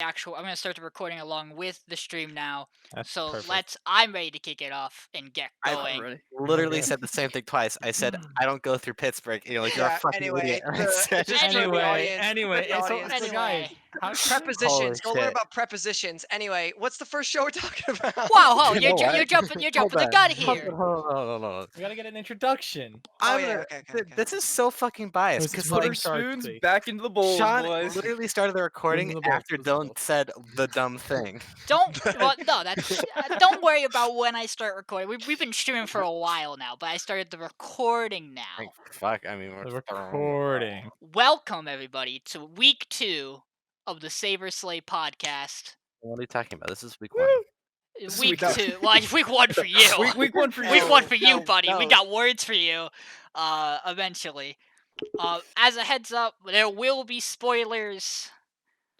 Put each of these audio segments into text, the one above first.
I'm gonna start the recording along with the stream now. That's So perfect. I'm ready to kick it off and get I've going. Ready. literally Okay. said the same thing twice. I said, "I don't go through Pittsburgh." And you're like, "You're a Yeah, fucking idiot." anyway, And I said, just for the audience, Anyway, so guys, Anyway. how "Holy prepositions. Go learn shit." about prepositions. Anyway, what's the first show we're talking about? Whoa, You you're know what? you're Hold jumping the on. gun Hold here. on, hold on, hold on, hold on. we gotta get an introduction. Oh I'm yeah, gonna okay. this is so fucking biased, This is 'cause, for like, Put our her shark's spoons sake. back into the bowls, Sean boys. literally started the recording Into the bowl, after into the bowl. Dylan said the dumb thing. Don't worry about when I start recording. We've been streaming for a while now, but I started the recording now. Like, fuck, I mean, we're The throwing recording. Welcome everybody to week 2 of the Saber Slay podcast. What are you talking about? This is week 1. This is Week week 2. Well, week 1 for you. Week 1 for Week you. 1 for you, No, buddy. We no. got words for you. Eventually. As a heads up, there will be spoilers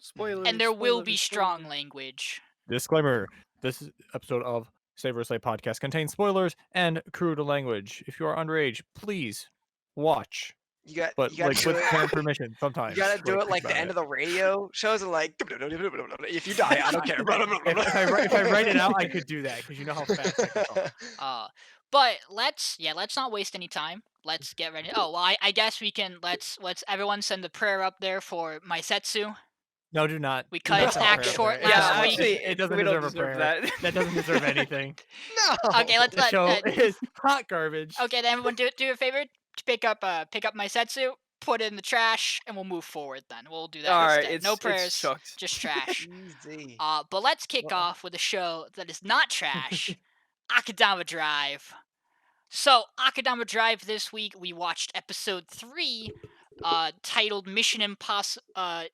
Spoilers. and there will spoilers, be strong language. Disclaimer: this episode of Saber Slay Podcast contains spoilers and crude language. If you are underage, please watch, You got but you got like to do with it. parent permission. Sometimes You gotta do it like think the end about of the radio shows and like if you die, I don't care. If I write it out, I could do that because you know how fast I can talk. But let's not waste any time. Let's get ready. Oh, well, I guess we can. Let's everyone send the prayer up there for my Setsu. No, do not. We Do cut not its send a act prayer short for it. last Yeah, week. actually, it doesn't we don't deserve a deserve prayer. that. That doesn't deserve anything. No. Okay, let's The let. show is hot garbage. Okay, then everyone do a favor. Pick up my Setsu, put it in the trash, and we'll move forward. Then we'll do that All right, instead. No prayers, chucked. just trash. Easy. But let's kick off with a show that is not trash. Akadama Drive. So, Akadama Drive this week, we watched episode 3, titled Mission Impossible.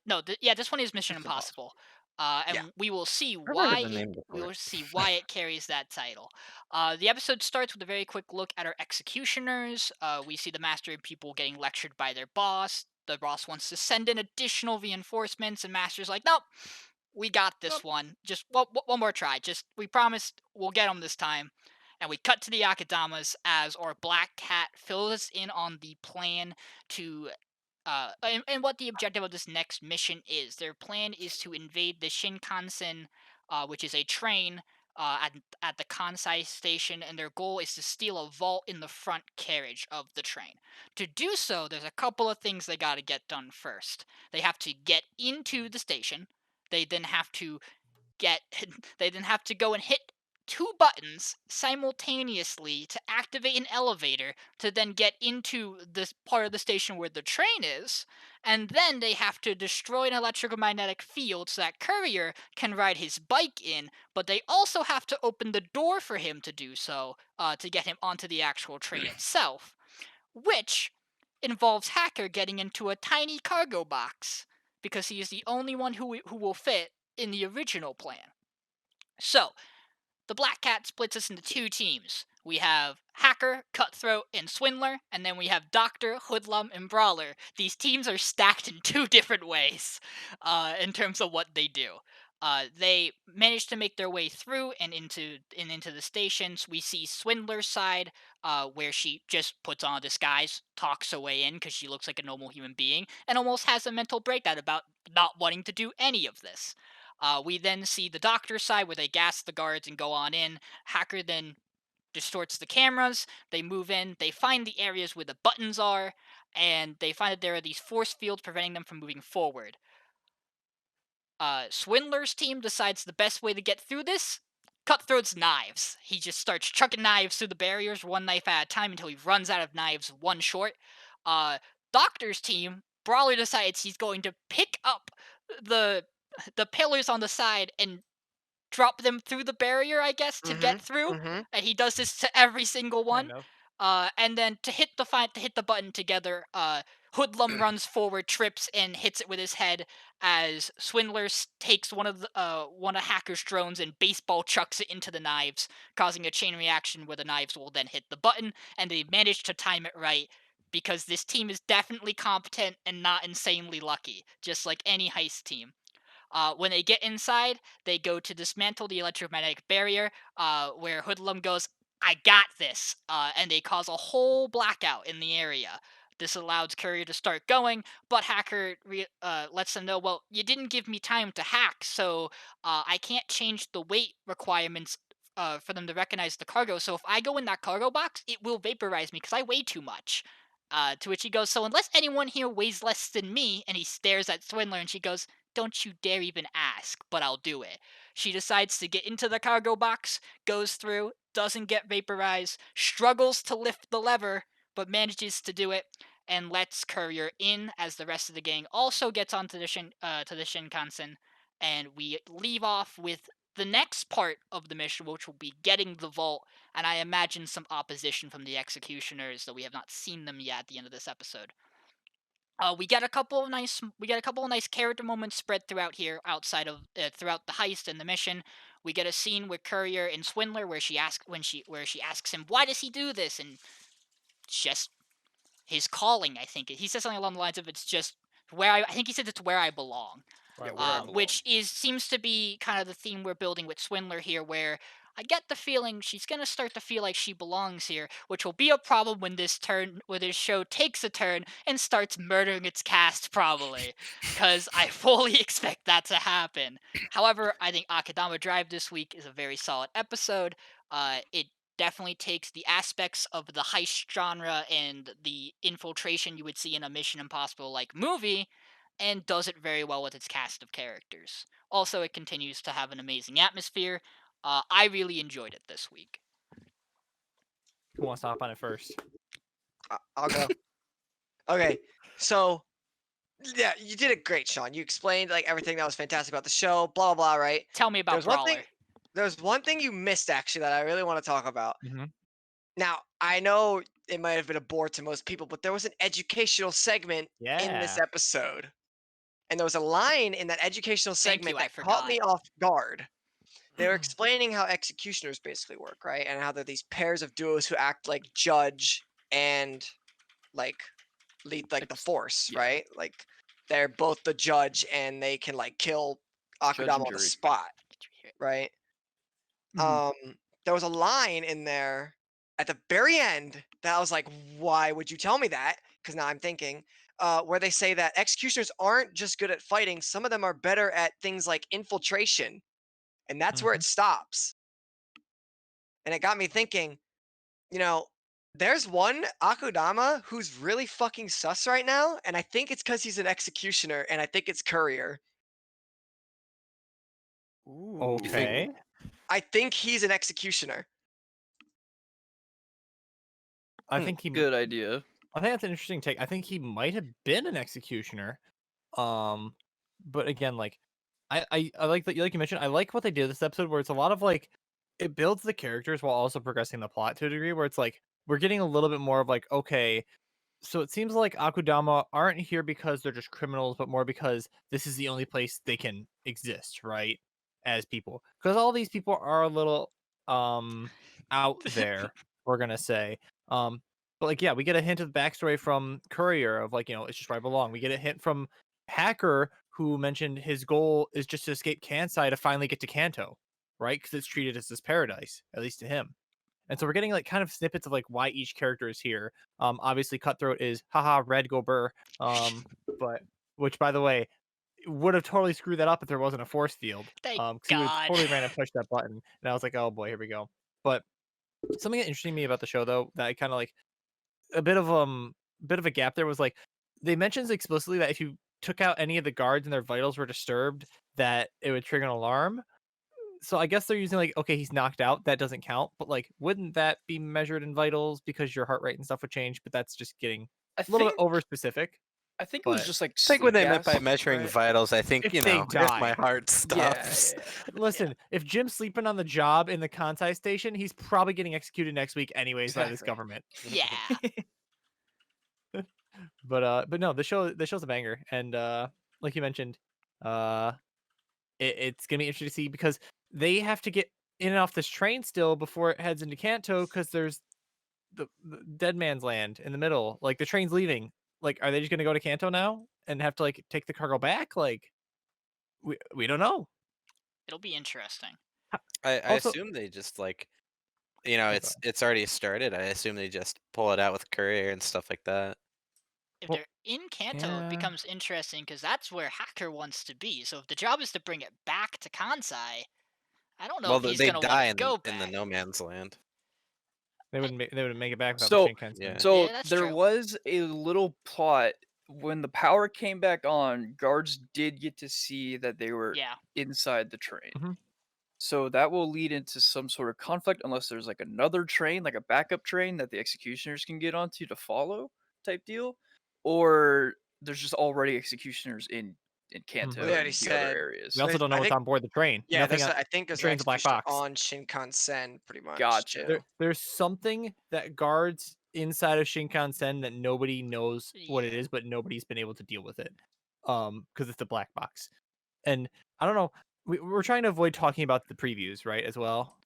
This one is Mission Impossible. And Yeah. we will see heard why the name before. it carries that title. The episode starts with a very quick look at our executioners. We see the Master and people getting lectured by their boss. The boss wants to send in additional reinforcements, and Master's like, nope, we got this one. Just one more try. We promised we'll get them this time. And we cut to the Akadamas as our Black Cat fills us in on the plan to, and what the objective of this next mission is. Their plan is to invade the Shinkansen, which is a train at the Kansai station, and their goal is to steal a vault in the front carriage of the train. To do so, there's a couple of things they gotta get done first. They have to get into the station. They then have to go and hit 2 buttons simultaneously to activate an elevator to then get into this part of the station where the train is, and then they have to destroy an electromagnetic field so that Courier can ride his bike in, but they also have to open the door for him to do so, to get him onto the actual train itself, which involves Hacker getting into a tiny cargo box, because he is the only one who will fit in the original plan. So, the Black Cat splits us into 2 teams. We have Hacker, Cutthroat, and Swindler, and then we have Doctor, Hoodlum, and Brawler. These teams are stacked in 2 different ways, in terms of what they do. They manage to make their way through and into the stations. We see Swindler's side, where she just puts on a disguise, talks her way in because she looks like a normal human being, and almost has a mental breakdown about not wanting to do any of this. We then see the Doctor's side where they gas the guards and go on in. Hacker then distorts the cameras. They move in. They find the areas where the buttons are, and they find that there are these force fields preventing them from moving forward. Swindler's team decides the best way to get through this: Cutthroat's knives. He just starts chucking knives through the barriers, 1 knife at a time, until he runs out of knives, 1 short. Doctor's team, Brawler decides he's going to pick up the pillars on the side and drop them through the barrier, I guess, to get through. And he does this to every single one. Kind And then to hit the button together, Hoodlum runs forward, trips, and hits it with his head as Swindler takes one of Hacker's drones and baseball chucks it into the knives, causing a chain reaction where the knives will then hit the button, and they manage to time it right, because this team is definitely competent and not insanely lucky, just like any heist team. When they get inside, they go to dismantle the electromagnetic barrier, where Hoodlum goes, I got this, and they cause a whole blackout in the area. This allows Courier to start going, but Hacker lets them know, well, you didn't give me time to hack, so I can't change the weight requirements for them to recognize the cargo. So if I go in that cargo box, it will vaporize me because I weigh too much. To which he goes, so unless anyone here weighs less than me, and he stares at Swindler and she goes, don't you dare even ask, but I'll do it. She decides to get into the cargo box, goes through, doesn't get vaporized, struggles to lift the lever, but manages to do it, and lets Courier in as the rest of the gang also gets onto the Shinkansen, and we leave off with the next part of the mission, which will be getting the vault, and I imagine some opposition from the executioners, though we have not seen them yet at the end of this episode. We get a couple of nice character moments spread throughout here, outside of throughout the heist and the mission. We get a scene with Courier and Swindler where she asks him, why does he do this, and it's just his calling. I think he says something along the lines of, it's just where I think he said it's where I belong. Right, where I Which seems to be kind of the theme we're building with Swindler here, where I get the feeling she's gonna start to feel like she belongs here, which will be a problem when this show takes a turn and starts murdering its cast, probably, because I fully expect that to happen. However, I think Akadama Drive this week is a very solid episode. It definitely takes the aspects of the heist genre and the infiltration you would see in a Mission Impossible like movie, and does it very well with its cast of characters. Also, it continues to have an amazing atmosphere. I really enjoyed it this week. Who wants to hop on it first? I'll go. Okay, so yeah, you did it great, Sean. You explained like everything that was fantastic about the show, blah blah blah, right? Tell me about There's one Brawler. thing. There's one thing you missed actually that I really want to talk about. Mm-hmm. Now, I know it might have been a bore to most people, but there was an educational segment in this Yeah. episode. And there was a line in that educational Thank segment you, I that caught forgot. me off guard. They were explaining how executioners basically work, right? And how they're these pairs of duos who act like judge and like lead like the force, yeah. right? Like they're both the judge and they can like kill Judge and Akudama on the jury. spot, right? Mhm. There was a line in there at the very end that I was like, why would you tell me that? Because now I'm thinking, where they say that executioners aren't just good at fighting, some of them are better at things like infiltration. And that's where it stops. And it got me thinking, you know, there's one Akudama who's really fucking sus right now, and I think it's because he's an executioner, and I think it's Courier. Okay. I think he's an executioner. I think he. Good idea. I think that's an interesting take. I think he might have been an executioner. But again, like, I like that, like you mentioned, I like what they did this episode, where it's a lot of like, it builds the characters while also progressing the plot to a degree, where it's like we're getting a little bit more of like, okay, so it seems like Akudama aren't here because they're just criminals, but more because this is the only place they can exist, right? As people, because all these people are a little out there, we're gonna say. But like, yeah, we get a hint of the backstory from Courier of like, it's just where I belong. We get a hint from Hacker, who mentioned his goal is just to escape Kansai to finally get to Kanto, right? Because it's treated as this paradise, at least to him. And so we're getting like kind of snippets of like why each character is here. Obviously Cutthroat is haha red go burr. But which, by the way, would have totally screwed that up if there wasn't a force field. Thank Because he would have God. totally ran and pushed that button, and I was like, oh boy, here we go. But something that interested me about the show, though, that I kind of like a bit of a gap there was like they mentions explicitly that if you took out any of the guards and their vitals were disturbed, that it would trigger an alarm. So I guess they're using like, okay, he's knocked out, that doesn't count, but like, wouldn't that be measured in vitals because your heart rate and stuff would change? But that's just getting I a little bit think over specific. I think it was but- just like I think what they meant by gas, measuring right? vitals, I think, If you they know, if die. my heart Yeah, stops. yeah. Listen, if Jim's sleeping on the job in the Kansai station, he's probably getting executed next week anyways by this Exactly. government. Yeah. But no, the show's a banger, and like you mentioned, it's gonna be interesting to see because they have to get in and off this train still before it heads into Kanto, because there's the dead man's land in the middle. Like the train's leaving. Like, are they just gonna go to Kanto now and have to like take the cargo back? Like, we don't know. It'll be interesting. I Also- assume they just like, you know, Okay. it's already started. I assume they just pull it out with courier and stuff like that. if Well, they're in Kanto, it yeah. becomes interesting because that's where Hacker wants to be. So if the job is to bring it back to Kansai, I don't know Well, if he's they gonna want die to go in the back. no man's land. They wouldn't make it back without the So Shinkansen. Yeah. so Yeah, that's there true. was a little plot when the power came back on, guards did get to see that they were Yeah. inside the train. Mhm. So that will lead into some sort of conflict unless there's like another train, like a backup train that the executioners can get onto to follow type deal. Or there's just already executioners in Well, Kanto they already and the other said. areas. We also don't know I what's think. on board the train. Yeah, Nothing there's. on I think the there's an train's a black executioner box. on Shinkansen, pretty much. Gotcha. Too. There's something that guards inside of Shinkansen that nobody knows what it Yeah. is, but nobody's been able to deal with it. Because it's a black box. And I don't know. We're trying to avoid talking about the previews, right? As well.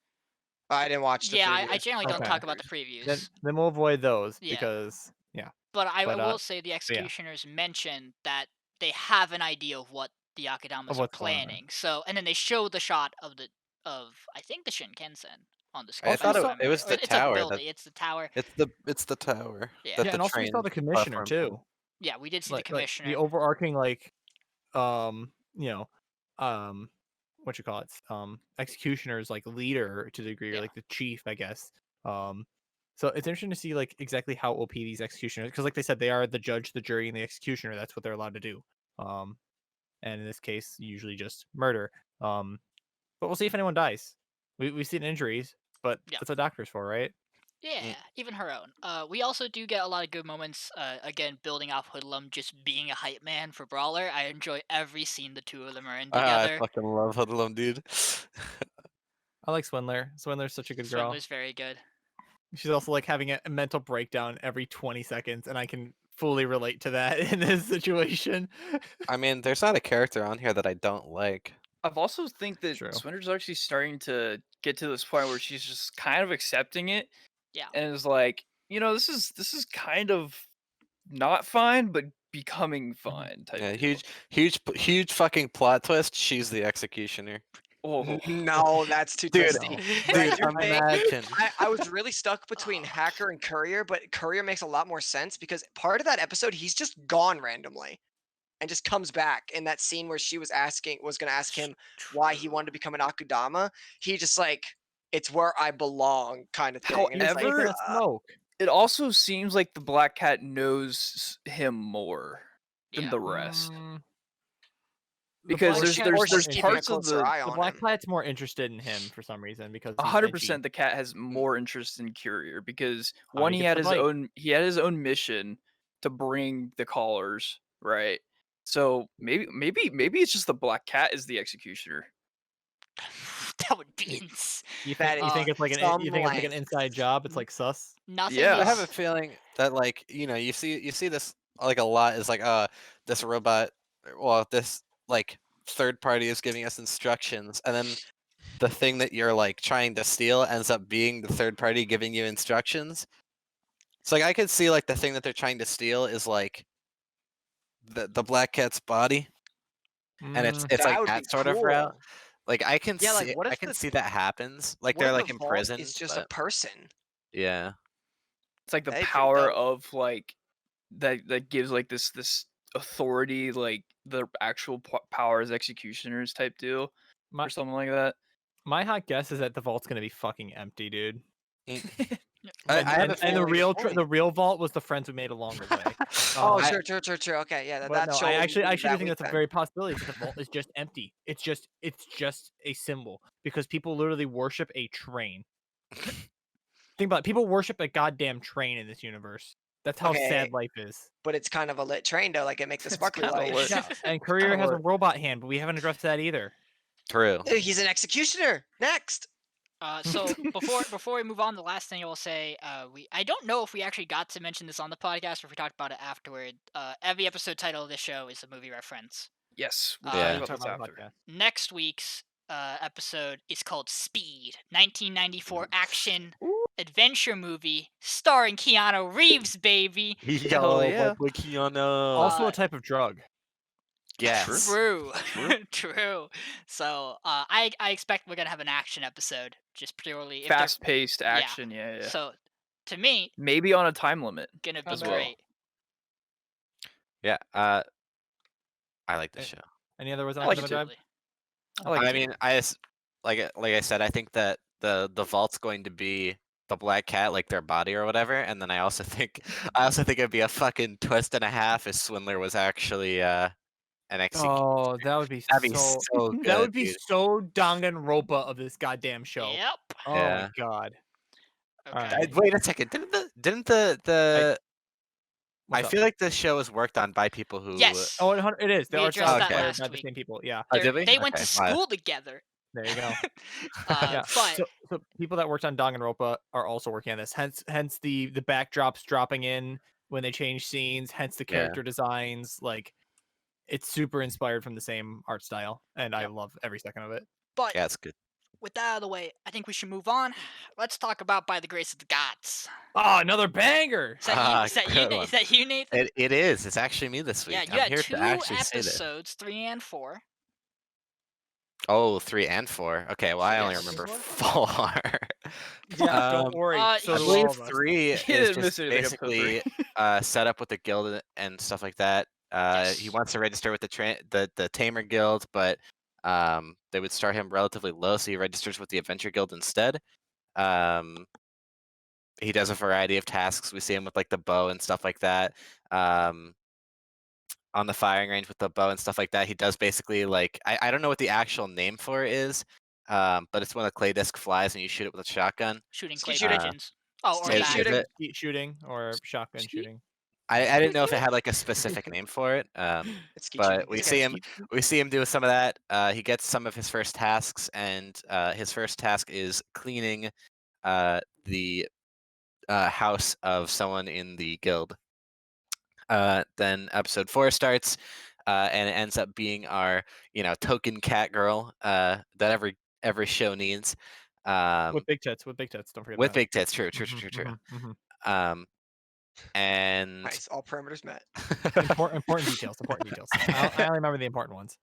I didn't watch the Yeah, preview. I generally don't Okay. talk about the Then previews. then we'll avoid those Yeah. because yeah. But I But will say the yeah. executioners mentioned that they have an idea of what the Akadamas Of are what's going on. planning. So, and then they show the shot of I think the Shinkansen on the screen. I if Also thought I saw it remember. was the It's a tower. building. It's the tower. It's the tower Yeah. that Yeah, the and also we saw train the commissioner platform's on. too. Yeah, we did see the Like commissioner. the overarching you know, what you call it? Executioner's like leader to the degree, or Yeah. like the chief, I guess. So it's interesting to see like exactly how OP these executioners, because like they said, they are the judge, the jury, and the executioner. That's what they're allowed to do. And in this case, usually just murder. But we'll see if anyone dies. We've seen injuries, but Yeah. that's what doctors for, right? Yeah, even her own. We also do get a lot of good moments. Again, building off Hoodlum just being a hype man for Brawler. I enjoy every scene the two of them are in I together. fucking love Hoodlum, dude. I like Swindler. Swindler's such a good girl. Swindler's very good. She's also like having a mental breakdown every 20 seconds, and I can fully relate to that in this situation. I mean, there's not a character on here that I don't like. I've also think that True. Swinder's actually starting to get to this point where she's just kind of accepting it. Yeah. And is like, this is kind of not fine, but becoming fine type Yeah, deal. huge fucking plot twist. She's the executioner. Oh, No, that's too Dude, twisty. No. Brad, Dude, you're saying- imagine. I was really stuck between Hacker and Courier, but Courier makes a lot more sense because part of that episode, he's just gone randomly and just comes back in that scene where she was gonna ask him why he wanted to become an Akudama. He just like, it's where I belong kind of thing. And it's like, However, Smoke. it also seems like the Black Cat knows him more than Yeah. the rest. The Because Black there's Cat- there's or there's she's keeping a parts of closer the eye the on Black him. Cat's more interested in him for some reason because he's 100% edgy. the cat has more interest in Courier because Oh, one he he gets had the his bite. own mission to bring the callers, right? So maybe it's just the Black Cat is the executioner. That would be ins. You That think, you is think it's like some you think it's like an length. inside job? It's like sus. Nothing Yeah. I have a is. feeling that like you see this like a lot is like this robot, well this like third party is giving us instructions, and then the thing that you're like trying to steal ends up being the third party giving you instructions. It's like I could see like the thing that they're trying to steal is like the Black Cat's body, and it's Mm, it's That like would be that sort of route. cool. Like I can Yeah, like see what I if can this see that happens. Like what they're if like the in vault prison, is just a but person? yeah. It's like the That'd be pretty power dope. of like that gives like this authority, like the actual power as executioners type deal my or something like that. my hot guess is that the vault's gonna be fucking empty, dude. I And, have a and the feeling. real fully. the real vault was the friends we made along the way. Oh, Um, sure. Okay, yeah, But that no, show I actually that do think week that's a then. very possibility. That the vault is just empty. It's just a symbol because people literally worship a train. Think about it, people worship a goddamn train in this universe. That's how Okay. sad life is. But it's kind of a lit train though, like it makes a sparkly kinda light. lit. Yeah, and Courier kinda has a lit. robot hand, but we haven't addressed that either. True. He's an executioner. Next. So before we move on, the last thing I will say, I don't know if we actually got to mention this on the podcast or if we talked about it afterward. Every episode title of this show is a movie reference. Yes, we'll Yeah. talk Talk about this about after. podcast. Next week's episode is called Speed, 1994 action adventure movie starring Keanu Reeves, baby. Hell yeah. Also Uh, a type of drug. Yes. True, true. So I expect we're gonna have an action episode, just purely if they're- Fast-paced action, yeah. So to me, Maybe on a time limit. gonna be as well. great. Yeah. I like the Eh, show. Any other words on I like Academic it too. Drive? Absolutely. I like I it. mean, like I said, I think that the vault's going to be the black cat, like their body or whatever, and then I also think it'd be a fucking twist and a half if Swindler was actually an executioner. Oh, that would be That'd be so. so That good, would be dude. so Danganronpa of this goddamn show. Yep. Oh my Yeah. god. All Okay. right. Wait a second. Didn't the I What's up? feel like this show was worked on by people who. Yes. Oh, it is. The We art style addressed is that Okay. inspired by last the week. same people. Yeah. Oh, did we? They went Okay. to Wow. school together. There you go. Yeah. But So people that worked on Danganronpa are also working on this. Hence the backdrops dropping in when they change scenes. Hence the Yeah. character designs. Like it's super inspired from the same art style, and I Yep. love every second of it. but Yeah, it's good. with that out of the way, I think we should move on. Let's talk about By the Grace of the Gods. Oh, another banger! Is that you? Ah, Is that you? good Is one. that you, Nathan? It is. It's actually me this Yeah, week. you I'm had here 2 to actually say this. episodes, 3 and 4. Oh, 3 and 4. Okay, well, I only Yes. remember This 4. Yeah, don't worry. So I do believe all of us. 3 He is didn't miss just anything episode 3. basically set up with the guild and stuff like that. He Yes. wants to register with the Tamer Guild, but they would start him relatively low, so he registers with the Adventure Guild instead. He does a variety of tasks. We see him with like the bow and stuff like that. On the firing range with the bow and stuff like that. He does basically like I don't know what the actual name for it is, but it's when a clay disc flies and you shoot it with a shotgun. Shooting Skeet clay shooting. pigeons. Oh, or Skeet Is that. shooting. it? Skeet shooting or shotgun Skeet. shooting. I didn't know if it had like a specific name for it. It's skeet shooting. But we It's see canon. him do some of that. He gets some of his first tasks, and his first task is cleaning the house of someone in the guild. Then episode 4 starts, and it ends up being our token cat girl that every show needs. With big tits. With big tits. Don't forget With that. big tits, true. And Nice. All parameters met. Important details. Important details. I only remember the important ones.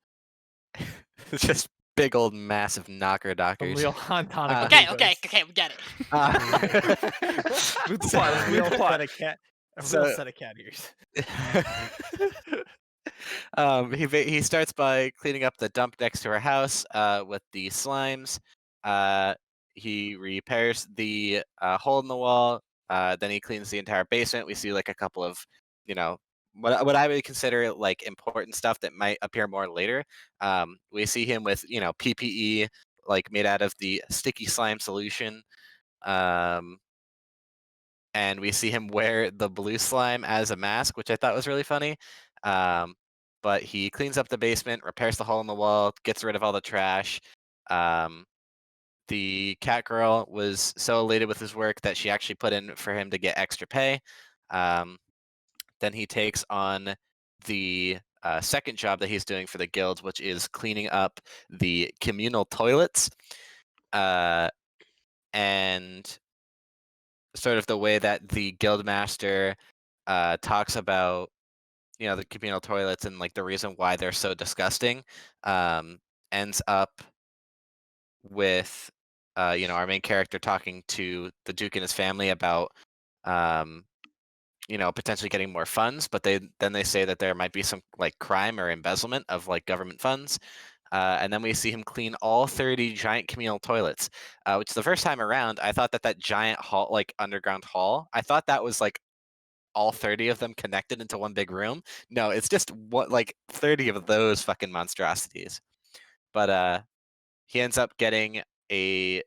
It's just big old massive knocker Some dockers. real Hantonic. Okay, we get it. Move the plot. A Move real the plot. set of cat. A real So- set of cat ears. He starts by cleaning up the dump next to her house with the slimes. He repairs the hole in the wall. Then he cleans the entire basement. We see like a couple of, what I would consider like important stuff that might appear more later. We see him with PPE like made out of the sticky slime solution. And we see him wear the blue slime as a mask, which I thought was really funny. But he cleans up the basement, repairs the hole in the wall, gets rid of all the trash. The cat girl was so elated with his work that she actually put in for him to get extra pay. Then he takes on the second job that he's doing for the guild, which is cleaning up the communal toilets. And sort of the way that the guildmaster talks about the communal toilets and like the reason why they're so disgusting ends up with our main character talking to the Duke and his family about potentially getting more funds, but they say that there might be some like crime or embezzlement of like government funds. And then we see him clean all 30 giant communal toilets, which the first time around, I thought that giant hall, like underground hall, I thought that was like all 30 of them connected into one big room. No, it's just what like 30 of those fucking monstrosities. But he ends up getting I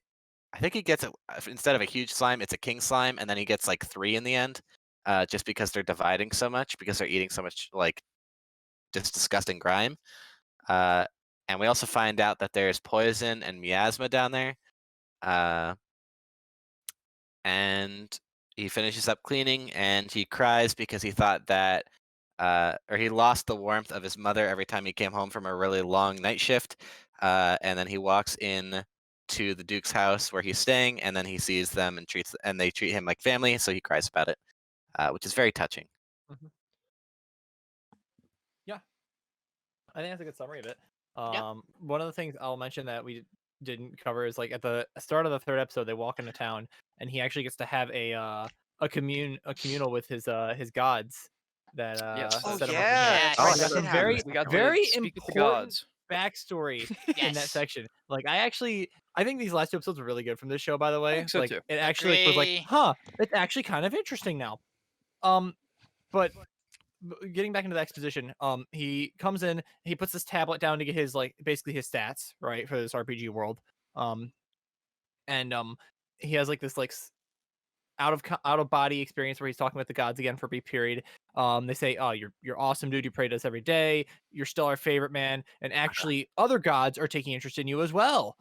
think he gets instead of a huge slime, it's a king slime, and then he gets like 3 in the end, just because they're dividing so much, because they're eating so much like just disgusting grime. And we also find out that there's poison and miasma down there. And he finishes up cleaning and he cries because he thought that, or he lost the warmth of his mother every time he came home from a really long night shift. And then he walks in to the Duke's house where he's staying, and then he sees them and they treat him like family, so he cries about it, which is very touching. Yeah, I think that's a good summary of it. Yeah. One of the things I'll mention that we didn't cover is like at the start of the third episode, they walk into town, and he actually gets to have a communal with his gods, that Yes, Oh set him up. yeah, that's right. Oh, Yes. We got That some did yeah. very happen. we got to very speak with the important gods. backstory in that Yes. section. Like I think these last 2 episodes were really good from this show, by the I way. think so Like too. it actually like was like, Agree. huh, it's actually kind of interesting now. Um, but getting back into the exposition, he comes in, he puts this tablet down to get his like basically his stats, right, for this RPG world. Um, and he has like this like out of body experience where he's talking with the gods again for a brief period. They say, "Oh, you're awesome, dude. You pray to us every day. You're still our favorite man." And actually, other gods are taking interest in you as well,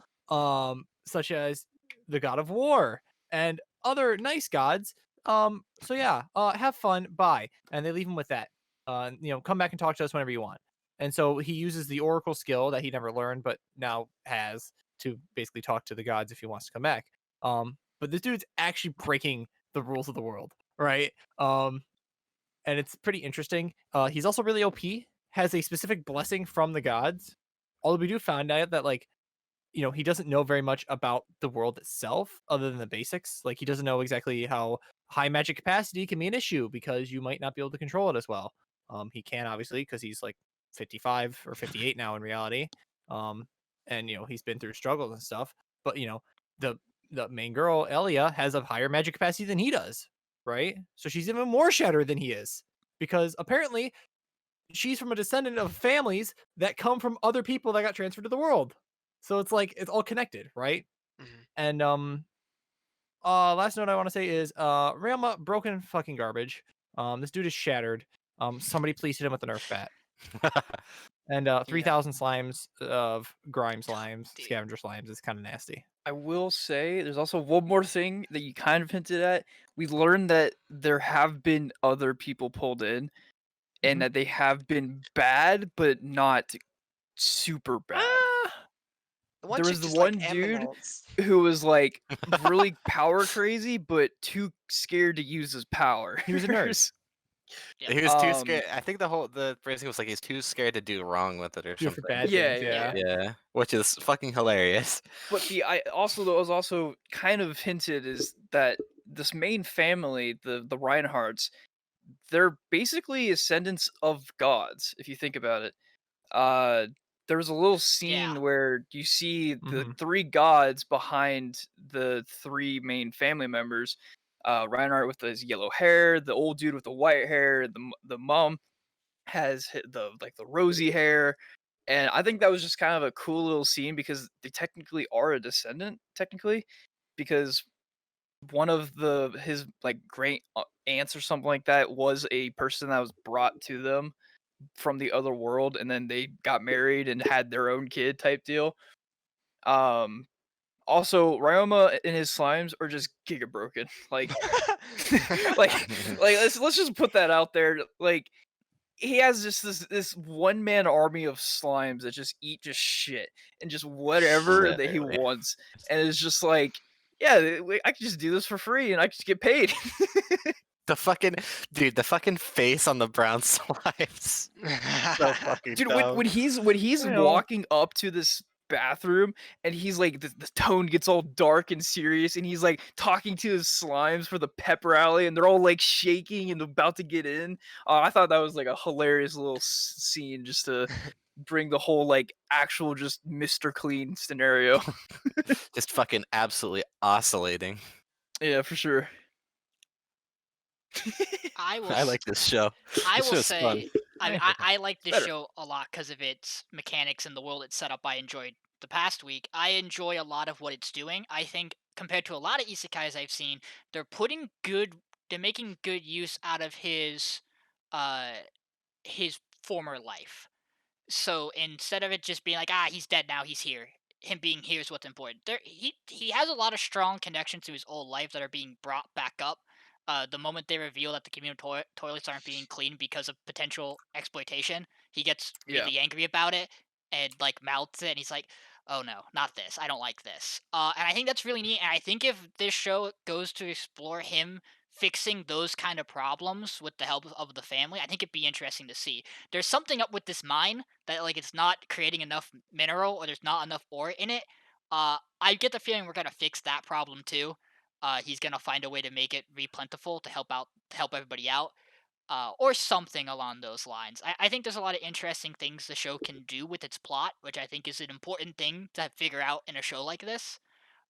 such as the god of war and other nice gods. So yeah, have fun. Bye. And they leave him with that. Come back and talk to us whenever you want. And so he uses the oracle skill that he never learned, but now has to basically talk to the gods if he wants to come back. But this dude's actually breaking the rules of the world, right? And it's pretty interesting. He's also really OP, has a specific blessing from the gods. Although we do find out that like he doesn't know very much about the world itself other than the basics. Like he doesn't know exactly how high magic capacity can be an issue because you might not be able to control it as well. He can obviously because he's like 55 or 58 now in reality. Um, and he's been through struggles and stuff. But the the main girl Elia has a higher magic capacity than he does, right? So she's even more shattered than he is because apparently she's from a descendant of families that come from other people that got transferred to the world. So it's like it's all connected, right? Mhm. And last note I want to say is Realma broken fucking garbage. This dude is shattered. Somebody please hit him with a Nerf bat. And Yeah. 3,000 slimes of grime slimes, Dude. scavenger slimes is kind of nasty. I will say there's also one more thing that you kind of hinted at. We learned that there have been other people pulled in and Mhm. that they have been bad, but not super bad. Ah, The one There chick was the just like one dude emeralds. who was like really power crazy, but too scared to use his power. he was a nerd. Yep. He was too Um, scared. I think the phrasing was like he's too scared to do wrong with it or Do it for something. bad Yeah, things, yeah. yeah. Yeah, which is fucking hilarious. But I also that was also kind of hinted is that this main family, the Reinhardts, they're basically ascendants of gods, if you think about it. Uh, there was a little Yeah. scene where you see the Mhm. three gods behind the three main family members. Reinhardt with his yellow hair, the old dude with the white hair, the mom has the rosy hair, and I think that was just kind of a cool little scene because they technically are a descendant, technically, because one of his like great aunts or something like that was a person that was brought to them from the other world, and then they got married and had their own kid type deal. Um, Also, Ryoma and his slimes are just giga broken. Like, like let's just put that out there. Like, he has just this one man army of slimes that just eat just shit and just whatever that he Literally. wants, and it's just like, yeah, I can just do this for free and I can just get paid. The fucking the fucking face on the brown slimes. So fucking Dude, dumb. when he's I know. walking up to this bathroom and he's like the tone gets all dark and serious and he's like talking to his slimes for the pep rally and they're all like shaking and about to get in. I thought that was like a hilarious little scene just to bring the whole like actual just Mr. Clean scenario. Just fucking absolutely oscillating. Yeah, for sure. I will. I like this show. I This will show's fun. say, I like this Better. show a lot because of its mechanics and the world it's set up. I enjoyed the past week. I enjoy a lot of what it's doing. I think compared to a lot of isekais I've seen, they're making good use out of uh, his former life. So instead of it just being like, he's dead now, he's here. Him being here is what's important. He has a lot of strong connections to his old life that are being brought back up. The moment they reveal that the communal toilets aren't being cleaned because of potential exploitation, he gets Yeah. really angry about it and like mouths it. And he's like, "Oh no, not this. I don't like this." And I think that's really neat. And I think if this show goes to explore him fixing those kind of problems with the help of the family, I think it'd be interesting to see. There's something up with this mine that like it's not creating enough mineral or there's not enough ore in it. I get the feeling we're gonna fix that problem too. He's gonna find a way to make it replentiful to help everybody out. or something along those lines. I think there's a lot of interesting things the show can do with its plot, which I think is an important thing to figure out in a show like this.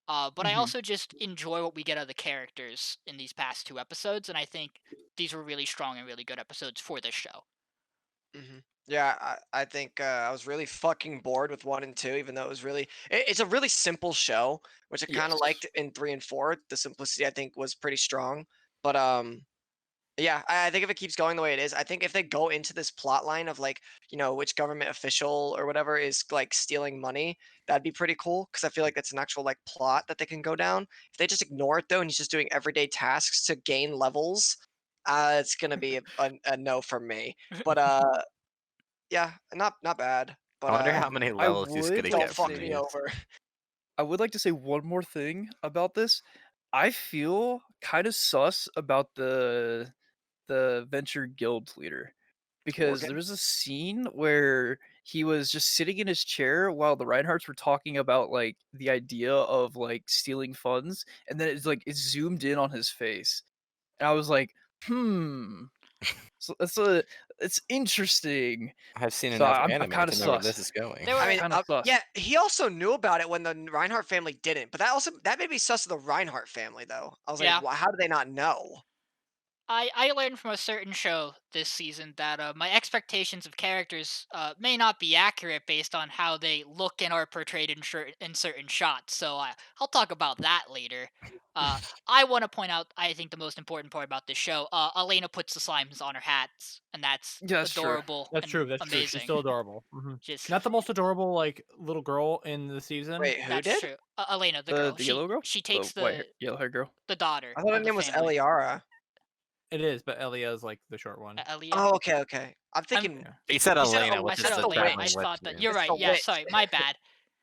But I Mhm. also just enjoy what we get out of the characters in these past 2 episodes, and I think these were really strong and really good episodes for this show. Yeah, I think I was really fucking bored with 1 and 2, even though it was it's a really simple show, which I kind of Yes. liked in 3 and 4. The simplicity I think was pretty strong, but yeah, I think if it keeps going the way it is, I think if they go into this plot line of like, which government official or whatever is like stealing money, that'd be pretty cool because I feel like that's an actual like plot that they can go down. If they just ignore it though and he's just doing everyday tasks to gain levels, it's gonna be a no for me. But yeah, not bad. I But wonder how many I levels he's would gonna don't get like from fuck to me these. over. I would like to say one more thing about this. I feel kind of sus about the venture guild leader because Morgan? there was a scene where he was just sitting in his chair while the Reinhardts were talking about like the idea of like stealing funds, and then it zoomed in on his face, and I was like, hmm. So it's interesting. I've seen So enough I'm anime kind to of know where sus. this is going. There I were mean, Kind of sus. yeah, he also knew about it when the Reinhardt family didn't, but that made me sus of the Reinhardt family though. I was like, yeah. how do they not know? I learned from a certain show this season that my expectations of characters may not be accurate based on how they look and are portrayed in certain shots. So I'll talk about that later. I want to point out, I think the most important part about this show, Elena puts the slimes on her hats, and that's Yeah, that's true. adorable That's and true. That's true. She's amazing. still adorable. Just Not the most adorable like little girl in the season. Wait, who that's did? true. Elena, the The girl, the yellow girl, she the takes yellow hair girl. the daughter I thought her of the name was family. Eliara. It is, but Elia is like the short one. Elia. Oh, okay. I'm I'm thinking Yeah. He said You said Elena, El- I which said is that's the the Elena. I traveling witch. witch thought that name. you're It's right. the Yeah, witch. sorry, my bad.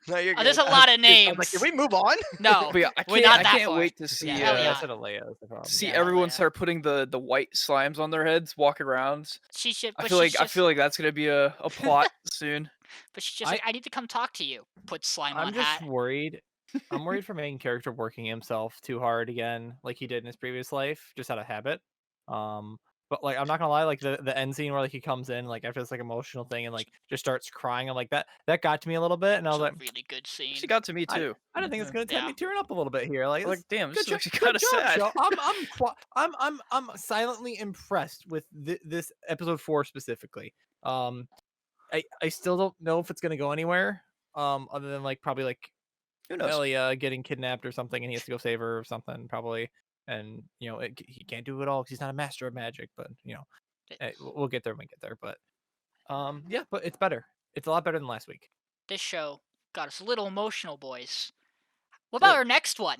No, you're There's good. a lot of I was like, names. can we move on? No, But yeah, we're not I that can't far. wait to see Yeah, I Elia. said Elia is the to problem. see Yeah, everyone Elena. start putting the white slimes on their heads, walk around. She should, I but feel she's like I just, feel like that's gonna be a plot soon. but she's just I- like, I need to come talk to you. Put slime I'm on just hat. worried. I'm worried for main character working himself too hard again, like he did in his previous life, just out of habit. But like I'm not gonna lie, like the end scene where like he comes in like after this like emotional thing and like just starts crying. I'm like that got to me a little bit, and I It's was a like, really good scene. She got to me I too. didn't think it's Yeah. gonna have me tearing up a little bit here. Like, Like, damn, this good is job, actually good kind of job, sad. show. I'm silently impressed with this episode 4 specifically. I still don't know if it's gonna go anywhere. Other than like probably like Who knows? Elia getting kidnapped or something, and he has to go save her or something probably. And he can't do it all because he's not a master of magic. But we'll get there when we get there. But yeah, but it's better. It's a lot better than last week. This show got us a little emotional, boys. What Did about it? our next one?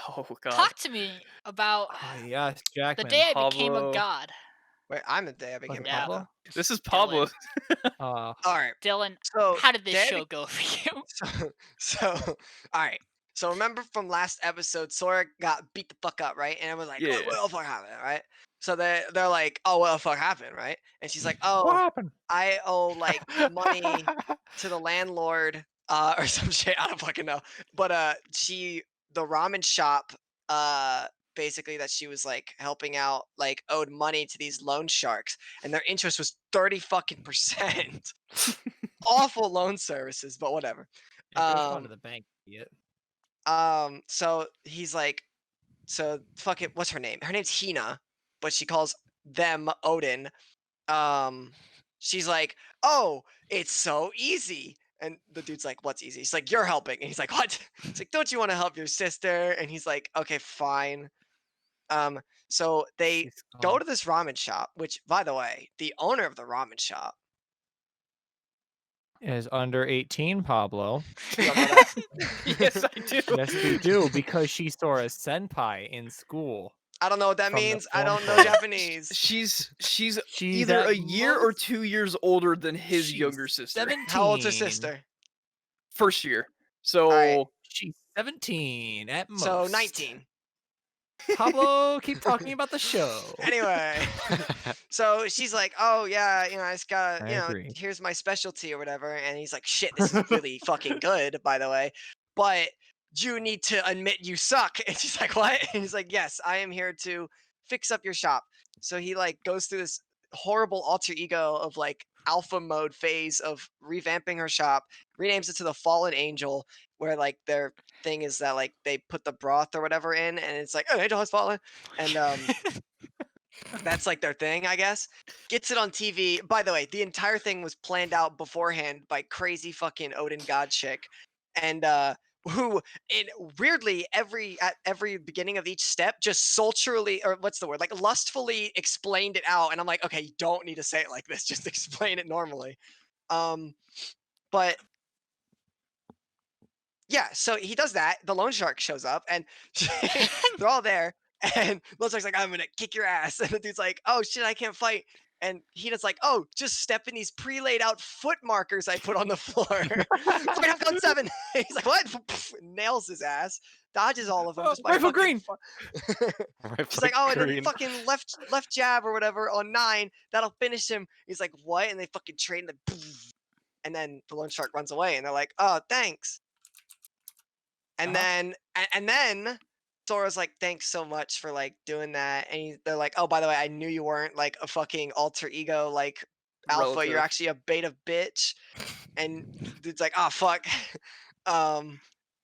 Oh god. Talk to me about Oh yes, the Jackman. day I became a Pablo. god. Wait, I'm the day I Was became it a Yeah. Pablo? god. This is Pablo. Uh, All right. Dylan, So how did this day I show go for you? So, all right. So remember from last episode, Sora got beat the fuck up, right? And it was like, Yeah. what the fuck happened, right? So they're like, oh, what the fuck happened, right? And she's like, what oh, happened? I owe like money to the landlord, or some shit. I don't fucking know. But the ramen shop, basically that she was like helping out, like owed money to these loan sharks, and their interest was 30 fucking percent. Awful loan services, but whatever. Yeah, go to Um, the bank, idiot. so he's like, so fuck it, what's her name? Her name's Hina, but she calls them Odin. She's like, oh, it's so easy. And the dude's like, what's easy? He's like, you're helping. And he's like, what? He's like, don't you want to help your sister? And he's like, okay, fine. So they She's go gone. to this ramen shop, which, by the way, the owner of the ramen shop. Is under 18, Pablo. You don't know that? Yes, I do. Yes, you do, because she saw a senpai in school. I don't know what that From the means. I phone don't know call. Japanese. She's She's either at a year or most- 2 years older than his she's younger sister. 17. How old's her sister? First year. So Alright. She's 17 at most. So 19. Pablo, keep talking about the show. Anyway, so she's like, "Oh yeah, I just got, I agree. here's my specialty or whatever." And he's like, "Shit, this is really fucking good, by the way. But you need to admit you suck." And she's like, "What?" And he's like, "Yes, I am here to fix up your shop." So he like goes through this horrible alter ego of like alpha mode phase of revamping her shop, renames it to the Fallen Angel, where like their thing is that like they put the broth or whatever in, and it's like, oh, angel has fallen, and that's like their thing, I guess. Gets it on TV. By the way, the entire thing was planned out beforehand by crazy fucking Odin God chick, and who in weirdly at every beginning of each step just sultrily, or what's the word, like lustfully explained it out, and I'm like, okay, you don't need to say it like this, just explain it normally. But yeah, so he does that. The loan shark shows up, and they're all there. And loan shark's like, "I'm gonna kick your ass," and the dude's like, "Oh shit, I can't fight." And Hina's like, "Oh, just step in these pre-laid out foot markers I put on the floor." Fight up on 7. He's like, "What?" Nails his ass, dodges all of them just by Rifle fucking. green. She's like, "Oh, and then fucking left jab or whatever on 9. That'll finish him." He's like, "What?" And they fucking trade, and then the loan shark runs away, and they're like, "Oh, thanks." And then Sora's like, "Thanks so much for like doing that." And they're like, "Oh, by the way, I knew you weren't like a fucking alter ego like alpha. You're Relative. actually a beta bitch." And dude's like, "Oh fuck."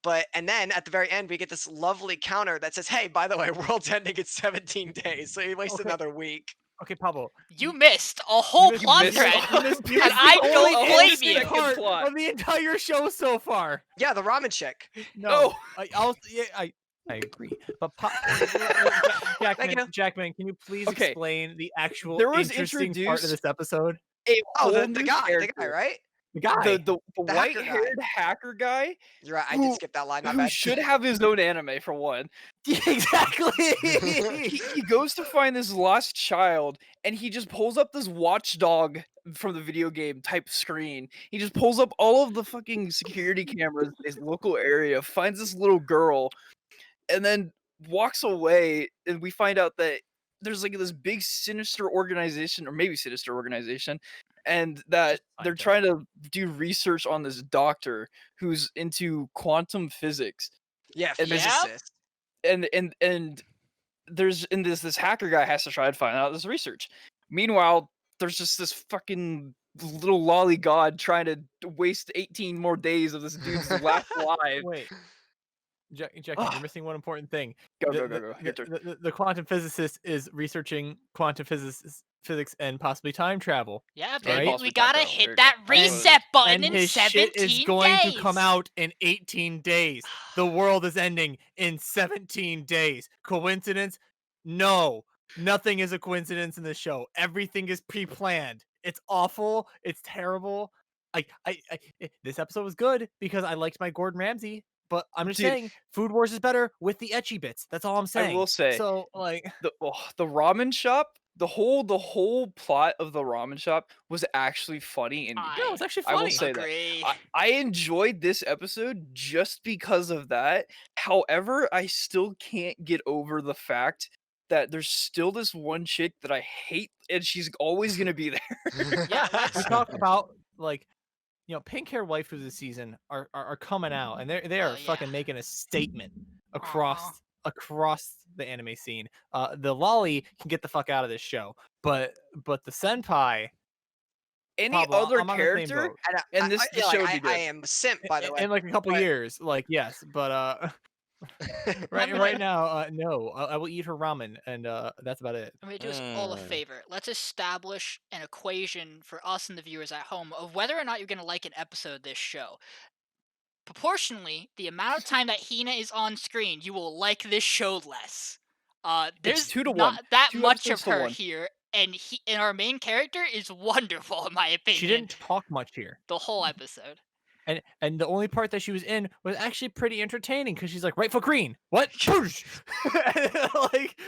But and then at the very end, we get this lovely counter that says, "Hey, by the way, world's ending in 17 days, so you waste Okay. another week." Okay, Pablo. You missed a whole missed- plot missed- thread, you missed and the I only don't blame interesting you. part plot. of the entire show so far. Yeah, the ramen chick. No, I agree. But Jackman, can you please Okay. explain the actual There was interesting part of introduced- this episode? A Oh, whole the new guy, character. right? The guy. The hacker guy. white-haired hacker guy You're right. I did who- skip that line. My who bad. should have his own anime for one. Exactly. He goes to find this lost child, and he just pulls up this watchdog from the video game type screen. He just pulls up all of the fucking security cameras in his local area, finds this little girl, and then walks away. And we find out that there's like this big sinister organization, or maybe sinister organization, and that they're Kinda. trying to do research on this doctor who's into quantum physics. Yeah, And there's- physicist. And there's this hacker guy has to try to find out this research. Meanwhile, there's just this fucking little lolly god trying to waste 18 more days of this dude's last life. Wait. Jackman, Ah. you're missing one important thing. Go, The- go, go, go. Your turn. The quantum physicist is researching quantum physics and possibly time travel. Yeah, Right? baby, Possibly we gotta time travel. hit There you that go. Absolutely. reset button And in his 17 shit is going days. to come out in 18 days. The world is ending in 17 days. Coincidence? No. Nothing is a coincidence in this show. Everything is pre-planned. It's awful. It's terrible. This episode was good because I liked my Gordon Ramsay, but I'm just Dude. saying Food Wars is better with the etchy bits. That's all I'm saying. I will say, So, like, the ramen shop, the whole plot of the ramen shop was actually funny and I- no, it's actually I will funny. say that. Agree. I enjoyed this episode just because of that. However, I still can't get over the fact that there's still this one chick that I hate, and she's always gonna be there. Yeah, We talked about, like, pink hair waifus this season are coming out, and they are fucking yeah. making a statement across the anime scene. The lolly can get the fuck out of this show, but the senpai, Any Pablo, other I'm on the same character, boat. and this yeah, show like, would be good. I am a simp, by the way. in like a couple but- years, like, yes, but right now, no, I will eat her ramen, and that's about it. I'm gonna do us all a favor. Let's establish an equation for us and the viewers at home of whether or not you're gonna like an episode of this show. Proportionally, the amount of time that Hina is on screen, you will like this show less. There's 2 to 1. not that 2 much of episodes to her 1. here, and our main character is wonderful in my opinion. She didn't talk much here. the whole episode. And the only part that she was in was actually pretty entertaining because she's like, right foot green. What? Poosh! Like,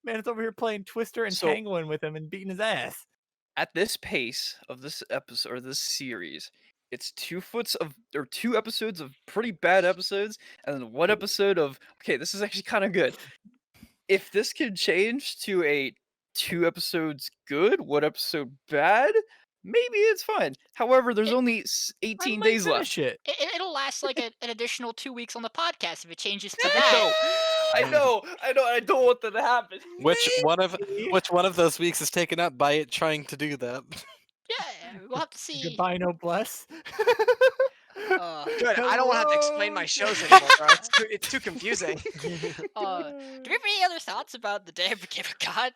man, it's over here playing Twister and So- Tangling with him and beating his ass. At this pace of this episode or this series, it's 2 episodes of pretty bad episodes, and then 1 episode of okay, this is actually kind of good. If this could change to a 2 episodes good, 1 episode bad, maybe it's fine. However, there's It- only I 18 might days finish left. it. It'll last like an additional 2 weeks on the podcast if it changes to I that. know, I don't want that to happen. Which Maybe. one of those weeks is taken up by it trying to do that? Yeah, we'll have to see. Goodbye, no bless. Good. I don't want to have to explain my Hello. shows anymore, bro. It's too confusing. Do we have any other thoughts about the Day of Forgiven God?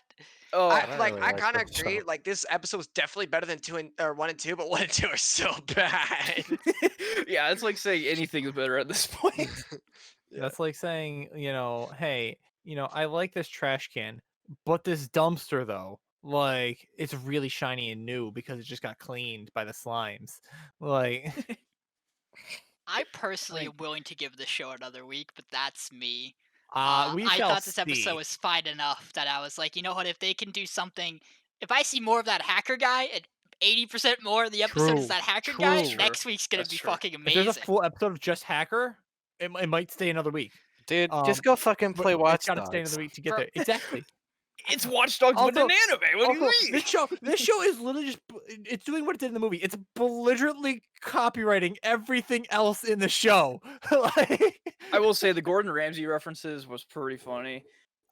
Oh, I don't like. really I like kind of this agree. show. Like this episode was definitely better than 1 and 2, but 1 and 2 are so bad. yeah, it's like saying anything is better at this point. Yeah. That's like saying, hey, I like this trash can, but this dumpster though, like it's really shiny and new because it just got cleaned by the slimes. Like, I personally Like- am willing to give the show another week, but that's me. we I shall thought this episode see. was fine enough that I was like, you know what? If they can do something, if I see more of that hacker guy and 80% more of the episode is True, that hacker guy, true. next week's gonna That's be true. fucking If there's a amazing. full episode of just Hacker, it might stay another week. Dude, Um, just go fucking But play it's Watch got to stay Dogs. another week to get For- there. Exactly. It's Watch Dogs, but Also- an anime. What do you Also, mean? this show is literally just it's doing what it did in the movie. It's belligerently copywriting everything else in the show. Like, I will say the Gordon Ramsay references was pretty funny.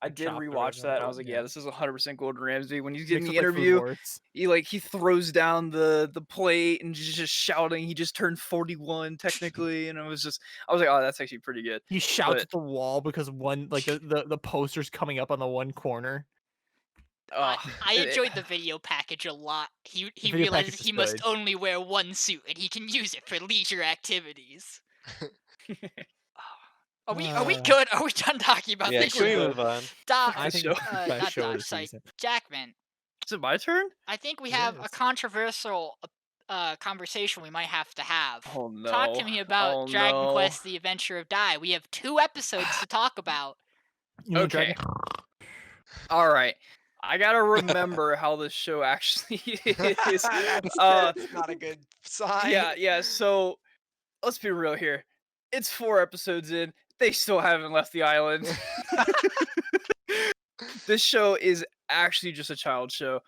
I The did chopper rewatch and that. And I all, was like, yeah. yeah, this is 100% Gordon Ramsay. When he's getting mixed the with, like, Food interview, Wars. he throws down the plate and just shouting. He just turned 41 technically, and I was like, oh, that's actually pretty good. He shouts but- at the wall because one like the poster's coming up on the one corner. I enjoyed the video package a lot. He video realizes package is he must good. only wear one suit and he can use it for leisure activities. Are we good? Are we done talking about Yeah, this can we show? move on? I This think show- it's the best not show Dodge, of the sorry, season. Jackman. Is it my turn? I think we It have a is. controversial conversation we might have to have. Oh no! Talk to me about Oh, Dragon no. Quest: The Adventure of Dai. We have 2 episodes to talk about. You mean Okay. Dragon- All right. I gotta remember how this show actually is. That's not a good sign. Yeah. So let's be real here. It's 4 episodes in. They still haven't left the island. This show is actually just a child show.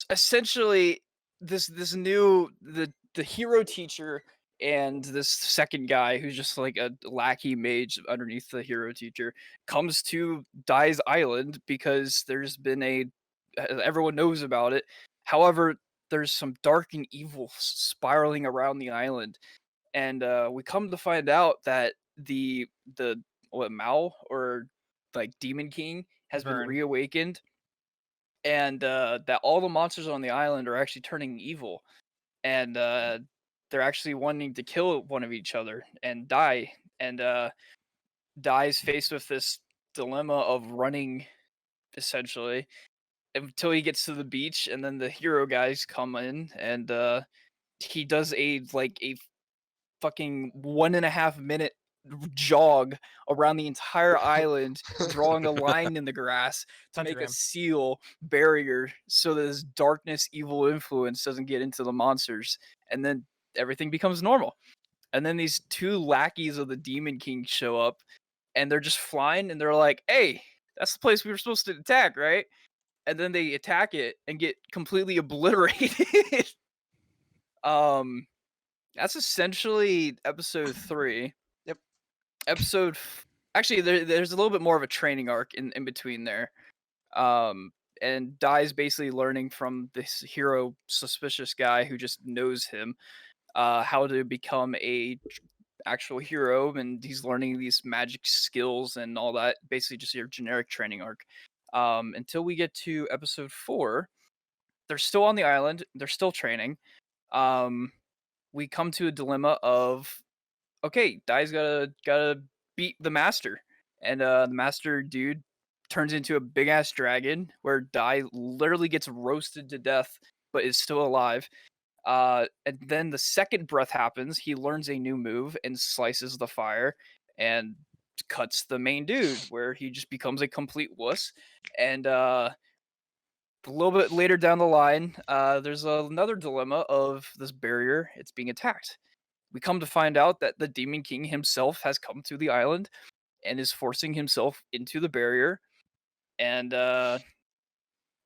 Essentially, this new the hero teacher and this second guy who's just like a lackey mage underneath the hero teacher comes to Dai's island because there's been everyone knows about it. However, there's some dark and evil spiraling around the island, and we come to find out that the Mao or like Demon King has been Vern. reawakened, and that all the monsters on the island are actually turning evil, and they're actually wanting to kill one of each other and die. And Dai's faced with this dilemma of running, essentially, until he gets to the beach, and then the hero guys come in, and he does a fucking 1.5 minute jog around the entire island, drawing a line in the grass to make a Pentagram. seal barrier so that this darkness, evil influence doesn't get into the monsters, and then everything becomes normal. And then these 2 lackeys of the Demon King show up, and they're just flying, and they're like, "Hey, that's the place we were supposed to attack, right?" And then they attack it and get completely obliterated. That's essentially episode 3. Yep. Actually, there's a little bit more of a training arc in between there. And Dai's basically learning from this hero suspicious guy who just knows him, how to become a actual hero, and he's learning these magic skills and all that. Basically, just your generic training arc. Until we get to episode 4, they're still on the island. They're still training. We come to a dilemma of, okay, Dai's gotta beat the master, and the master dude turns into a big ass dragon where Dai literally gets roasted to death but is still alive. And then the second breath happens, he learns a new move and slices the fire and cuts the main dude, where he just becomes a complete wuss. And a little bit later down the line, there's another dilemma of this barrier. It's being attacked. We come to find out that the Demon King himself has come to the island and is forcing himself into the barrier. And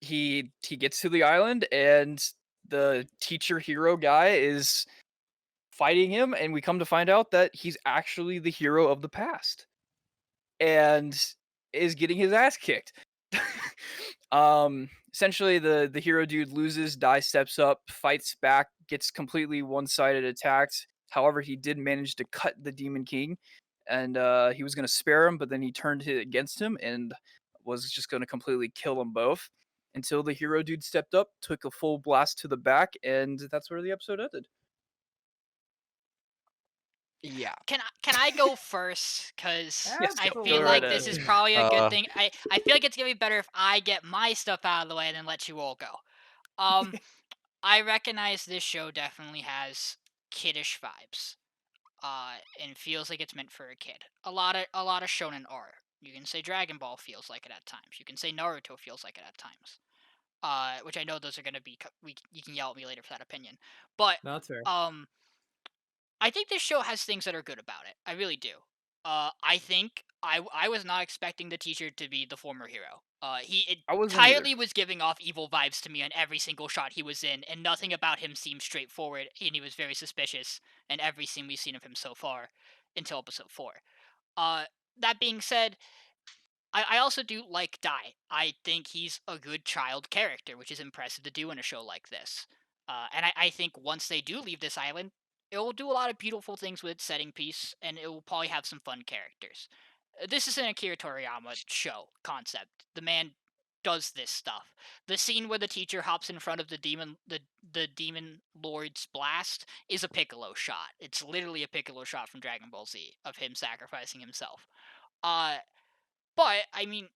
he gets to the island, and the teacher hero guy is fighting him, and we come to find out that he's actually the hero of the past and is getting his ass kicked. Essentially the hero dude loses, Die steps up, fights back, gets completely one-sided attacked. However, he did manage to cut the Demon King, and he was going to spare him, but then he turned against him and was just going to completely kill them both until the hero dude stepped up, took a full blast to the back, and that's where the episode ended. Yeah. Can I go first? Because I go feel right like this is ahead. probably a good Uh, thing. I feel like it's gonna be better if I get my stuff out of the way and then let you all go. Um, I recognize this show definitely has kiddish vibes. And feels like it's meant for a kid. A lot of shonen are. You can say Dragon Ball feels like it at times. You can say Naruto feels like it at times. Which I know those are gonna be. You can yell at me later for that opinion, but No, that's fair. I think this show has things that are good about it. I really do. I think I was not expecting the teacher to be the former hero. He I wasn't either. entirely was giving off evil vibes to me on every single shot he was in, and nothing about him seemed straightforward. And he was very suspicious in every scene we've seen of him so far, until episode 4. Uh, that being said, I also do like Dai. I think he's a good child character, which is impressive to do in a show like this. And I think once they do leave this island, it will do a lot of beautiful things with its setting piece, and it will probably have some fun characters. This is an Akira Toriyama show concept. The man does this stuff. The scene where the teacher hops in front of the demon lord's blast is a Piccolo shot. It's literally a Piccolo shot from Dragon Ball Z of him sacrificing himself. Uh, but I mean,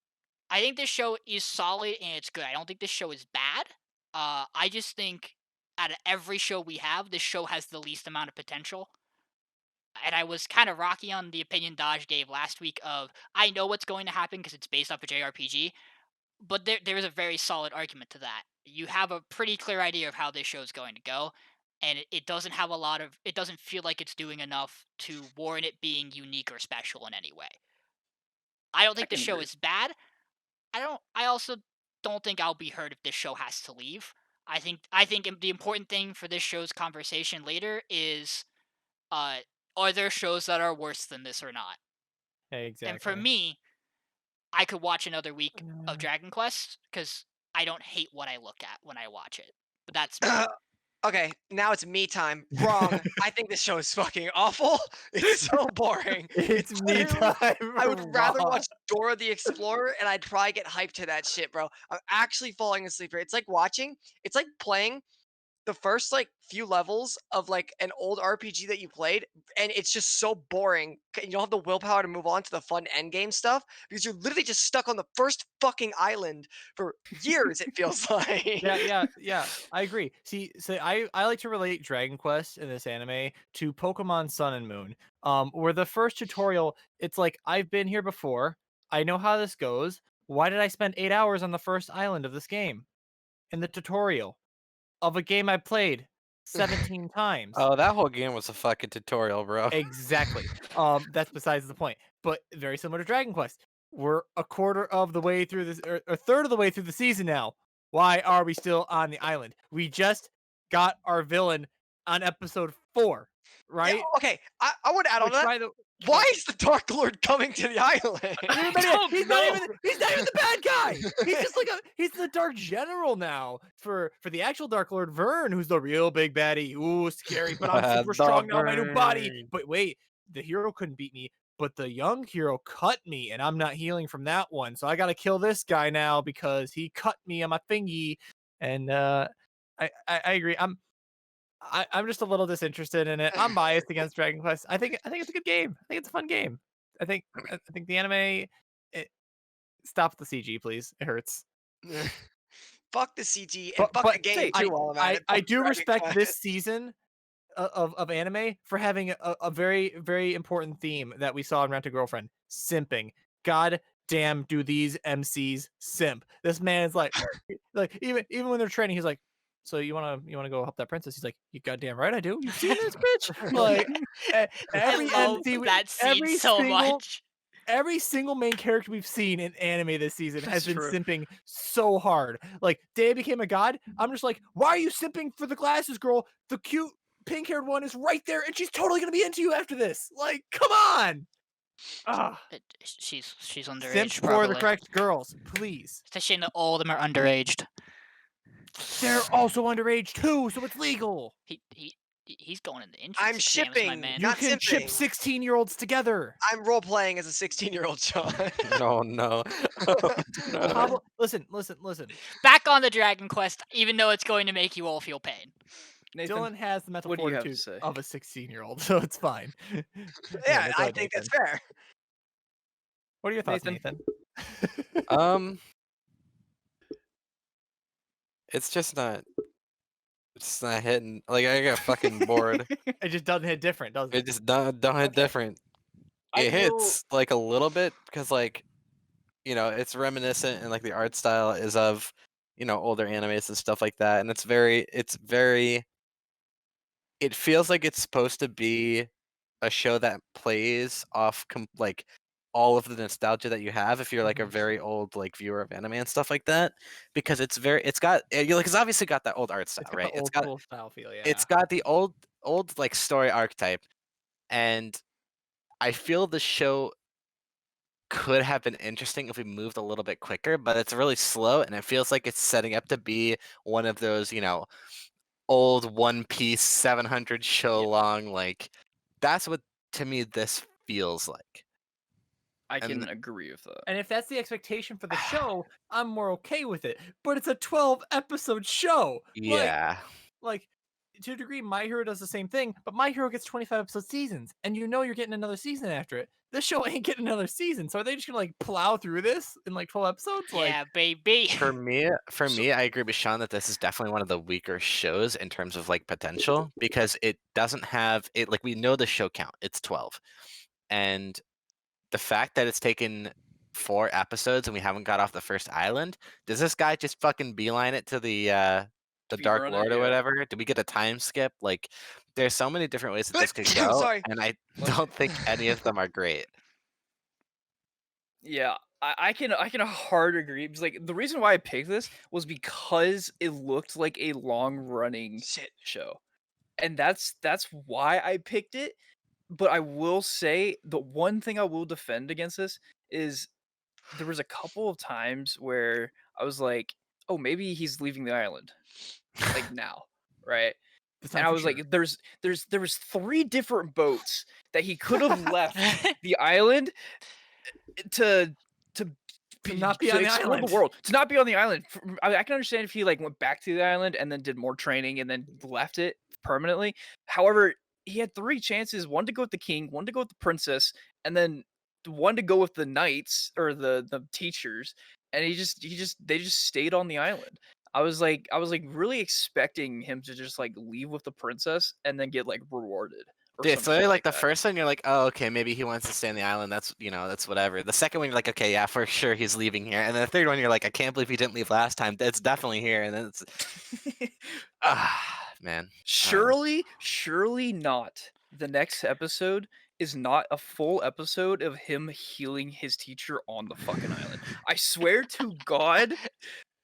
I think this show is solid and it's good. I don't think this show is bad. I just think out of every show we have, this show has the least amount of potential. And I was kind of rocky on the opinion Dodge gave last week of I know what's going to happen because it's based off a JRPG, but there is a very solid argument to that. You have a pretty clear idea of how this show is going to go, and it doesn't have a lot of it doesn't feel like it's doing enough to warrant it being unique or special in any way. I don't I think the can show agree. is bad. I also don't think I'll be hurt if this show has to leave. I think the important thing for this show's conversation later is uh are there shows that are worse than this or not? Hey, And for exactly. me, I could watch another week of Dragon Quest cuz I don't hate what I look at when I watch it. But that's me. Okay, now it's me time. Wrong. I think this show is fucking awful. It's so boring. It's It's me literally. time. I would rather Raw. watch Dora the Explorer, and I'd probably get hyped to that shit, bro. I'm actually falling asleep here. It's like watching. It's like playing the first like few levels of like an old RPG that you played, and it's just so boring. You don't have the willpower to move on to the fun end game stuff because you're literally just stuck on the first fucking island for years. It feels like. Yeah. I agree. See, so I like to relate Dragon Quest in this anime to Pokemon Sun and Moon. Where the first tutorial, it's like I've been here before. I know how this goes. Why did I spend 8 hours on the first island of this game in the tutorial of a game I played 17 times? oh, that whole game was a fucking tutorial, bro. Exactly. That's besides the point. But very similar to Dragon Quest. We're a quarter of the way through this, or a third of the way through the season now. Why are we still on the island? We just got our villain on episode 4, Yeah, right? okay. I would add on Which, to that. by the Why is the Dark Lord coming to the island? don't he's not know. even the bad guy. He's just like he's the Dark General now for the actual Dark Lord Vern, who's the real big baddie. Ooh, scary, but I'm super strong now in my new body. Burn. But wait, the hero couldn't beat me, but the young hero cut me, and I'm not healing from that one. So I gotta kill this guy now because he cut me on my thingy. And I agree. I'm just a little disinterested in it. I'm biased against Dragon Quest. I think it's a good game. I think it's a fun game. I think the anime. Stop the CG, please. It hurts. Fuck the CG and fuck the But game say, too while I'm at it. I Fuck do Dragon respect this Quest. season of anime for having a very very important theme that we saw in Rent a Girlfriend: simping. God damn, do these MCs simp? This man is like even when they're training, he's like, so you wanna go help that princess? He's like, you goddamn right I do. You've seen this bitch. Like I every love MC, that scene every so single much. every single main character we've seen in anime this season has That's been true. simping so hard. Like, Dea became a god. I'm just like, why are you simping for the glasses girl? The cute pink-haired one is right there, and she's totally gonna be into you after this. Like, come on. Ah, She's simp underage, for the probably. correct girls, please. It's a shame that all of them are underaged. They're also underage too, so it's legal. He's going in the entrance I'm exams, my shipping, man. You not can ship simping. 16-year-olds together. I'm role playing as a 16-year-old Sean. No, no. Oh, no. Pablo, listen. Back on the Dragon Quest, even though it's going to make you all feel pain. Nathan, Dylan has the mental what do you have to fortitude say? of a 16-year-old, so it's fine. Yeah, go I ahead, think that's Nathan. fair. What are your thoughts, Nathan. Nathan? It's just not. It's not hitting. Like I got fucking bored. It just doesn't hit different, does It it? just don't hit Okay. different. I It will- hits like a little bit because like, it's reminiscent and like the art style is of, older animes and stuff like that, and it's very. It feels like it's supposed to be a show that plays off like all of the nostalgia that you have if you're like a Mhm. very old like viewer of anime and stuff like that, because it's obviously got that old art style, It's got right? the old school style feel, yeah. It's got the old like story archetype, and I feel the show could have been interesting if we moved a little bit quicker, but it's really slow and it feels like it's setting up to be one of those, old One Piece 700 show long, like that's what to me this feels like. I And- can agree with that. And if that's the expectation for the show, I'm more okay with it. But it's a 12-episode show. Yeah. Like to a degree, My Hero does the same thing, but My Hero gets 25-episode seasons, and you're getting another season after it. This show ain't getting another season, so are they just gonna like plow through this in like 12 episodes? Yeah, baby. For me, I agree with Sean that this is definitely one of the weaker shows in terms of like potential, because it doesn't have it, like we know the show count, it's 12. And the fact that it's taken 4 episodes and we haven't got off the first island, does this guy just fucking beeline it to the Dark Speedrun it, Lord or yeah. whatever? Did we get a time skip? Like there's so many different ways that this could I'm go, sorry. and I What? don't think any of them are great. Yeah, I can hard agree, because like the reason why I picked this was because it looked like a long running Shit. show, and that's why I picked it. But I will say the one thing I will defend against this is there was a couple of times where I was like, oh, maybe he's leaving the island like now, right? This And time I for was sure. like, there was 3 different boats that he could have left the island to not be on the explore island. the world, to not be on the island. I can understand if he like went back to the island and then did more training and then left it permanently. However, he had 3 chances: one to go with the king, one to go with the princess, and then one to go with the knights or the teachers. And they just stayed on the island. I was like really expecting him to just like leave with the princess and then get like rewarded. Or Dude, some it's literally shit like the that. first one, you're like, oh, okay, maybe he wants to stay on the island. That's that's whatever. The second one, you're like, okay, yeah, for sure he's leaving here. And then the third one, you're like, I can't believe he didn't leave last time. It's definitely here. And then it's man. Surely not. The next episode is not a full episode of him healing his teacher on the fucking island. I swear to God,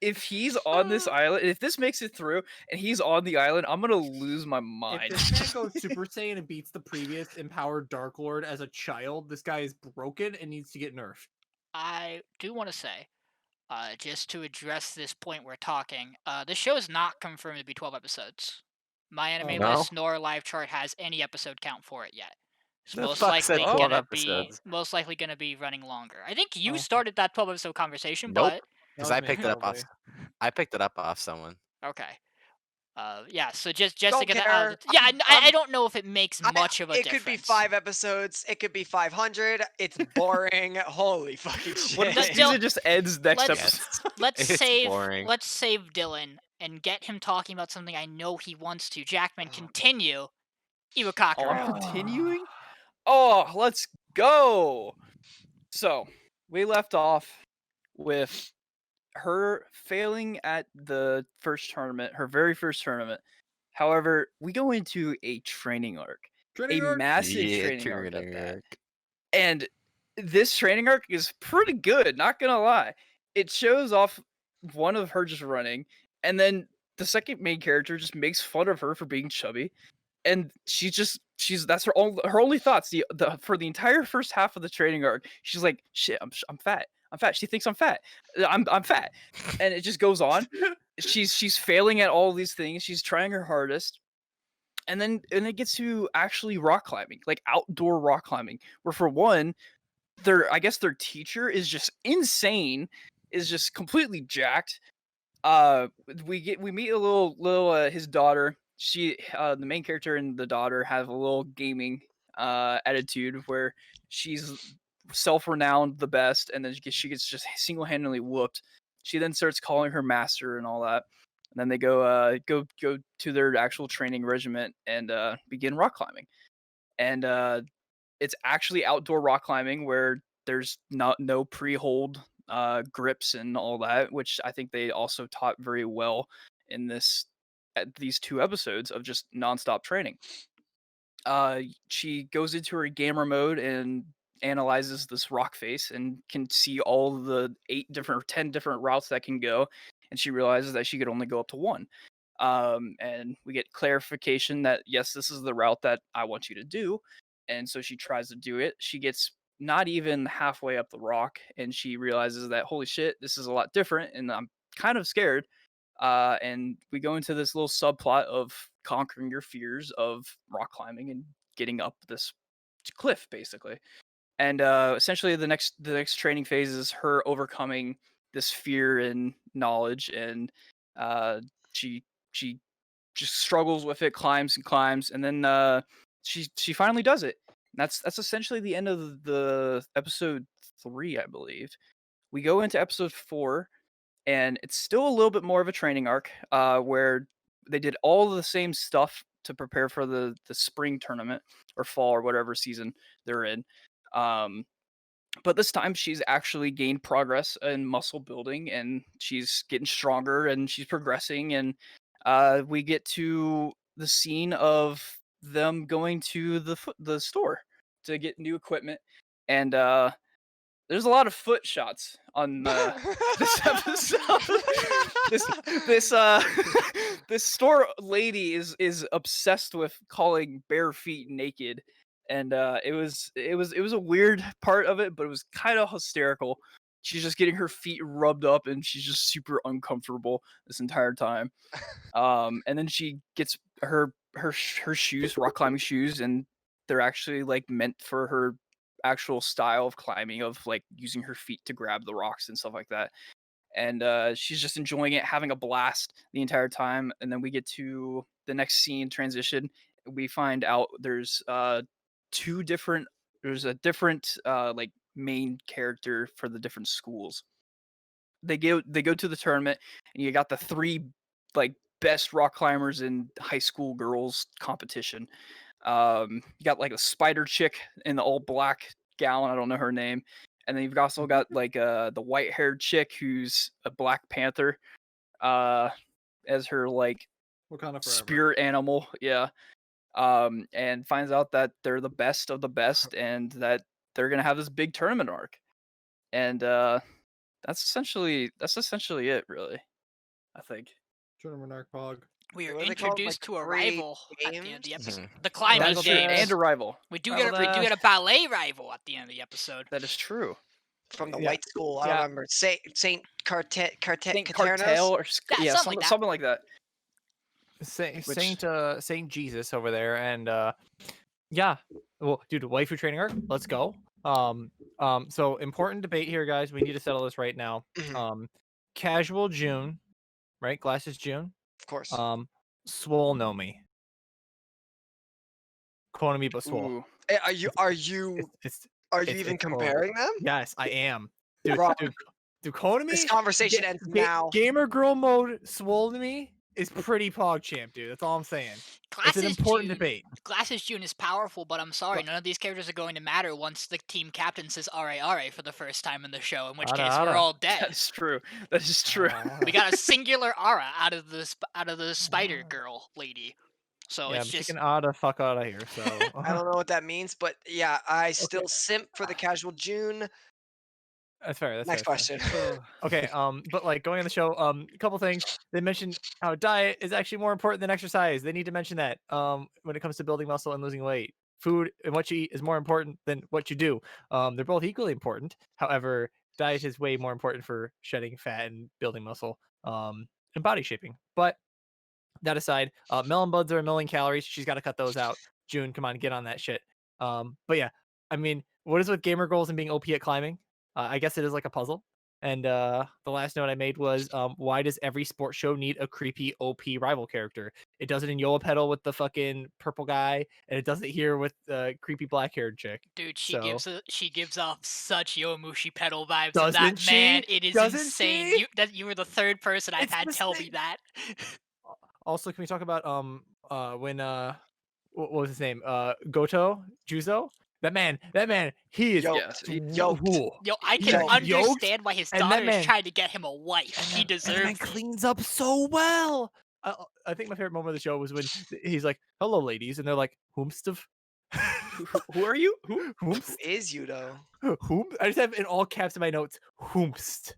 if he's on this island, if this makes it through and he's on the island, I'm gonna lose my mind. If this man goes Super Saiyan and beats the previous empowered Dark Lord as a child, this guy is broken and needs to get nerfed. I do want to say, just to address this point we're talking, the show is not confirmed to be 12 episodes. My anime No? list nor live chart has any episode count for it yet. It's The most fuck said likely 12 gonna episodes? be gonna be running longer. I think you Okay. started that 12 episode conversation, Nope. but Because That I was me, picked it up probably. off. I picked it up off someone. okay. Yeah. So just to Don't get that out. care. Of the, yeah, I I'm- don't know if it makes much of a It difference. could be 5 episodes. It could be 500. It's boring. Holy fucking shit. What if this Still- season just ends next let's- episode? Let's It's save boring. let's save Dylan and get him talking about something I know he wants to. Jackman, Oh. continue. Oh, Iwakakura. I'm continuing? Oh, let's go. So, we left off with her failing at the first tournament, her very first tournament. However, we go into a training arc, a massive training arc at that. And this training arc is pretty good, not gonna lie. It shows off one of her just running, and then the second main character just makes fun of her for being chubby, and she's that's her only thoughts the for the entire first half of the training arc. She's like, shit, I'm fat. I'm fat. She thinks I'm fat. I'm fat, and it just goes on. She's failing at all these things. She's trying her hardest. And then it gets to actually rock climbing, like outdoor rock climbing, where for one, I guess their teacher is just insane, is just completely jacked. We meet a little his daughter. She the main character and the daughter have a little gaming attitude where she's self-renowned the best, and then she gets just single-handedly whooped. She then starts calling her master and all that. And then they go to their actual training regiment and begin rock climbing. And it's actually outdoor rock climbing where there's no pre-hold grips and all that, which I think they also taught very well in these 2 episodes of just nonstop training. She goes into her gamer mode and analyzes this rock face and can see all the 8 different or 10 different routes that can go, and she realizes that she could only go up to 1. And we get clarification that yes, this is the route that I want you to do, and so she tries to do it. She gets not even halfway up the rock, and she realizes that holy shit, this is a lot different, and I'm kind of scared. And we go into this little subplot of conquering your fears of rock climbing and getting up this cliff, basically. And essentially, the next training phase is her overcoming this fear and knowledge, and uh, she just struggles with it, climbs and climbs, and then she finally does it. And that's essentially the end of the episode 3, I believe. We go into episode 4, and it's still a little bit more of a training arc, where they did all of the same stuff to prepare for the spring tournament or fall or whatever season they're in. Um, but this time she's actually gained progress in muscle building, and she's getting stronger and she's progressing. And we get to the scene of them going to the store to get new equipment, and there's a lot of foot shots on this episode. this this this store lady is obsessed with calling bare feet naked, and it was a weird part of it, but it was kind of hysterical. She's just getting her feet rubbed up, and she's just super uncomfortable this entire time. And then she gets her shoes, rock climbing shoes, and they're actually like meant for her actual style of climbing, of like using her feet to grab the rocks and stuff like that. And she's just enjoying it, having a blast the entire time. And then we get to the next scene transition. We find out there's a different like main character for the different schools. They go to the tournament, and you got the 3 like best rock climbers in high school girls competition. You got like a spider chick in the all black gown. I don't know her name. And then you've also got like the white haired chick who's a Black Panther uh, as her like Wakanda forever. spirit animal. Yeah. And finds out that they're the best of the best, and that they're gonna have this big tournament arc. And that's essentially it, really. I think. Tournament arc pog. We are What are they called? introduced Like to a 3 rival at the end of the games? episode. Mhm. The climbing Rival That's true. games. And a rival. We do Rival get a ballet rival at the end of the episode. That is true. From the Yeah. white school. I Yeah. don't remember. Saint Saint Caternos? Cartel or Yeah, something like that. something like that. Saint Jesus over there, and yeah. Well, dude, waifu training arc. Let's go. So important debate here, guys. We need to settle this right now. Mhm. Casual June, right? Glasses June. Of course. Swole Nomi. Konami, but swole. Ooh. Are you It's even it's horrible. comparing them? Yes, I am. Dude, Wrong. dude, Konami. This conversation ends now. Gamer girl mode swole to me is pretty pog champ, dude. That's all I'm saying. It's an important debate. Glasses June is powerful, but I'm sorry, none of these characters are going to matter once the team captain says "Are" for the first time in the show. In which Ara, case, we're ara. all That dead. is true. That is true. We got a singular Ara out of the spider girl lady. So Yeah, it's I'm just kicking Ada fuck out of here. So I don't know what that means, but yeah, I still Okay. simp for the casual June. that's fair. That's Next fair. That's fair. question. Okay, but like going on the show, a couple things. They mentioned how diet is actually more important than exercise. They need to mention that when it comes to building muscle and losing weight. Food and what you eat is more important than what you do. They're both equally important. However, diet is way more important for shedding fat and building muscle, and body shaping. But that aside, melon buds are 1,000,000 calories. She's got to cut those out. June, come on, get on that shit. But yeah, I mean, what is with gamer goals and being OP at climbing? I guess it is like a puzzle. And the last note I made was, why does every sports show need a creepy OP rival character? It does it in Yoa Pedal with the fucking purple guy, and it does it here with the creepy black haired chick. dude, So she gives off such Yomushi pedal vibes of doesn't that man. she? It is Doesn't insane. she? You were the third person I've It's had the tell me same. that. Also, can we talk about when what was his name? Goto Juzo? That man, he is Yeah, Yoked. he- Yoked. Yo, I he can is Yoked. yoked, understand why his and that daughter is man, trying to get him a wife. He and that man deserves it. cleans up so well. I think my favorite moment of the show was when he's like, "Hello, ladies," and they're like, "Whomstuff." who are you? Who? Who Whomst? is you though? Whom? I just have in all caps in my notes, whomst.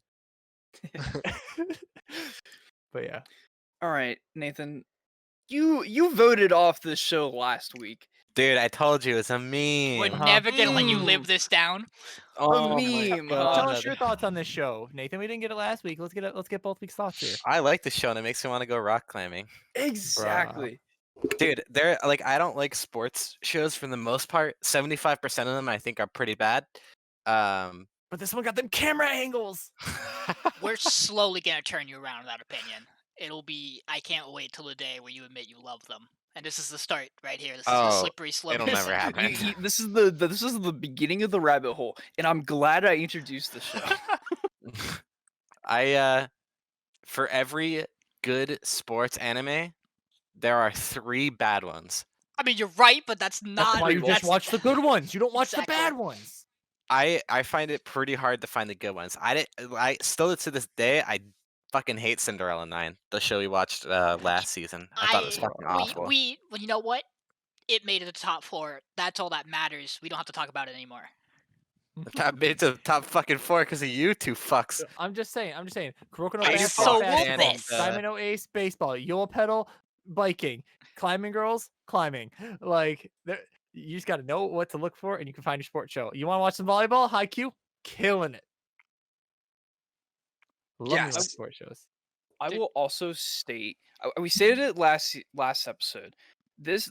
But yeah. All right, Nathan. You voted off this show last week. Dude, I told you it's a We're meme. never gonna let you Mm. live this down. Oh my meme, Tell huh? us god. your thoughts on this show, Nathan. We didn't get it last week. Let's get both weeks' thoughts here. I like the show and it makes me want to go rock climbing. Exactly. Dude, they're like I don't like sports shows for the most part. 75% of them I think are pretty bad. But this one got them camera angles. We're slowly gonna turn you around on that opinion. It'll be. I can't wait till the day where you admit you love them. And this is the start right here. This is a Oh, slippery slope. it'll never happen. This is the beginning of the rabbit hole, and I'm glad I introduced the show. I for every good sports anime, there are 3 bad ones. I mean, you're right, but that's That's not. why you just that's- watch the good ones. You don't watch Exactly. the bad ones. I find it pretty hard to find the good ones. I still to this day I fucking hate Cinderella 9, the show we watched last season. I thought it was fucking awful. Well, you know what? It made it to the top 4. That's all that matters. We don't have to talk about it anymore. Made it to the top fucking 4 because of you two fucks. I'm just saying. Kuroko no I basketball, so will basketball, this. Diamond no ace, baseball, Yoa pedal, biking, climbing girls, climbing. Like you just got to know what to look for, and you can find your sports show. You want to watch some volleyball? Haikyuu, killing it. Love me Yes. watch sports shows. I Dude. will also state we stated it last episode.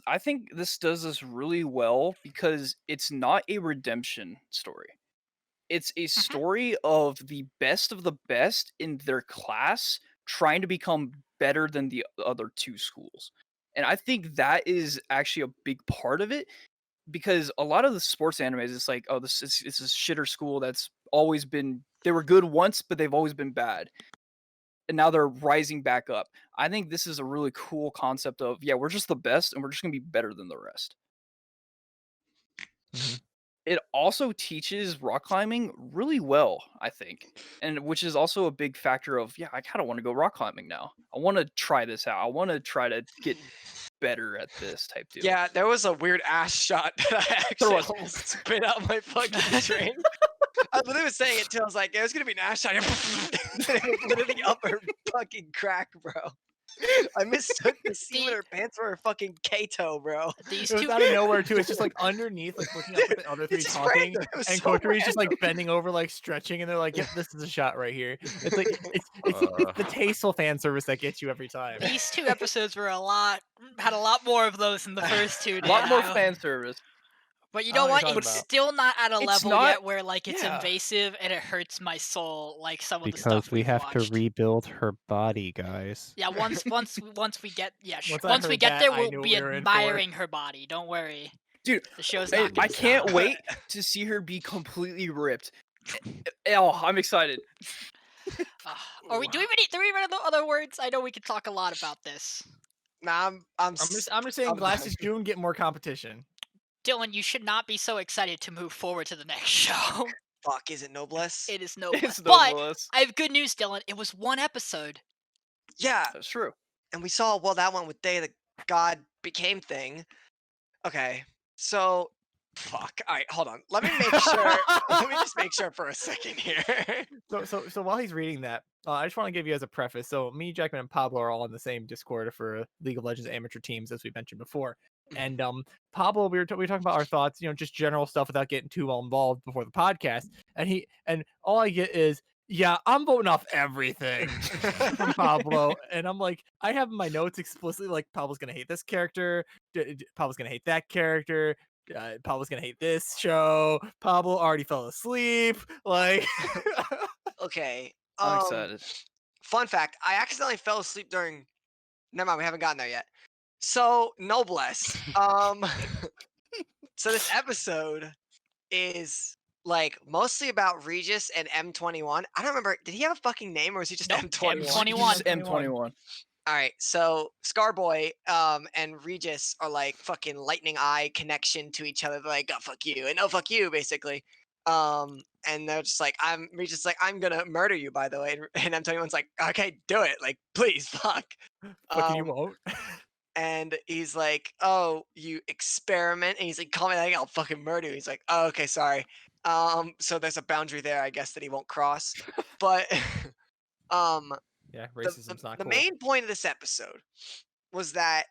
I think this does this really well because it's not a redemption story. It's a story of the best in their class trying to become better than the other 2 schools. And I think that is actually a big part of it because a lot of the sports animes, it's like, oh, it's a shitter school that's always been, they were good once, but they've always been bad. And now they're rising back up. I think this is a really cool concept of, yeah, we're just the best and we're just going to be better than the rest. Mhm. It also teaches rock climbing really well, I think. And which is also a big factor of, yeah, I kind of want to go rock climbing now. I want to try this out. I want to try to get better at this type deal. Yeah, there was a weird ass shot that I actually was. almost spit out my fucking train. I literally was saying it too. I was like, "There's gonna be an ass shot." It was literally up her fucking crack, bro. I mistook the seam in her pants for her fucking Kato, bro. These It was two. out of nowhere too. It's just like underneath, like looking up at the other 3 just talking, random. It was and so Kokori's just like random. bending over, like stretching, and they're like, "Yep, this is a shot right here." It's like it's the tasteful fan service that gets you every time. These 2 episodes were had a lot more of those than the first 2 did. A lot more I- fan service. But you I don't know know what? what you're It's talking about. still not at a It's level not- yet where like it's yeah. invasive and it hurts my soul like some of the Because stuff we we've have watched. to rebuild her body, guys. Yeah, once we get Once I once we heard get that, there, I we'll knew be what we were in for. admiring her body. Don't worry, Dude, the show's I not. Gonna can't stop. wait to see her be completely ripped. Oh, I'm excited. Are we? Do we even need 3 other words? I know we could talk a lot about this. Nah, I'm just saying, I'm Glasses done. June get more competition. Dylan, you should not be so excited to move forward to the next show. Fuck, is it Noblesse? It is no. It's But Noblesse. I have good news, Dylan. It was 1 episode. Yeah, That's true. and we saw that one with Day the God became thing. Okay, so fuck. All right, hold on. Let me make sure. Let me just make sure for a second here. So while he's reading that, I just want to give you as a preface. So me, Jackman, and Pablo are all in the same Discord for League of Legends amateur teams, as we mentioned before. And Pablo, we were talking about our thoughts, just general stuff without getting too well involved before the podcast. And all I get is, yeah, I'm voting off everything from Pablo, and I'm like, I have in my notes explicitly like Pablo's gonna hate this character, Pablo's gonna hate that character. Pablo's gonna hate this show. Pablo already fell asleep. Like, Okay. I'm excited. Fun fact: I accidentally fell asleep during. Never mind, we haven't gotten there yet. So noblesse. So this episode is like mostly about Regis and M21. I don't remember. Did he have a fucking name or was he just Nope, M21? M21. Just M21. All right, so Scarboy and Regis are like fucking lightning eye connection to each other. They're like, "Oh fuck you," and "Oh fuck you," basically. And they're just like, Regis is like, "I'm gonna murder you," by the way, and M21's like, "Okay, do it, like, please, fuck." fucking you Um, won't. and he's like, "Oh, you experiment," and he's like, "Call me like I'll fucking murder you." He's like, "Oh, okay, sorry." So there's a boundary there, I guess, that he won't cross, but um Yeah, the, racism's not the cool. main point of this episode was that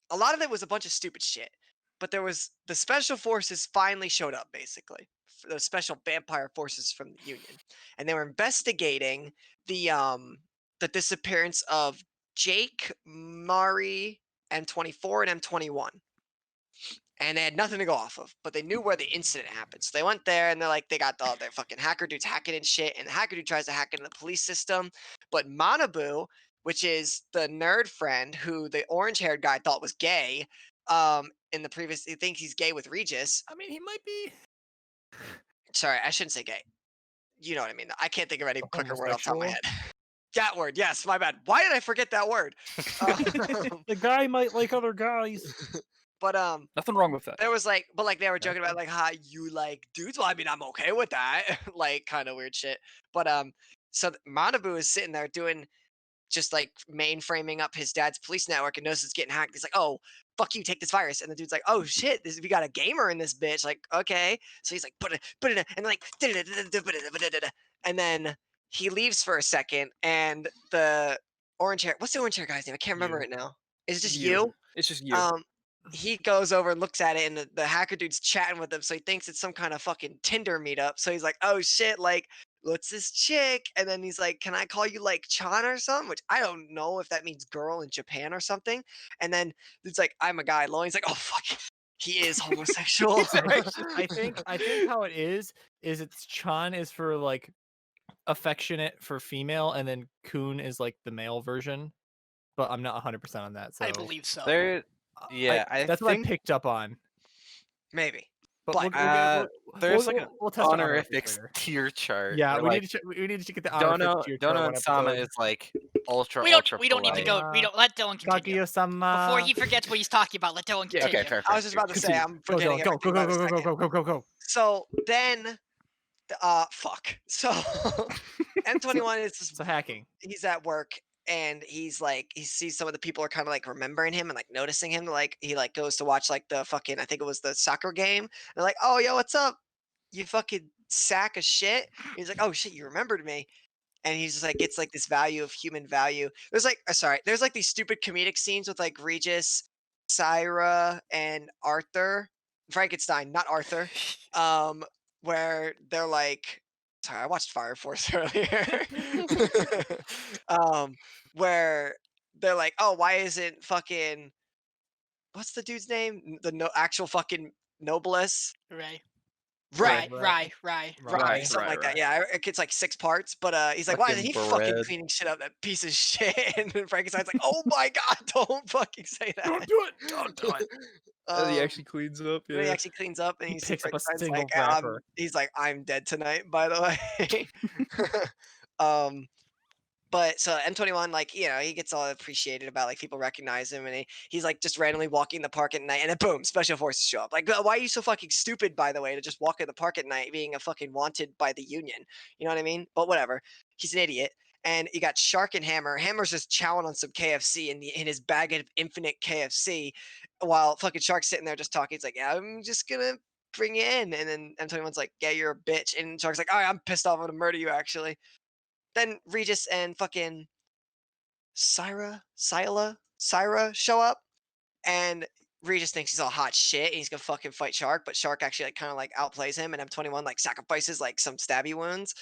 a lot of it was a bunch of stupid shit, but there was the special forces finally showed up, basically the special vampire forces from the Union, and they were investigating the disappearance of Jake, Mari, M24, and M21. And they had nothing to go off of, but they knew where the incident happened. So they went there and they're like, they got all their fucking hacker dudes hacking and shit. And the hacker dude tries to hack into the police system. But Manabu, which is the nerd friend who the orange haired guy thought was gay, in the previous, he thinks he's gay with Regis. I mean, he might be Sorry, I shouldn't say gay. You know what I mean. I can't think of any quicker word off the top of my homosexual. head. That word, yes, my bad. Why did I forget that word? The guy might like other guys. But Nothing wrong with that. there was like, but like they were joking about like how you like dudes. Well, I mean, I'm okay with that, like kind of weird shit. But so Manabu is sitting there doing just like mainframing up his dad's police network and knows it's getting hacked. He's like, "Oh, fuck you, take this virus." And the dude's like, "Oh shit, we got a gamer in this bitch." Like, okay, so he's like, put it, and like, and then he leaves for a second, and the orange hair. What's the orange hair guy's name? I can't remember You. it now. Is it just You. you? It's just you. He goes over and looks at it, and the hacker dude's chatting with him, so he thinks it's some kind of fucking Tinder meetup. So he's like, "Oh shit, like, what's this chick?" And then he's like, "Can I call you like Chan or something?" Which I don't know if that means girl in Japan or something. And then it's like, "I'm a guy." Lo, he's like, "Oh fuck, he is homosexual." I think how it is it's Chan is for like affectionate for female, and then Kun is like the male version. But I'm not 100% on that. So I believe so. There, yeah, I that's what I think picked up on. Maybe. But But, there's like an we'll test the honorifics later. tier chart. Yeah, where, we like, need to get the honorifics tier chart Dono one and Sama episode. is like ultra We don't need to polite. go. We don't let Dylan continue. Kaguya-sama. Before he forgets what he's talking about, let Dylan Yeah, continue. Okay, perfect. I was just about to say, I'm Go, forgetting go, go, everything go, by the go, go, second. go, go, go, go, go. So then, fuck. So M21 is just So hacking. he's at work and he's like he sees some of the people are kind of like remembering him and like noticing him, like he like goes to watch like the fucking, I think it was the soccer game, and they're like, "Oh yo, what's up, you fucking sack of shit." And he's like, "Oh shit, you remembered me." And he's just like gets like this value of human value. There's like sorry, there's like these stupid comedic scenes with like Regis, Syra, and Arthur. Frankenstein, not Arthur. Where they're like, sorry, I watched Fire Force earlier. Where they're like, "Oh, why isn't fucking what's the dude's name? The no actual fucking Noblesse?" Right. Right. Right. Right, Something like that. right. Yeah, it gets like 6 parts, but he's like, "Why isn't Fucking he fucking bread. cleaning shit up, that piece of shit?" And then Frankenstein's like, "Oh my god, don't fucking say that. Don't do it. Don't do it. He Um, actually cleans up. and he Yeah. actually cleans up, and He you see picks up a Frankenstein's single like, wrapper. I'm dead tonight, by the way." um, but so M21, like, he gets all appreciated about like people recognize him, and he's like just randomly walking the park at night, and then boom, special forces show up. Like, why are you so fucking stupid, by the way, to just walk in the park at night being a fucking wanted by the Union? You know what I mean? But whatever. He's an idiot. and you got Shark and Hammer. Hammer's just chowing on some KFC in his bag of infinite KFC, while fucking Shark's sitting there just talking. He's like, "Yeah, I'm just gonna bring you in," and then M21's like, "Yeah, you're a bitch," and Shark's like, "All right, I'm pissed off. I'm gonna murder you, actually." Then Regis and fucking Syra show up, and Regis thinks he's all hot shit and he's gonna fucking fight Shark, but Shark actually like kind of like outplays him, and M21 like sacrifices like some stabby wounds.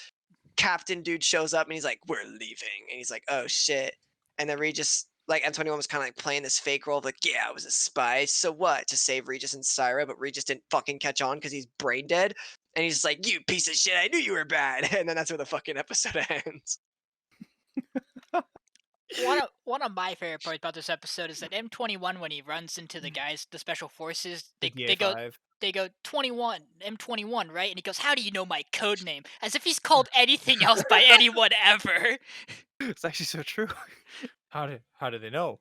Captain dude shows up and he's like, "We're leaving," and he's like, "Oh shit," and then Regis. Like M21 was kind of like playing this fake role of like, yeah, I was a spy. So what? To save Regis and Syra, but Regis didn't fucking catch on because he's brain dead. And he's just like, "You piece of shit! I knew you were bad." And then that's where the fucking episode ends. One of my favorite parts about this episode is that M21, when he runs into the guys, the special forces, The they go DA5. they go 21 M21, right? And he goes, "How do you know my code name?" As if he's called anything else by anyone ever. It's actually so true. How do they know?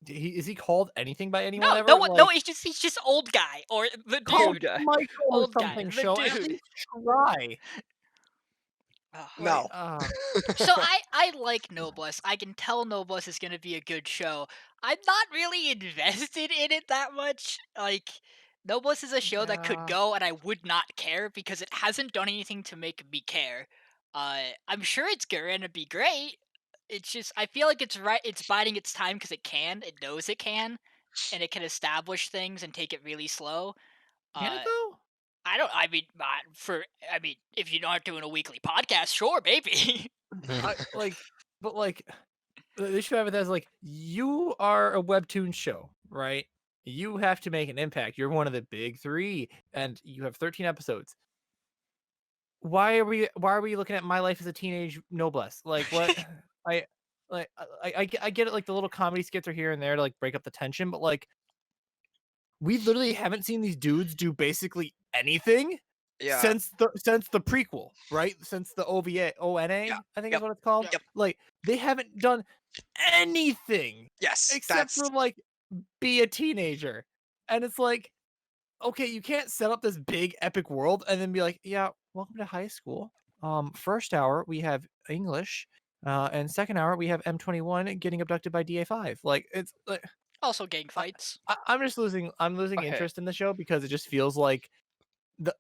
Is he called anything by anyone No, ever? no one, no. Like, He's just old guy or the call Old dude. guy. Michael or Old guy, something. the Show at dude. least try. Oh, No. So I like Noblesse. I can tell Noblesse is gonna be a good show. I'm not really invested in it that much. Like, Noblesse is a show that could Yeah. go and I would not care because it hasn't done anything to make me care. I'm sure it's gonna be great. It's just I feel like it's biding its time because it knows it can, and it can establish things and take it really slow. Can Uh, it though? I mean, if you aren't doing a weekly podcast, sure, maybe. But like, they should have it as like, you are a webtoon show, right? You have to make an impact. You're one of the big three, and you have 13 episodes. Why are we looking at My Life as a Teenage Noblesse? Like, what? I I get it. Like, the little comedy skits are here and there to like break up the tension, but like, we literally haven't seen these dudes do basically anything Yeah. since the prequel, right? Since the ONA, Yeah. I think Yep. is what it's called. Yep. Like, they haven't done anything Yes. except for like be a teenager. And it's like, okay, you can't set up this big epic world and then be like, yeah, welcome to high school. First hour we have English, and second hour we have M21 getting abducted by DA5. Like, it's like, Also, gang fights. I'm losing Okay. interest in the show because it just feels like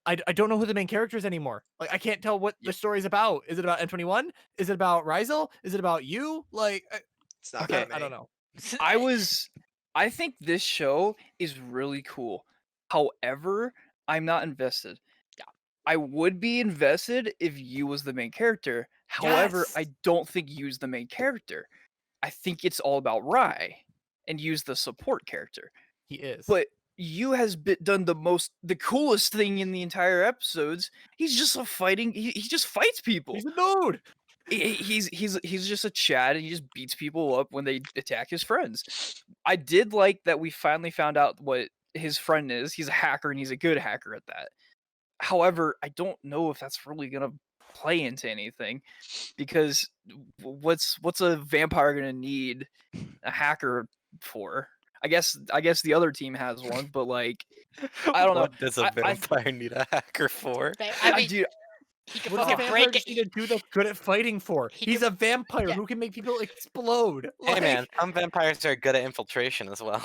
I don't know who the main character is anymore. Like, I can't tell what the story's about. Is it about M21? Is it about Rizel? Is it about you? Like, It's not Okay. about I me. don't know. I think this show is really cool. However, I'm not invested. Yeah. I would be invested if you was the main character. However, Yes! I don't think you's the main character. I think it's all about Rai and use the support character. He is. But you has done the coolest thing in the entire episodes. He's just a fighting. He just fights people. He's a dude. He's just a Chad, and he just beats people up when they attack his friends. I did like that we finally found out what his friend is. He's a hacker, and he's a good hacker at that. However, I don't know if that's really gonna play into anything, because what's a vampire gonna need a hacker for? I guess the other team has one, but like, I don't know. What does a I vampire need a hacker for? I mean, dude, he can What does a fucking vampire break just it. need a dude that's good at fighting for? He He's can- a vampire yeah. who can make people explode. Hey man, Like, some vampires are good at infiltration as well.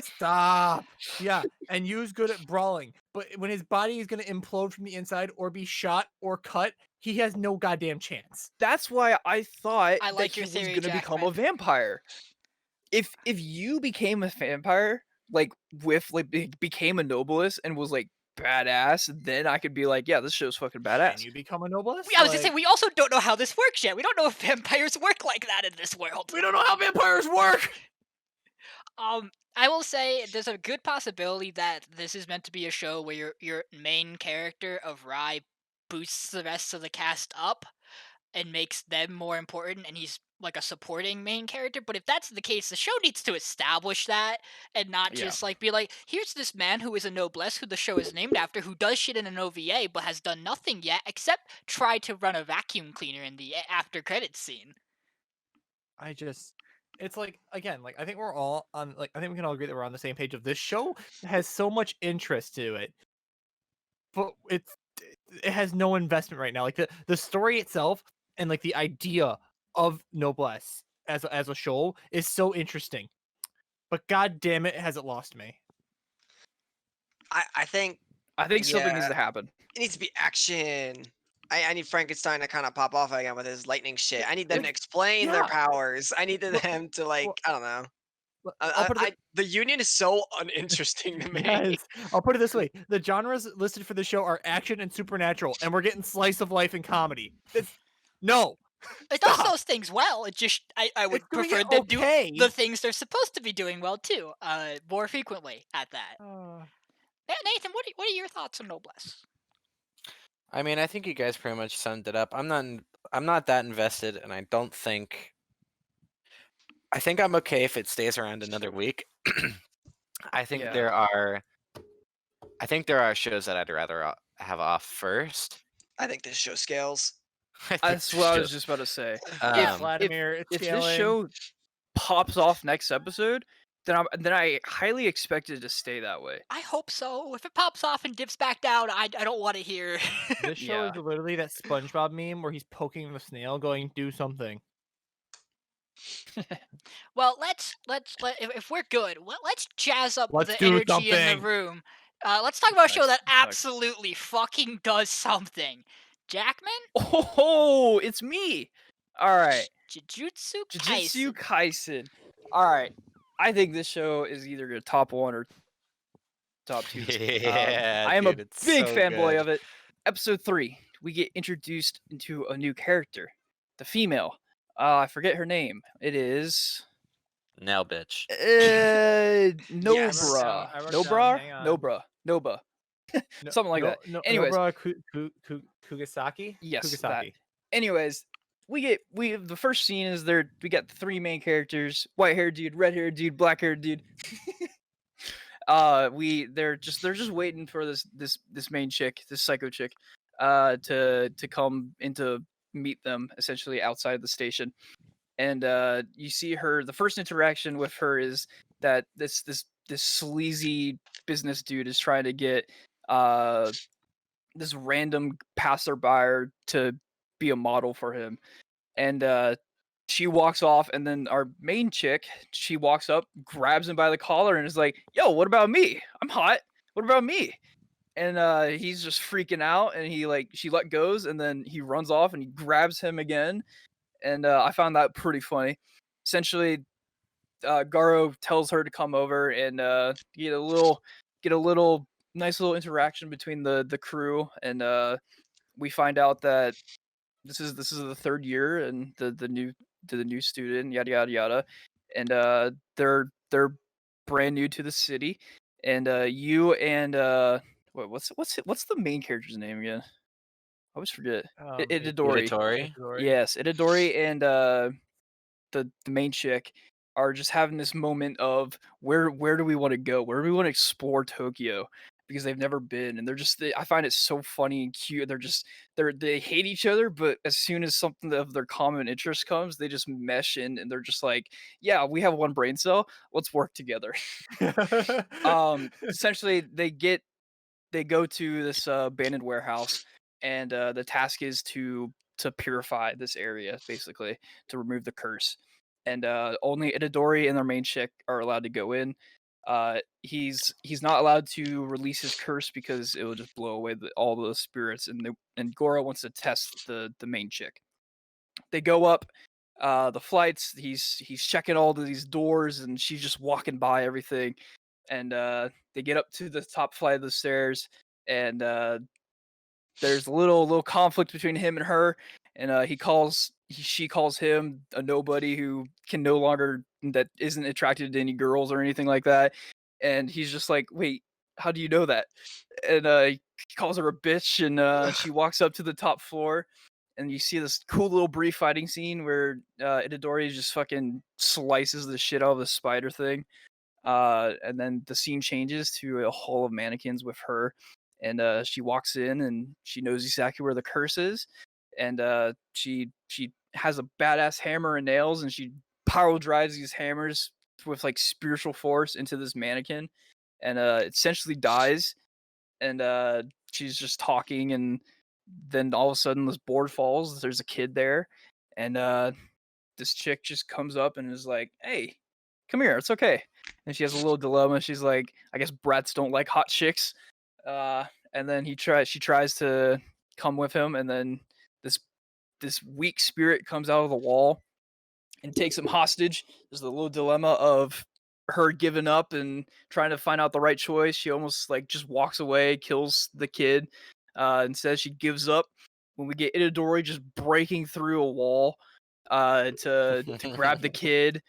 stop. Yeah, and Yu's good at brawling, but when his body is gonna implode from the inside or be shot or cut, he has no goddamn chance. that's why I thought I like that your he was theory, gonna become a Jackman. vampire. If you became a vampire, like became a noblest and was like badass, then I could be like, yeah, this show's fucking Can badass. you become a noblest? I was gonna say Like, we also don't know how this works yet. We don't know if vampires work like that in this world. we don't know how vampires work. I will say there's a good possibility that this is meant to be a show where your main character of Rai boosts the rest of the cast up and makes them more important, and he's like a supporting main character. But if that's the case, the show needs to establish that and not Yeah. just like be like, here's this man who is a noblesse who the show is named after, who does shit in an OVA but has done nothing yet except try to run a vacuum cleaner in the after credits scene. It's like, again, like, I think we're all on, like, I think we can all agree that we're on the same page of this show has so much interest to it, but it has no investment right now. Like, the story itself and like the idea of Noblesse as a show is so interesting. But god damn it, has it lost me. I think I think something Yeah. needs to happen. it needs to be action. I need Frankenstein to kind of pop off again with his lightning shit. I need them to explain their yeah. powers. I need them to like well, I don't know. I'll put it The Union is so uninteresting to me. yes. I'll put it this way. The genres listed for the show are action and supernatural, and we're getting slice of life and comedy. No. It does Stop. those things well. It just I would It's doing prefer it them do okay. the things they're supposed to be doing well too, more frequently at that. Nathan, what are your thoughts on Noblesse? I mean, I think you guys pretty much summed it up. I'm not that invested, and I don't think. I think I'm okay if it stays around another week. I think Yeah. there are. I think there are shows that I'd rather have off first. I think this show scales. I think That's the what I show- was just about to say. Um, Vladimir, it's If this scaling. show pops off next episode, then I highly expect it to stay that way. I hope so. If it pops off and dips back down, I don't want to hear. This show Yeah. is literally that SpongeBob meme where he's poking the snail, going, "Do something." Well, if we're good, let's jazz up Let's the do energy in the something. room. Let's talk about a show that Nice. absolutely fucking does something. Jackman, Oh, it's me. All right. Jujutsu Jujutsu Kaisen. Kaisen. All right. I think this show is either a top 1 or top 2. Yeah, I am dude, a it's big so fanboy good. of it. Episode 3, we get introduced into a new character, the female. I forget her name. It is Now, bitch. Nobra. I wrote it down, Nobra? hang on. Noba. Something like that. Anyways. Nobra Kugasaki? Yes, that. Kugasaki. Anyways, the first scene is we got the 3 main characters: white-haired dude, red-haired dude, black-haired dude. They're just waiting for this main chick, this psycho chick, to come in to meet them essentially outside the station. And you see her. The first interaction with her is that this sleazy business dude is trying to get this random passerby to be a model for him, and she walks off, and then our main chick, she walks up, grabs him by the collar, and is like, "Yo, what about me? I'm hot. What about me?" And he's just freaking out, and she let goes, and then he runs off, and he grabs him again, and I found that pretty funny. Essentially, Garo tells her to come over and get a little nice little interaction between the crew, and we find out that this is the 3rd year and the new student, yada yada yada, and they're brand new to the city, and you and what's the main character's name again? I always forget. Itadori. Itadori? Yes, Itadori and the main chick are just having this moment of where do we want to go? Where do we want to explore Tokyo? Because they've never been, and I find it so funny and cute. They hate each other, but as soon as something of their common interest comes, they just mesh in, and they're just like, yeah, we have one brain cell. Let's work together. Essentially, they go to this abandoned warehouse, and the task is to purify this area, basically to remove the curse. And only Itadori and their main chick are allowed to go in. He's not allowed to release his curse because it will just blow away all the spirits. And Goro wants to test the main chick. They go up the flights. He's checking all of these doors, and she's just walking by everything. And they get up to the top flight of the stairs, and there's a little conflict between him and her, and she calls him a nobody who can no longer, that isn't attracted to any girls or anything like that, and he's just like, wait, how do you know that? And he calls her a bitch, and she walks up to the top floor, and you see this cool little brief fighting scene where Itadori just fucking slices the shit out of the spider thing. And then the scene changes to a hall of mannequins with her, and she walks in, and she knows exactly where the curse is, and she has a badass hammer and nails, and she power drives these hammers with like spiritual force into this mannequin, and it essentially dies, and she's just talking, and then all of a sudden this board falls. There's a kid there, and this chick just comes up and is like, "Hey, come here. It's okay." And she has a little dilemma. She's like, "I guess brats don't like hot chicks." And then she tries to come with him, and then this weak spirit comes out of the wall and takes him hostage. There's the little dilemma of her giving up and trying to find out the right choice. She almost like just walks away, kills the kid, and says she gives up. When we get Itadori just breaking through a wall to grab the kid,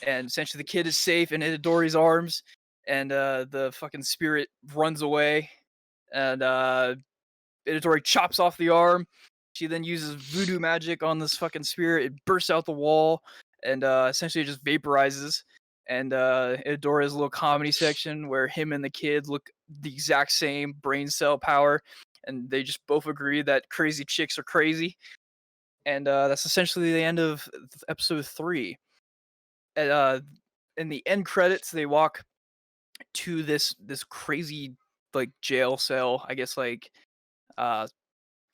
and essentially the kid is safe in Itadori's arms, and the fucking spirit runs away, and Itadori chops off the arm. She then uses voodoo magic on this fucking spirit. It bursts out the wall and essentially just vaporizes. And Itadori has a little comedy section where him and the kid look the exact same brain cell power, and they just both agree that crazy chicks are crazy. And that's essentially the end of episode 3. And, in the end credits, they walk to this crazy like jail cell, I guess, like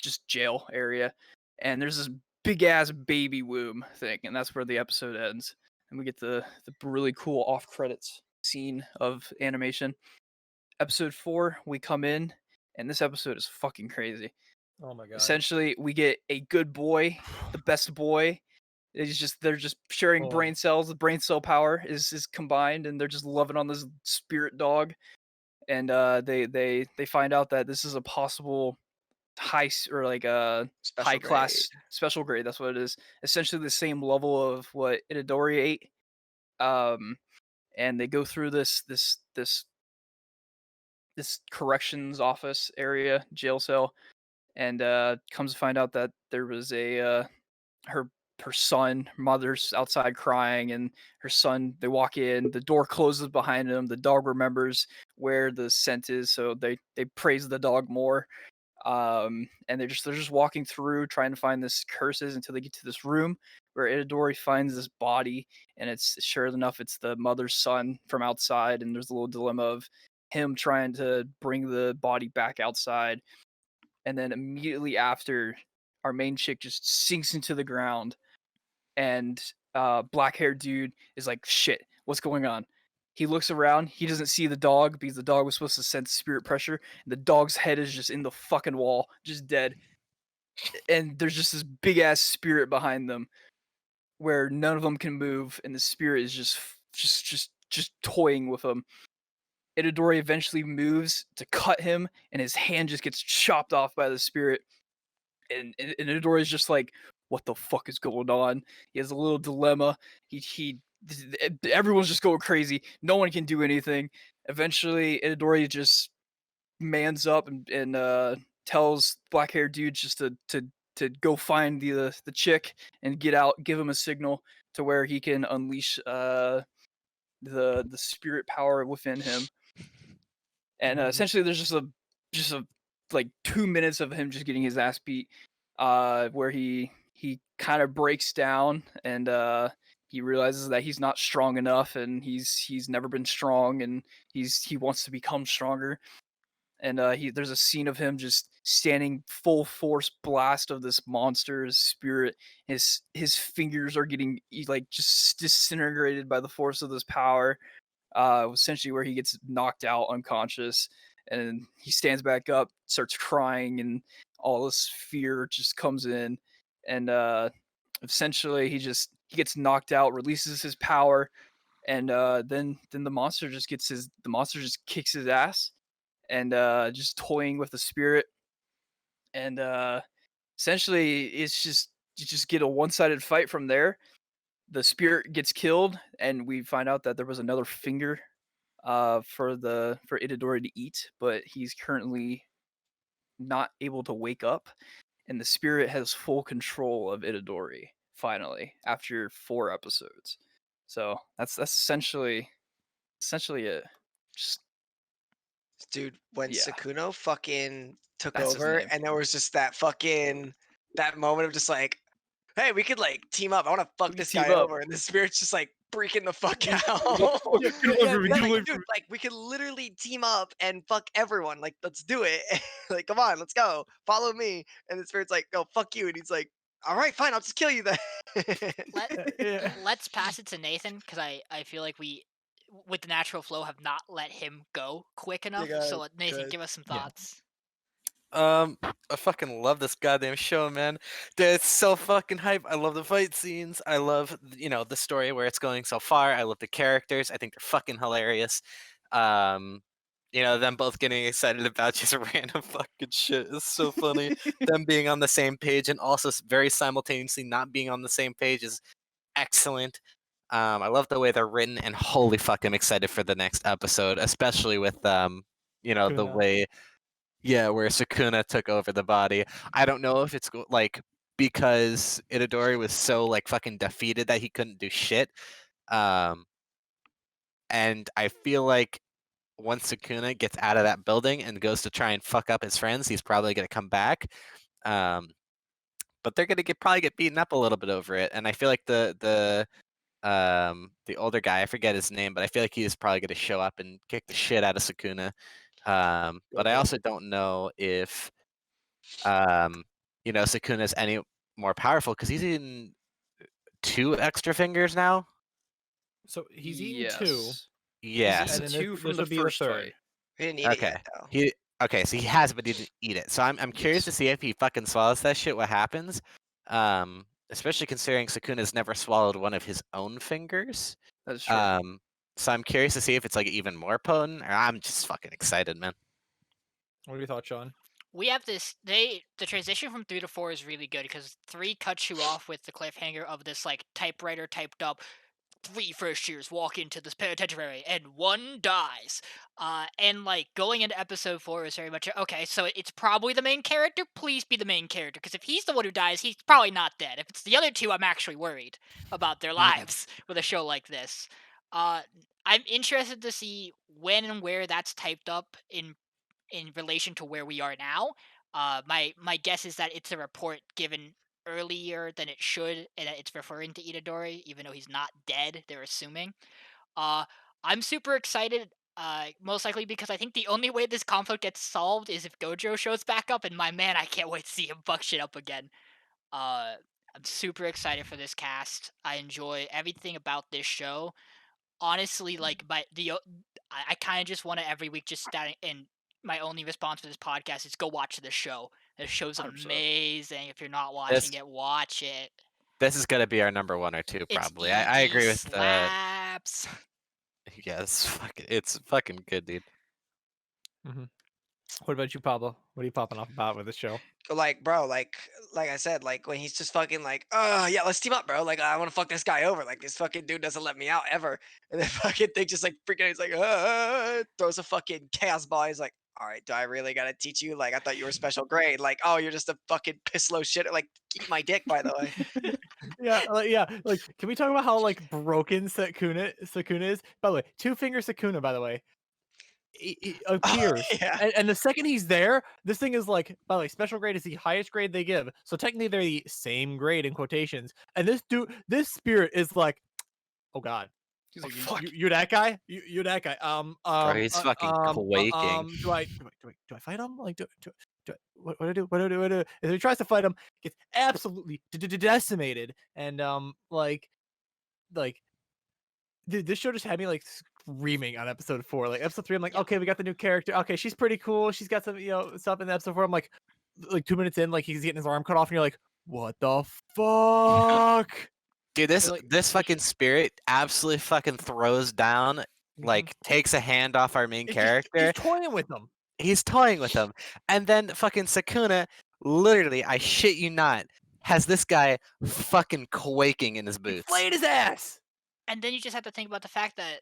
just jail area, and there's this big ass baby womb thing, and that's where the episode ends. And we get the really cool off credits scene of animation. Episode 4, we come in, and this episode is fucking crazy. Oh my god. Essentially, we get a good boy, the best boy. They're just sharing Oh. brain cells. The brain cell power is combined, and they're just loving on this spirit dog. And they find out that this is a possible high Special class special grade. That's what it is. Essentially the same level of what Itadori ate. And they go through this corrections office area, jail cell, and comes to find out that there was a her son, mother's outside crying, and her son, they walk in, the door closes behind him, the dog remembers where the scent is, so they praise the dog more. And they're just walking through trying to find this curses until they get to this room where Itadori finds this body, and it's sure enough it's the mother's son from outside, and there's a little dilemma of him trying to bring the body back outside, and then immediately after, our main chick just sinks into the ground, and black-haired dude is like, "Shit, what's going on?" He looks around. He doesn't see the dog because the dog was supposed to sense spirit pressure. And the dog's head is just in the fucking wall, just dead. And there's just this big ass spirit behind them, where none of them can move, and the spirit is just toying with them. Itadori eventually moves to cut him, and his hand just gets chopped off by the spirit. And Itadori is just like, "What the fuck is going on?" He has a little dilemma. Everyone's just going crazy. No one can do anything. Eventually, Itadori just mans up and tells black-haired dude just to go find the chick and get out, give him a signal to where he can unleash the spirit power within him. And essentially, there's just a like 2 minutes of him just getting his ass beat, where he kind of breaks down, and he realizes that he's not strong enough, and he's never been strong, and he wants to become stronger. And there's a scene of him just standing full force blast of this monster's spirit. His fingers are getting like just disintegrated by the force of this power. Essentially where he gets knocked out unconscious, and he stands back up, starts crying, and all this fear just comes in, and essentially he gets knocked out, releases his power, and then the monster just kicks his ass, and just toying with the spirit, and essentially it's just you just get a one-sided fight from there. The spirit gets killed, and we find out that there was another finger for Itadori to eat, but he's currently not able to wake up, and the spirit has full control of Itadori finally after 4 episodes. So that's essentially it. Just Dude, when Yeah. Sakuno fucking took That's his over, name. and there was just that moment of just like, hey, we could like team up. I want to fuck We could this team guy up. over, and the spirit's just like freaking the fuck Yeah, out. yeah, get away from me, Yeah, get like, away dude, from me. like we could literally team up and fuck everyone. Like, let's do it. Like, come on, let's go. Follow me. And the spirit's like, oh, fuck you. And he's like, all right, fine, I'll just kill you then. Let Yeah. let's pass it to Nathan because I feel like we, with the natural flow, have not let him go quick enough. So Nathan, give us some Yeah. thoughts. I fucking love this goddamn show, man. Dude, it's so fucking hype. I love the fight scenes. I love, the story where it's going so far. I love the characters. I think they're fucking hilarious. Um, them both getting excited about just random fucking shit is so funny. Them being on the same page and also very simultaneously not being on the same page is excellent. I love the way they're written, and holy fuck, I'm excited for the next episode, especially with the Kuna. way, yeah, where Sukuna took over the body. I don't know if it's like because Itadori was so like fucking defeated that he couldn't do shit. Um, and I feel like once Sukuna gets out of that building and goes to try and fuck up his friends, he's probably gonna come back. But they're gonna probably get beaten up a little bit over it. And I feel like the older guy, I forget his name, but I feel like he's probably gonna show up and kick the shit out of Sukuna. But I also don't know if Sukuna's any more powerful because he's eating 2 extra fingers now. So he's eaten 2, Yes. Yeah. He's and eaten then 2 this from the would be the first third. fight. We didn't eat it yet, though. So he has, but he didn't eat it. So I'm curious Yes. to see if he fucking swallows that shit. What happens? Especially considering Sukuna's never swallowed one of his own fingers. That's true. So I'm curious to see if it's like even more potent. I'm just fucking excited, man. What are your thoughts, Sean? We have this. The transition from 3 to 4 is really good because 3 cuts you off with the cliffhanger of this like typewriter typed up. 3 first years walk into this penitentiary and 1 dies. And like going into episode 4 is very much okay. So it's probably the main character. Please be the main character because if he's the one who dies, he's probably not dead. If it's the other 2, I'm actually worried about their lives with a show like this. I'm interested to see when and where that's typed up in relation to where we are now. My guess is that it's a report given earlier than it should, and that it's referring to Itadori, even though he's not dead. They're assuming. Uh, I'm super excited. Most likely because I think the only way this conflict gets solved is if Gojo shows back up, and my man, I can't wait to see him fuck shit up again. Uh, I'm super excited for this cast. I enjoy everything about this show. Honestly, like I kind of just want to every week just stand and my only response to this podcast is go watch the show. The show's 100%. amazing. If you're not This watching it, watch it. this is gonna be our number 1 or 2 It's probably. I easy, agree with slaps. yeah, it's fucking good, dude. What about you, Pablo? What are you popping off about with this show? Like, bro, like I said, like when he's just fucking like, oh yeah, let's team up, bro. Like I want to fuck this guy over. Like this fucking dude doesn't let me out ever. And then fucking thing just like freaking, he's like, throws a fucking chaos ball. He's like, all right, do I really gotta teach you? Like I thought you were special grade. Like, oh, you're just a fucking piss low shit. Like, eat my dick, by the way. Yeah, like can we talk about how like broken Sakuna is? By the way, 2-finger Sakuna, by the way. He appears, yeah. and the second he's there, this thing is like, by the way, special grade is the highest grade they give. So technically they're the same grade in quotations. And this spirit is like, oh god. He's Oh, like, fuck. you're that guy? You're that guy. Bro, he's fucking quaking. Do I fight him? Like, what do I do? What do I do? What do I do? If he tries to fight him, gets absolutely decimated. And like, dude, this show just had me like screaming on episode 4. Like episode 3, I'm like, okay, we got the new character. Okay, she's pretty cool. She's got some, stuff in episode 4. I'm like 2 minutes in, like he's getting his arm cut off, and you're like, what the fuck? Dude, this fucking spirit absolutely fucking throws down, like takes a hand off our main character. He's toying with them. He's toying with him. And then fucking Sakuna, literally, I shit you not, has this guy fucking quaking in his He boots. flayed his ass. And then you just have to think about the fact that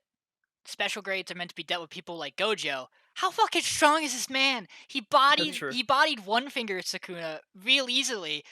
special grades are meant to be dealt with people like Gojo. How fucking strong is this man? He true. bodied 1-finger Sakuna real easily.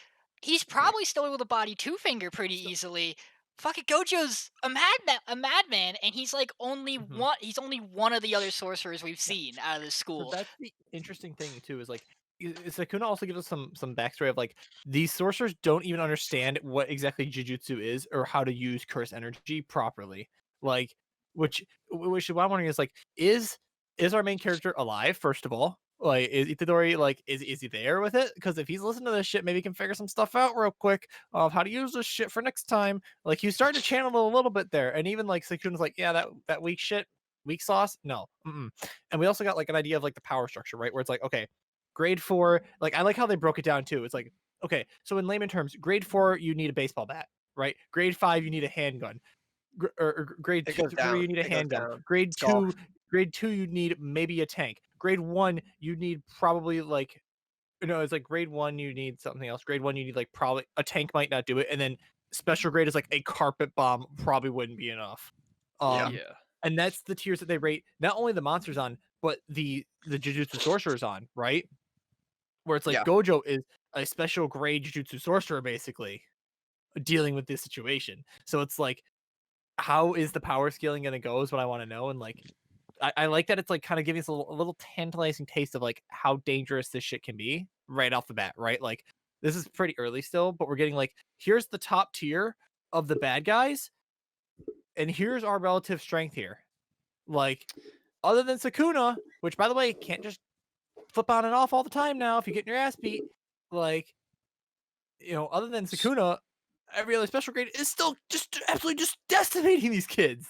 He's probably still able to body 2-finger pretty easily. Fucking Gojo's a madman, and he's like only one. He's only one of the other sorcerers we've seen out of this So school. that's the interesting thing too, is like Sakuna also gives us some backstory of like these sorcerers don't even understand what exactly jujutsu is or how to use curse energy properly. Like, which what I'm wondering is like, is our main character alive? First of all, like, is Itadori like is he there with it? Because if he's listening to this shit, maybe he can figure some stuff out real quick of how to use this shit for next time. Like, he started to channel it a little bit there, and even like Sakuna's like, yeah, that weak shit, weak sauce, no. Mm-mm. And we also got like an idea of like the power structure, right? Where it's like, okay, grade 4, like I like how they broke it down too. It's like, okay, so in layman terms, grade 4 you need a baseball bat, right? Grade 5 you need a handgun. Or grade It goes 3 down. you need a It goes handgun. down. Grade It's golf. 2 you need maybe a tank. Grade 1 you need probably like, no, it's like grade 1 you need something else. Grade 1 you need like probably a tank might not do it, and then special grade is like a carpet bomb probably wouldn't be enough. Yeah. Yeah. And that's the tiers that they rate not only the monsters on, but the jujutsu sorcerers on, right? Where it's like Yeah. Gojo is a special grade jujutsu sorcerer basically dealing with this situation. So it's like, how is the power scaling gonna go is what I want to know. And like I like that it's like kind of giving us a little tantalizing taste of like how dangerous this shit can be right off the bat, right? Like, this is pretty early still, but we're getting like, here's the top tier of the bad guys, and here's our relative strength here. Like, other than Sakuna, which by the way can't just flip on and off all the time now if you're getting your ass beat. Like, other than Sakuna, every other special grade is still just absolutely just decimating these kids.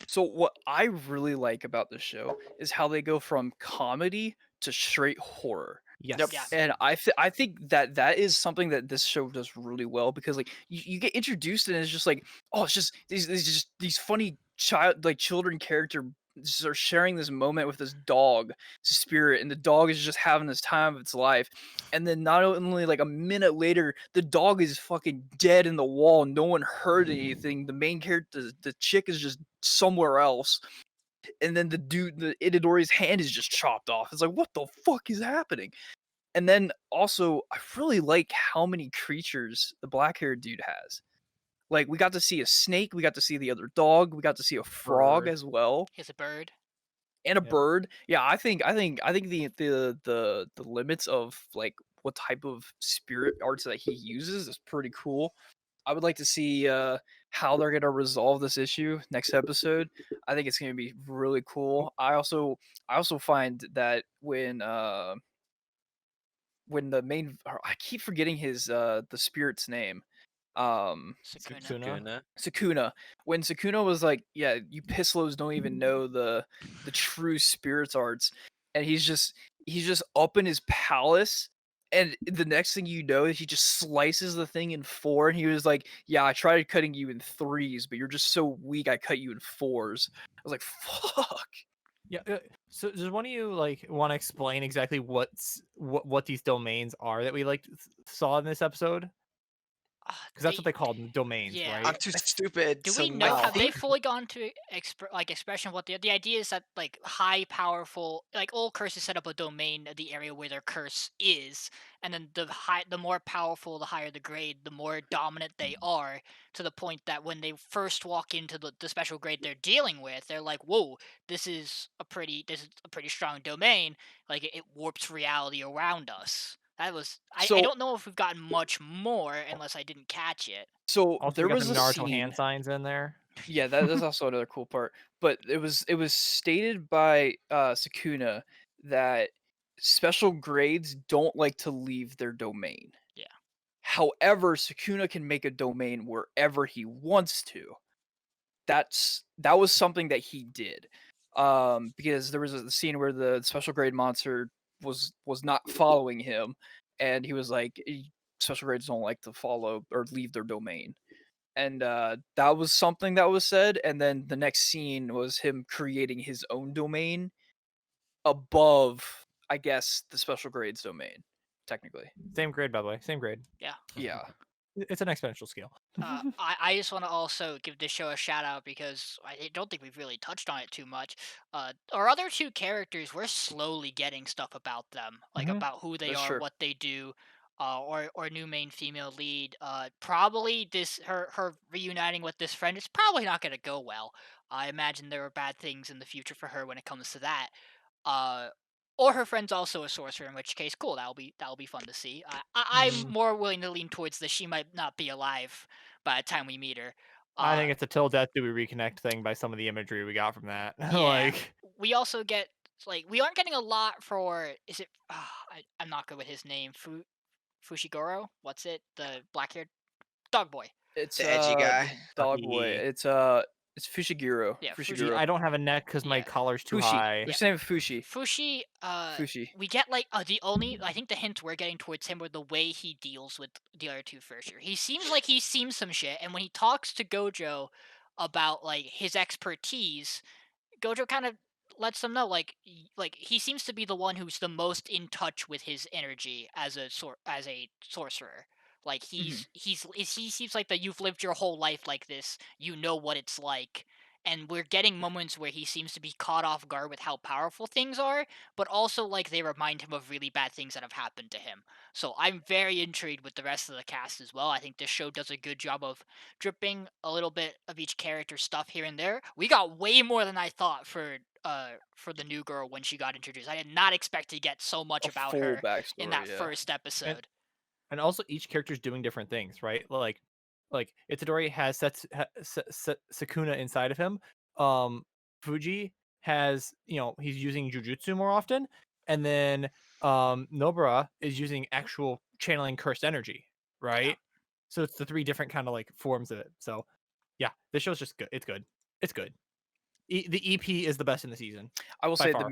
So what I really like about this show is how they go from comedy to straight horror. Yes. Yeah. And I think that is something that this show does really well, because like you get introduced and it's just like, oh, it's just these funny children character are sharing this moment with this dog spirit, and the dog is just having this time of its life. And then not only like a minute later, the dog is fucking dead in the wall. No one heard anything. The main character, the chick, is just somewhere else. And then the Itadori's hand is just chopped off. It's like, what the fuck is happening? And then also, I really like how many creatures the black-haired dude has. Like, we got to see a snake, we got to see the other dog, we got to see a frog Bird. as well, He's a bird. and a Yep. bird. Yeah, I think the limits of like what type of spirit arts that he uses is pretty cool. I would like to see how they're gonna resolve this issue next episode. I think it's gonna be really cool. I also find that when the main, I keep forgetting his the spirit's name. Sakuna. Sakuna. Sakuna. When Sakuna was like, yeah, you pisslows don't even know the true spirits arts, and he's just up in his palace, and the next thing you know, he just slices the thing in four, and he was like, yeah, I tried cutting you in threes, but you're just so weak, I cut you in fours. I was like, fuck. Yeah. So does one of you like want to explain exactly what these domains are that we like saw in this episode? Because that's what they called them, domains, Yeah. right? I'm too stupid. Do so we know? no. Have they fully gone to expression of what the idea is that like high powerful, like all curses set up a domain of the area where their curse is, and then the more powerful, the higher the grade, the more dominant they are, to the point that when they first walk into the special grade they're dealing with, they're like, whoa, this is a pretty strong domain. Like it warps reality around us. That was I So don't know if we've gotten much more unless I didn't catch it. so Also, there we got the was a Naruto scene. hand signs in there. Yeah, that's also another cool part. But it was stated by Sakuna that special grades don't like to leave their domain. Yeah. However, Sakuna can make a domain wherever he wants to. That was something that he did. Because there was a scene where the special grade monster was not following him, and he was like, special grades don't like to follow or leave their domain. And that was something that was said, and then the next scene was him creating his own domain above, I guess, the special grades domain, technically. Same grade, by the way. Same grade. Yeah. It's an exponential scale. I just want to also give this show a shout out because I don't think we've really touched on it too much. Our other two characters, we're slowly getting stuff about them, like Mhm. about who they That's are, true. what they do, or new main female lead. Probably her reuniting with this friend is probably not gonna go well. I imagine there are bad things in the future for her when it comes to that. Uh, Or her friend's also a sorcerer, in which case, cool. That'll be fun to see. I'm more willing to lean towards the she might not be alive by the time we meet her. I think it's a till death do we reconnect thing by some of the imagery we got from that. Yeah. Like, We also get we aren't getting a lot for is it? I'm not good with his name. Fushiguro. What's it? The black haired dog boy. It's The edgy guy. the dog boy. Fushi. It's Fushiguro. Yeah, Fushi, I don't have a neck because my Yeah. collar's too Fushi. high. What's his name? Fushi. Fushi, Fushi. we get the only I think the hint we're getting towards him are the way he deals with the other two for sure. He seems like he's seen some shit, and when he talks to Gojo about like his expertise, Gojo kind of lets them know like he seems to be the one who's the most in touch with his energy as a sorcerer. Like he seems like that you've lived your whole life like this. You know what it's like. And we're getting moments where he seems to be caught off guard with how powerful things are, but also like they remind him of really bad things that have happened to him. So I'm very intrigued with the rest of the cast as well. I think this show does a good job of dripping a little bit of each character's stuff here and there. We got way more than I thought for the new girl when she got introduced. I did not expect to get so much A about full her backstory. in that Yeah. first episode. And also each character's doing different things, right? Like Itadori has Sakuna inside of him. Fuji has, he's using jujutsu more often, and then Nobara is using actual channeling cursed energy, right? So it's the three different kind of like forms of it. So yeah, this show's just good. It's good. It's good. The EP is the best in the season. I will by say far. the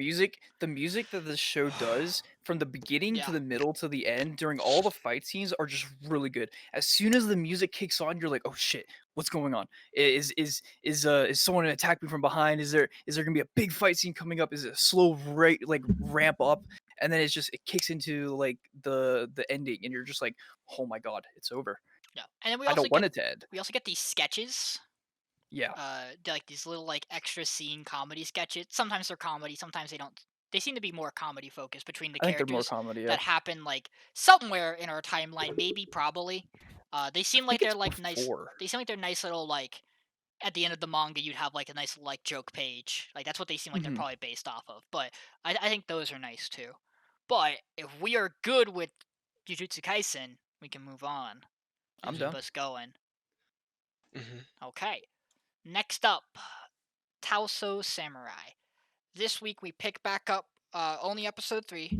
music that this show does from the beginning Yeah. to the middle to the end during all the fight scenes are just really good. As soon as the music kicks on, you're like, oh shit, what's going on? Is someone gonna attack me from behind? Is there gonna be a big fight scene coming up? Is it a slow rate like ramp up? And then it kicks into like the ending, and you're just like, oh my god, it's over. Yeah, and then we I also don't want it to end. we also get these sketches. Yeah. Like these little like extra scene comedy sketches. Sometimes they're comedy, sometimes they don't. They seem to be more comedy focused between the I think they're more characters comedy. Yeah. that happen like somewhere in our timeline, maybe probably. They seem I like think they're it's like nice. before. They seem like they're nice little like at the end of the manga you'd have like a nice like joke page. Like that's what they seem like they're Mhm. probably based off of. But I think those are nice too. But if we are good with Jujutsu Kaisen, we can move on. I'm Keep down. us going. Mm-hmm. Okay. Next up, Taoso Samurai. This week we pick back up only episode 3.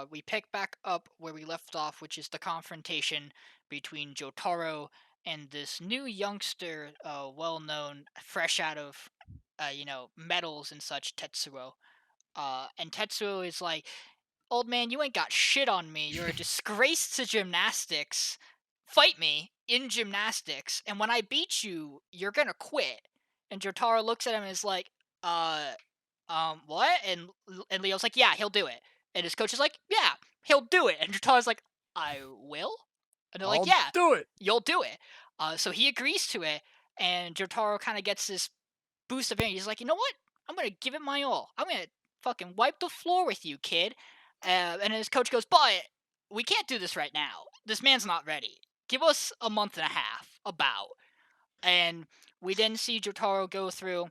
We pick back up where we left off, which is the confrontation between Jotaro and this new youngster, well known, fresh out of medals and such, Tetsuo. And Tetsuo is like, old man, you ain't got shit on me. You're a disgrace to gymnastics. Fight me in gymnastics, and when I beat you, you're gonna quit. And Jotaro looks at him and is like, what? And Leo's like, yeah, he'll do it. And his coach is like, yeah, he'll do it. And Jotaro's like, I will? And they're like, I'll yeah, do it. you'll do it. So he agrees to it, and Jotaro kind of gets this boost of energy. He's like, you know what? I'm gonna give it my all. I'm gonna fucking wipe the floor with you, kid. And his coach goes, but we can't do this right now. This man's not ready. Give us a month and a half, about. And we then see Jotaro go through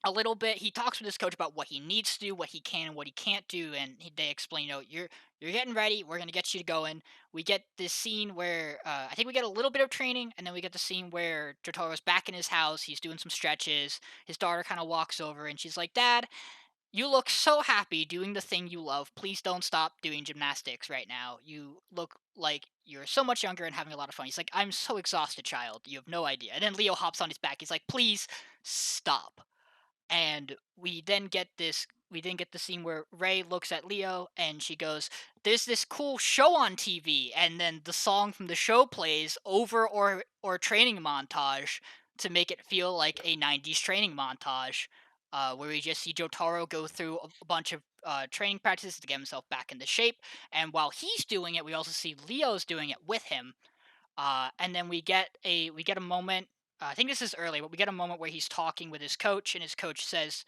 a little bit. He talks with his coach about what he needs to do, what he can and what he can't do, and they explain, you're getting ready. We're gonna get you going. We get this scene where I think we get a little bit of training, and then we get the scene where Jotaro's back in his house. He's doing some stretches. His daughter kind of walks over, and she's like, "Dad, you look so happy doing the thing you love. Please don't stop doing gymnastics right now. You look like you're so much younger and having a lot of fun." He's like, "I'm so exhausted, child. You have no idea." And then Leo hops on his back. He's like, "Please stop." And we then get the scene where Ray looks at Leo and she goes, "There's this cool show on TV," and then the song from the show plays over or training montage to make it feel like a 90s training montage, where we just see Jotaro go through a bunch of training practices to get himself back into shape, and while he's doing it we also see Leo's doing it with him. And then we get a moment. I think this is early, but we get a moment where he's talking with his coach, and his coach says,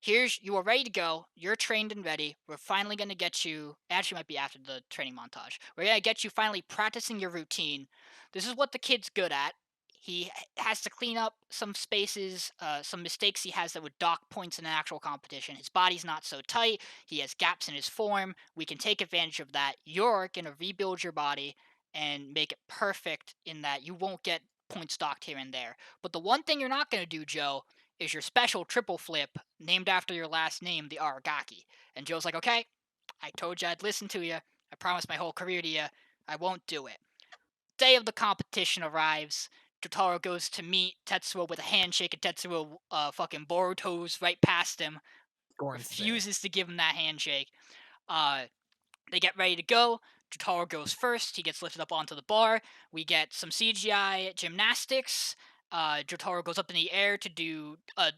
you are ready to go. You're trained and ready. We're finally going to get you." Actually, might be after the training montage. "We're going to get you finally practicing your routine. This is what the kid's good at. He has to clean up some spaces, some mistakes he has that would dock points in an actual competition. His body's not so tight. He has gaps in his form. We can take advantage of that. You're going to rebuild your body and make it perfect in that you won't get points docked here and there. But the one thing you're not going to do, Joe, is your special triple flip named after your last name, the Aragaki. And Joe's like, okay, I told you I'd listen to you. I promised my whole career to you. I won't do it. Day of the competition arrives. Jotaro goes to meet Tetsuo with a handshake, and Tetsuo fucking Boruto's right past him. Refuses to give him that handshake. They get ready to go. Jotaro goes first. He gets lifted up onto the bar. We get some CGI gymnastics. Jotaro goes up in the air to do a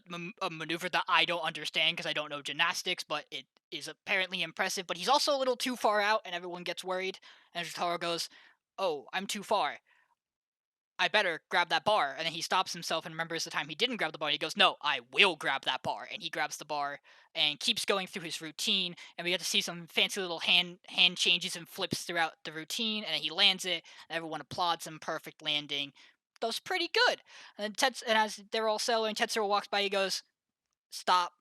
maneuver that I don't understand because I don't know gymnastics, but it is apparently impressive. But he's also a little too far out, and everyone gets worried. And Jotaro goes, "Oh, I'm too far. I better grab that bar." And then he stops himself and remembers the time he didn't grab the bar. And he goes, "No, I will grab that bar." And he grabs the bar and keeps going through his routine. And we get to see some fancy little hand changes and flips throughout the routine. And then he lands it. And everyone applauds him. Perfect landing. Does pretty good. And then and as they're all celebrating, Tetsuro walks by. He goes, "Stop.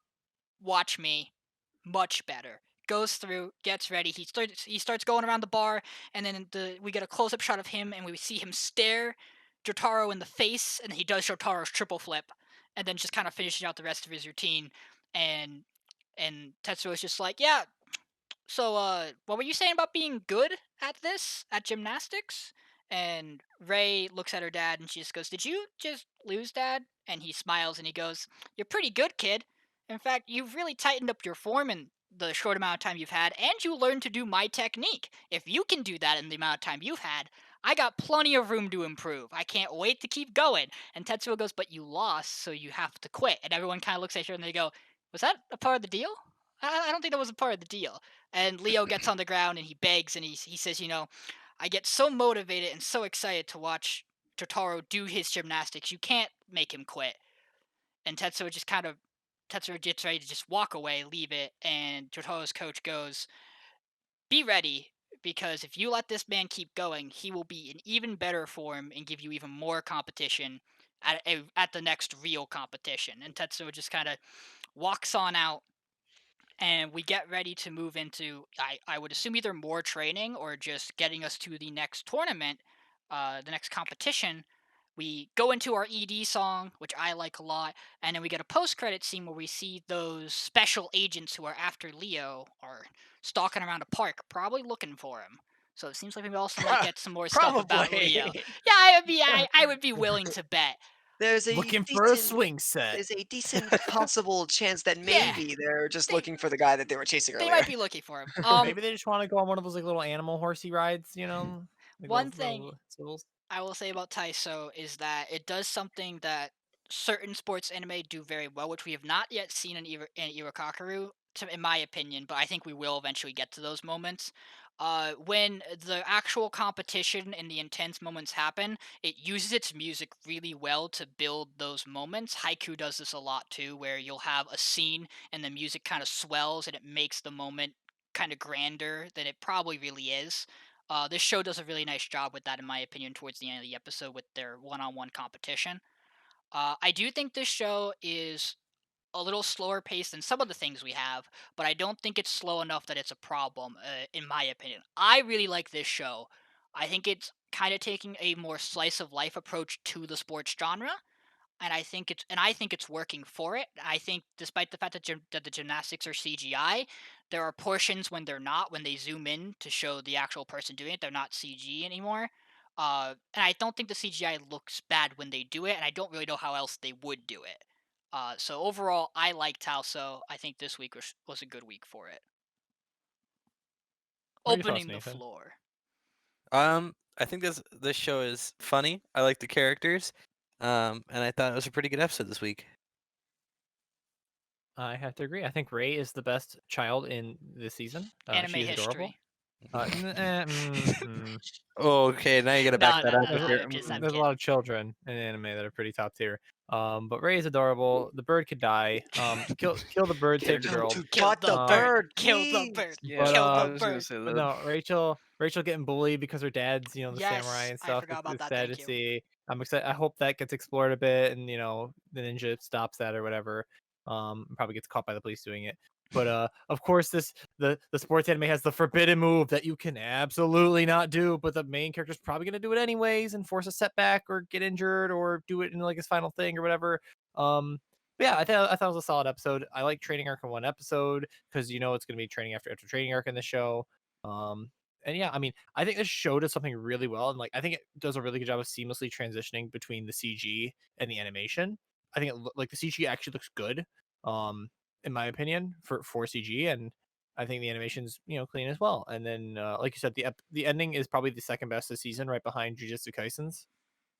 Watch me. Much better." Goes through, gets ready. He starts going around the bar, and then we get a close-up shot of him, and we see him stare Jotaro in the face, and he does Jotaro's triple flip, and then just kind of finishes out the rest of his routine. And Tetsuo is just like, "Yeah, so what were you saying about being good at this, at gymnastics?" And Ray looks at her dad and she just goes, "Did you just lose, Dad?" And he smiles and he goes, "You're pretty good, kid. In fact, you've really tightened up your form in the short amount of time you've had, and you learned to do my technique. If you can do that in the amount of time you've had, I got plenty of room to improve. I can't wait to keep going." And Tetsuo goes, "But you lost, so you have to quit." And everyone kind of looks at her and they go, "Was that a part of the deal? I don't think that was a part of the deal." And Leo gets on the ground and he begs and he says, "I get so motivated and so excited to watch Totaro do his gymnastics. You can't make him quit." And Tetsuo gets ready to just walk away, leave it, and Totaro's coach goes, "Be ready, because if you let this man keep going, he will be in even better form and give you even more competition at the next real competition." And Tetsuo just kind of walks on out, and we get ready to move into, I would assume, either more training or just getting us to the next tournament, the next competition. We go into our ED song, which I like a lot, and then we get a post-credit scene where we see those special agents who are after Leo are stalking around a park, probably looking for him. So it seems like we also might get some more stuff about Leo. Probably. Yeah, I would be willing to bet. There's a Looking for a decent swing set. there's a decent possible chance that Yeah. maybe they're just They- looking for the guy that they were chasing They earlier. might be looking for him. Maybe they just want to go on one of those like little animal horsey rides, you know? Like One those thing little symbols. I will say about Taiso is that it does something that certain sports anime do very well, which we have not yet seen in Irakakaru, in my opinion, but I think we will eventually get to those moments. When the actual competition and the intense moments happen, it uses its music really well to build those moments. Haiku does this a lot too, where you'll have a scene and the music kind of swells and it makes the moment kind of grander than it probably really is. This show does a really nice job with that, in my opinion, towards the end of the episode with their one-on-one competition. I do think this show is a little slower paced than some of the things we have, but I don't think it's slow enough that it's a problem, in my opinion. I really like this show. I think it's kind of taking a more slice of life approach to the sports genre, and I think it's working for it. I think, despite the fact that that the gymnastics are CGI, there are portions when they're not, when they zoom in to show the actual person doing it, they're not CG anymore. And I don't think the CGI looks bad when they do it, and I don't really know how else they would do it. So overall, I like Talso. I think this week was a good week for it. What are your thoughts, Opening the Nathan? floor. I think this show is funny. I like the characters. And I thought it was a pretty good episode this week. I have to agree. I think Ray is the best child in this season. Anime She is adorable. history. Okay, now you gotta back No, that no, up. no, with no, your- I'm There's just- I'm a kidding. lot of children in anime that are pretty top tier. But Ray is adorable. The bird could die. Kill the bird, save the girl. Got the Um, bird. Kill the please. bird. Yeah, Kill I the was gonna bird. say But that. no, Rachel getting bullied because her dad's, the samurai Yes, and I stuff. forgot about It's that. sad to Thank you. see. I'm excited. I hope that gets explored a bit, and the ninja stops that or whatever. Probably gets caught by the police doing it. But of course, the sports anime has the forbidden move that you can absolutely not do, but the main character's probably gonna do it anyways and force a setback or get injured or do it in like his final thing or whatever. But yeah, I thought it was a solid episode. I like training arc in one episode because it's gonna be training after training arc in the show. Um, and yeah, I mean, I think this show does something really well, and like I think it does a really good job of seamlessly transitioning between the CG and the animation. I think like the CG actually looks good, in my opinion, for CG, and I think the animation's clean as well. And then, like you said, the ending is probably the second best this season, right behind Jujutsu Kaisen's.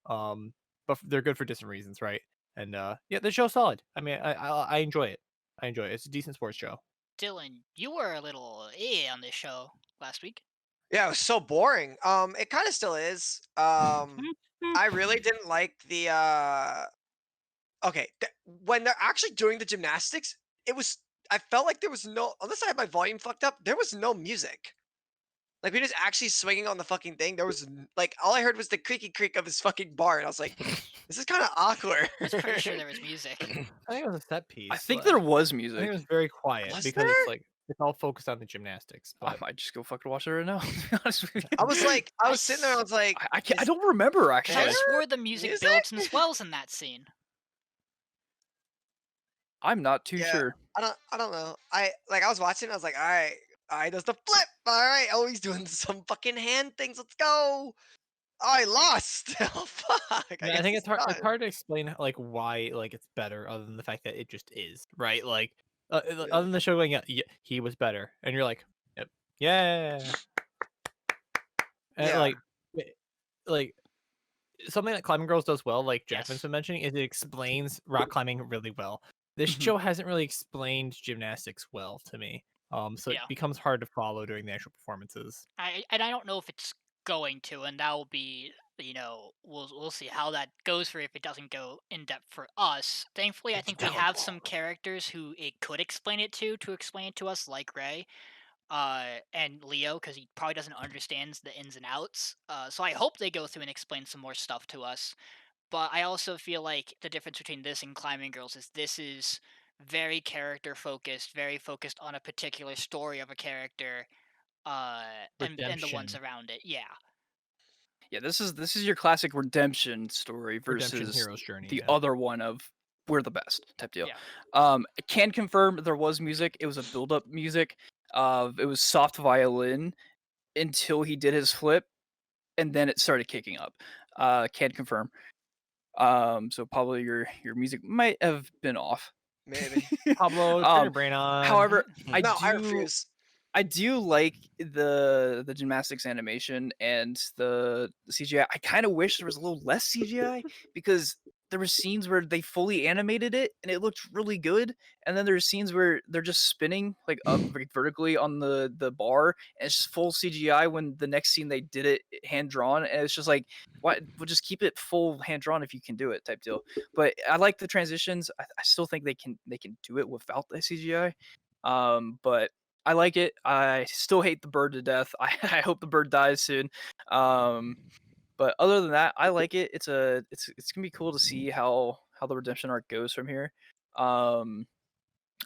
But they're good for different reasons, right? And yeah, the show's solid. I mean, I enjoy it. I enjoy it. It's a decent sports show. Dylan, you were a little on this show last week. Yeah, it was so boring. It kind of still is. I really didn't like the okay, when they're actually doing the gymnastics, it was I felt like there was no, unless I had my volume fucked up, there was no music. Like, we just actually swinging on the fucking thing. There was like, all I heard was the creaky creak of his fucking bar, and I was like, this is kind of awkward. I was pretty sure there was music. I think it was a set piece. I think but there was I think music. it was very quiet Was because there? it's all focused on the gymnastics. I But might just go fucking watch it right now. To be honest with you. I was like, I was sitting there, and I was like, I can't. I is don't remember Because actually. I there swore the music music? builds and swells in that scene. I'm not too Yeah. sure. I don't know. I was watching. I was like, all right, does the flip. All right, oh, he's doing some fucking hand things. Let's go. Oh, I lost. Oh fuck. I I guess think he's it's hard. It's done. hard to explain like why it's better, other than the fact that it just is, right? Like, Yeah. other than the show going, yeah, he was better, and you're like, yep, yeah, and Yeah. like something that Climbing Girls does well, like Jackman's Yes. been mentioning, is it explains rock climbing really well. This Mhm. show hasn't really explained gymnastics well to me. So it Yeah. becomes hard to follow during the actual performances. I don't know if it's going to, and that will be we'll see how that goes for if it doesn't go in depth for us. Thankfully, I It's think we have some characters who it could explain it to explain it to us, like Ray, and Leo, because he probably doesn't understand the ins and outs. So I hope they go through and explain some more stuff to us. But I also feel like the difference between this and Climbing Girls is this is very character focused, very focused on a particular story of a character, and the ones Redemption, around it. Yeah. Yeah, this is your classic redemption story redemption versus hero's journey. the Yeah. other one of we're the best type deal. Yeah. I can confirm there was music. It was a build up music. It was soft violin until he did his flip, and then it started kicking up. Can confirm. So probably your music might have been off. Maybe. Pablo, turn your brain on. However, I No, I do refuse. I do like the gymnastics animation and the CGI. I kind of wish there was a little less CGI because there were scenes where they fully animated it and it looked really good, and then there's scenes where they're just spinning like up like vertically on the bar, and it's just full CGI. When the next scene they did it hand drawn, and it's just like, what? We'll just keep it full hand drawn if you can do it type deal. But I like the transitions. I still think they can do it without the CGI. But I like it. I still hate the bird to death. I hope the bird dies soon. But other than that, I like it. It's gonna be cool to see how the redemption arc goes from here.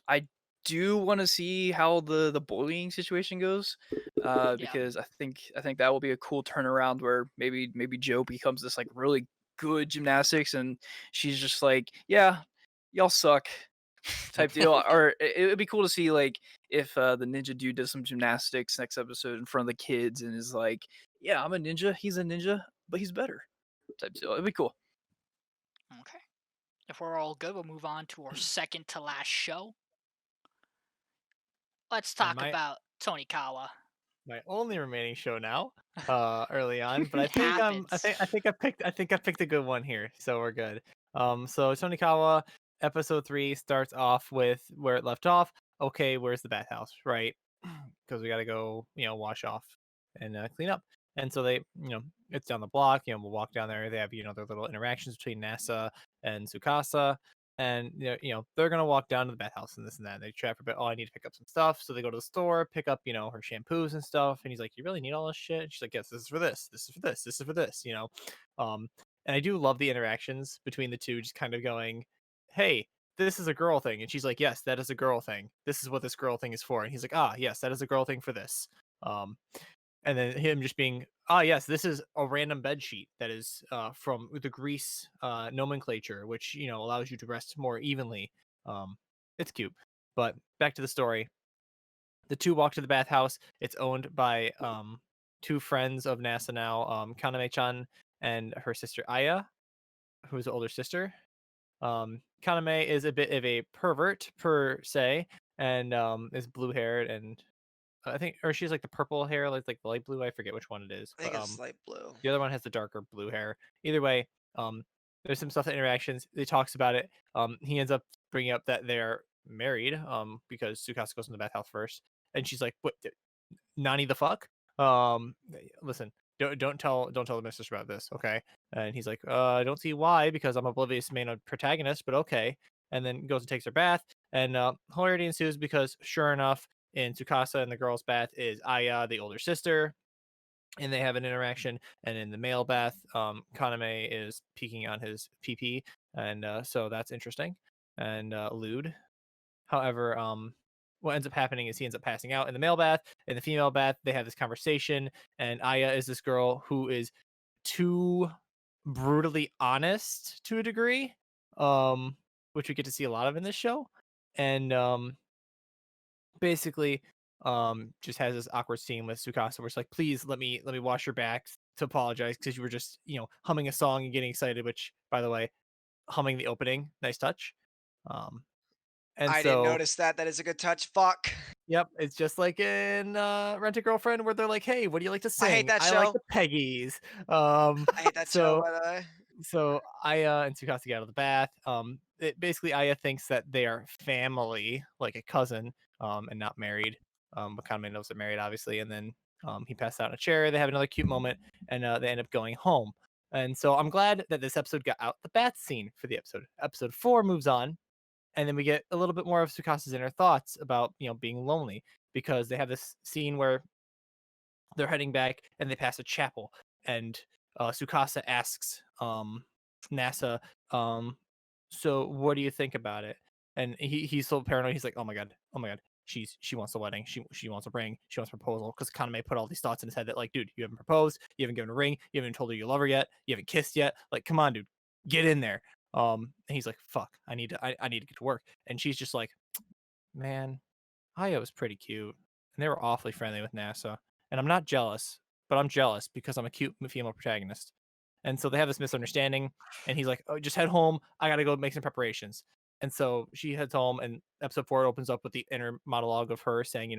I do want to see how the bullying situation goes, Yeah. because I think that will be a cool turnaround where maybe Joe becomes this like really good gymnastics, and she's just like, yeah, y'all suck type deal. Or it would be cool to see like if the ninja dude does some gymnastics next episode in front of the kids and is like, yeah, I'm a ninja, he's a ninja, but he's better type deal. It'd be cool. Okay. If we're all good, we'll move on to our second to last show. Let's talk my about Tonikawa. my only remaining show now, early on, but I It think happens. I think I picked a good one here, so we're good. So Tonikawa episode 3 starts off with where it left off. Okay, where's the bathhouse, right? Because we got to go, wash off and clean up. And so they, it's down the block. We'll walk down there. They have, their little interactions between NASA and Tsukasa. and they're gonna walk down to the bathhouse and this and that. And they chat for a bit. Oh, I need to pick up some stuff, so they go to the store, pick up her shampoos and stuff. And he's like, "You really need all this shit?" And she's like, "Yes, this is for this. This is for this. This is for this." And I do love the interactions between the two, just kind of going, "Hey, this is a girl thing," and she's like, "Yes, that is a girl thing. This is what this girl thing is for." And he's like, "Ah, yes, that is a girl thing for this." Um, and then him just being, "Ah, yes, this is a random bed sheet that is from the Greece nomenclature, which allows you to rest more evenly." Um, it's cute. But back to the story. The two walk to the bathhouse. It's owned by two friends of NASA now, Kaname-chan and her sister Aya, who's the older sister. Kaname is a bit of a pervert per se, and is blue haired, and I think, or she's like the purple hair, like the light blue. I forget which one it is, I but think it's light blue. the other one has the darker blue hair. Either way, there's some stuff in interactions. He talks about it. He ends up bringing up that they're married, because Tsukasa goes in the bathhouse first, and she's like, "What, Nani the fuck?" Listen, don't tell the mistress about this, okay? And he's like, I don't see why, because I'm oblivious main protagonist, but okay. And then goes and takes her bath, and hilarity ensues because sure enough, in Tsukasa and the girl's bath is Aya, the older sister, and they have an interaction. And in the male bath, Kaname is peeking on his PP, and so that's interesting and lewd. However, what ends up happening is he ends up passing out in the male bath. In the female bath, they have this conversation, and Aya is this girl who is too brutally honest to a degree, which we get to see a lot of in this show, and basically, just has this awkward scene with Tsukasa where it's like, "Please let me wash your back to apologize because you were just humming a song and getting excited." Which, by the way, humming the opening, nice touch. Um, and I didn't so notice that. That is a good touch. Fuck. Yep, it's just like in Rent a Girlfriend where they're like, "Hey, what do you like to I hate sing?" that "I like show. the Peggies." Um, I hate that show, so by the way. so Aya and Tsukasa get out of the bath. Basically Aya thinks that they are family, like a cousin, and not married. But Kaname knows they're married, obviously. And then he passes out in a chair. They have another cute moment, and they end up going home. And so I'm glad that this episode got out the bath scene for the episode. Episode 4 moves on, and then we get a little bit more of Tsukasa's inner thoughts about being lonely, because they have this scene where they're heading back and they pass a chapel, and Tsukasa asks NASA, so what do you think about it? And he's so paranoid. He's like, oh my god, she wants a wedding, she wants a ring, she wants a proposal, because Kaname put all these thoughts in his head that, like, dude, you haven't proposed, you haven't given a ring, you haven't told her you love her yet, you haven't kissed yet, like, come on, dude, get in there. And he's like, fuck, I need to get to work. And she's just like, man, Aya was pretty cute, and they were awfully friendly with NASA. And I'm not jealous, but I'm jealous because I'm a cute female protagonist. And so they have this misunderstanding, and he's like, "Oh, just head home. I gotta go make some preparations." And so she heads home, and episode 4 opens up with the inner monologue of her saying,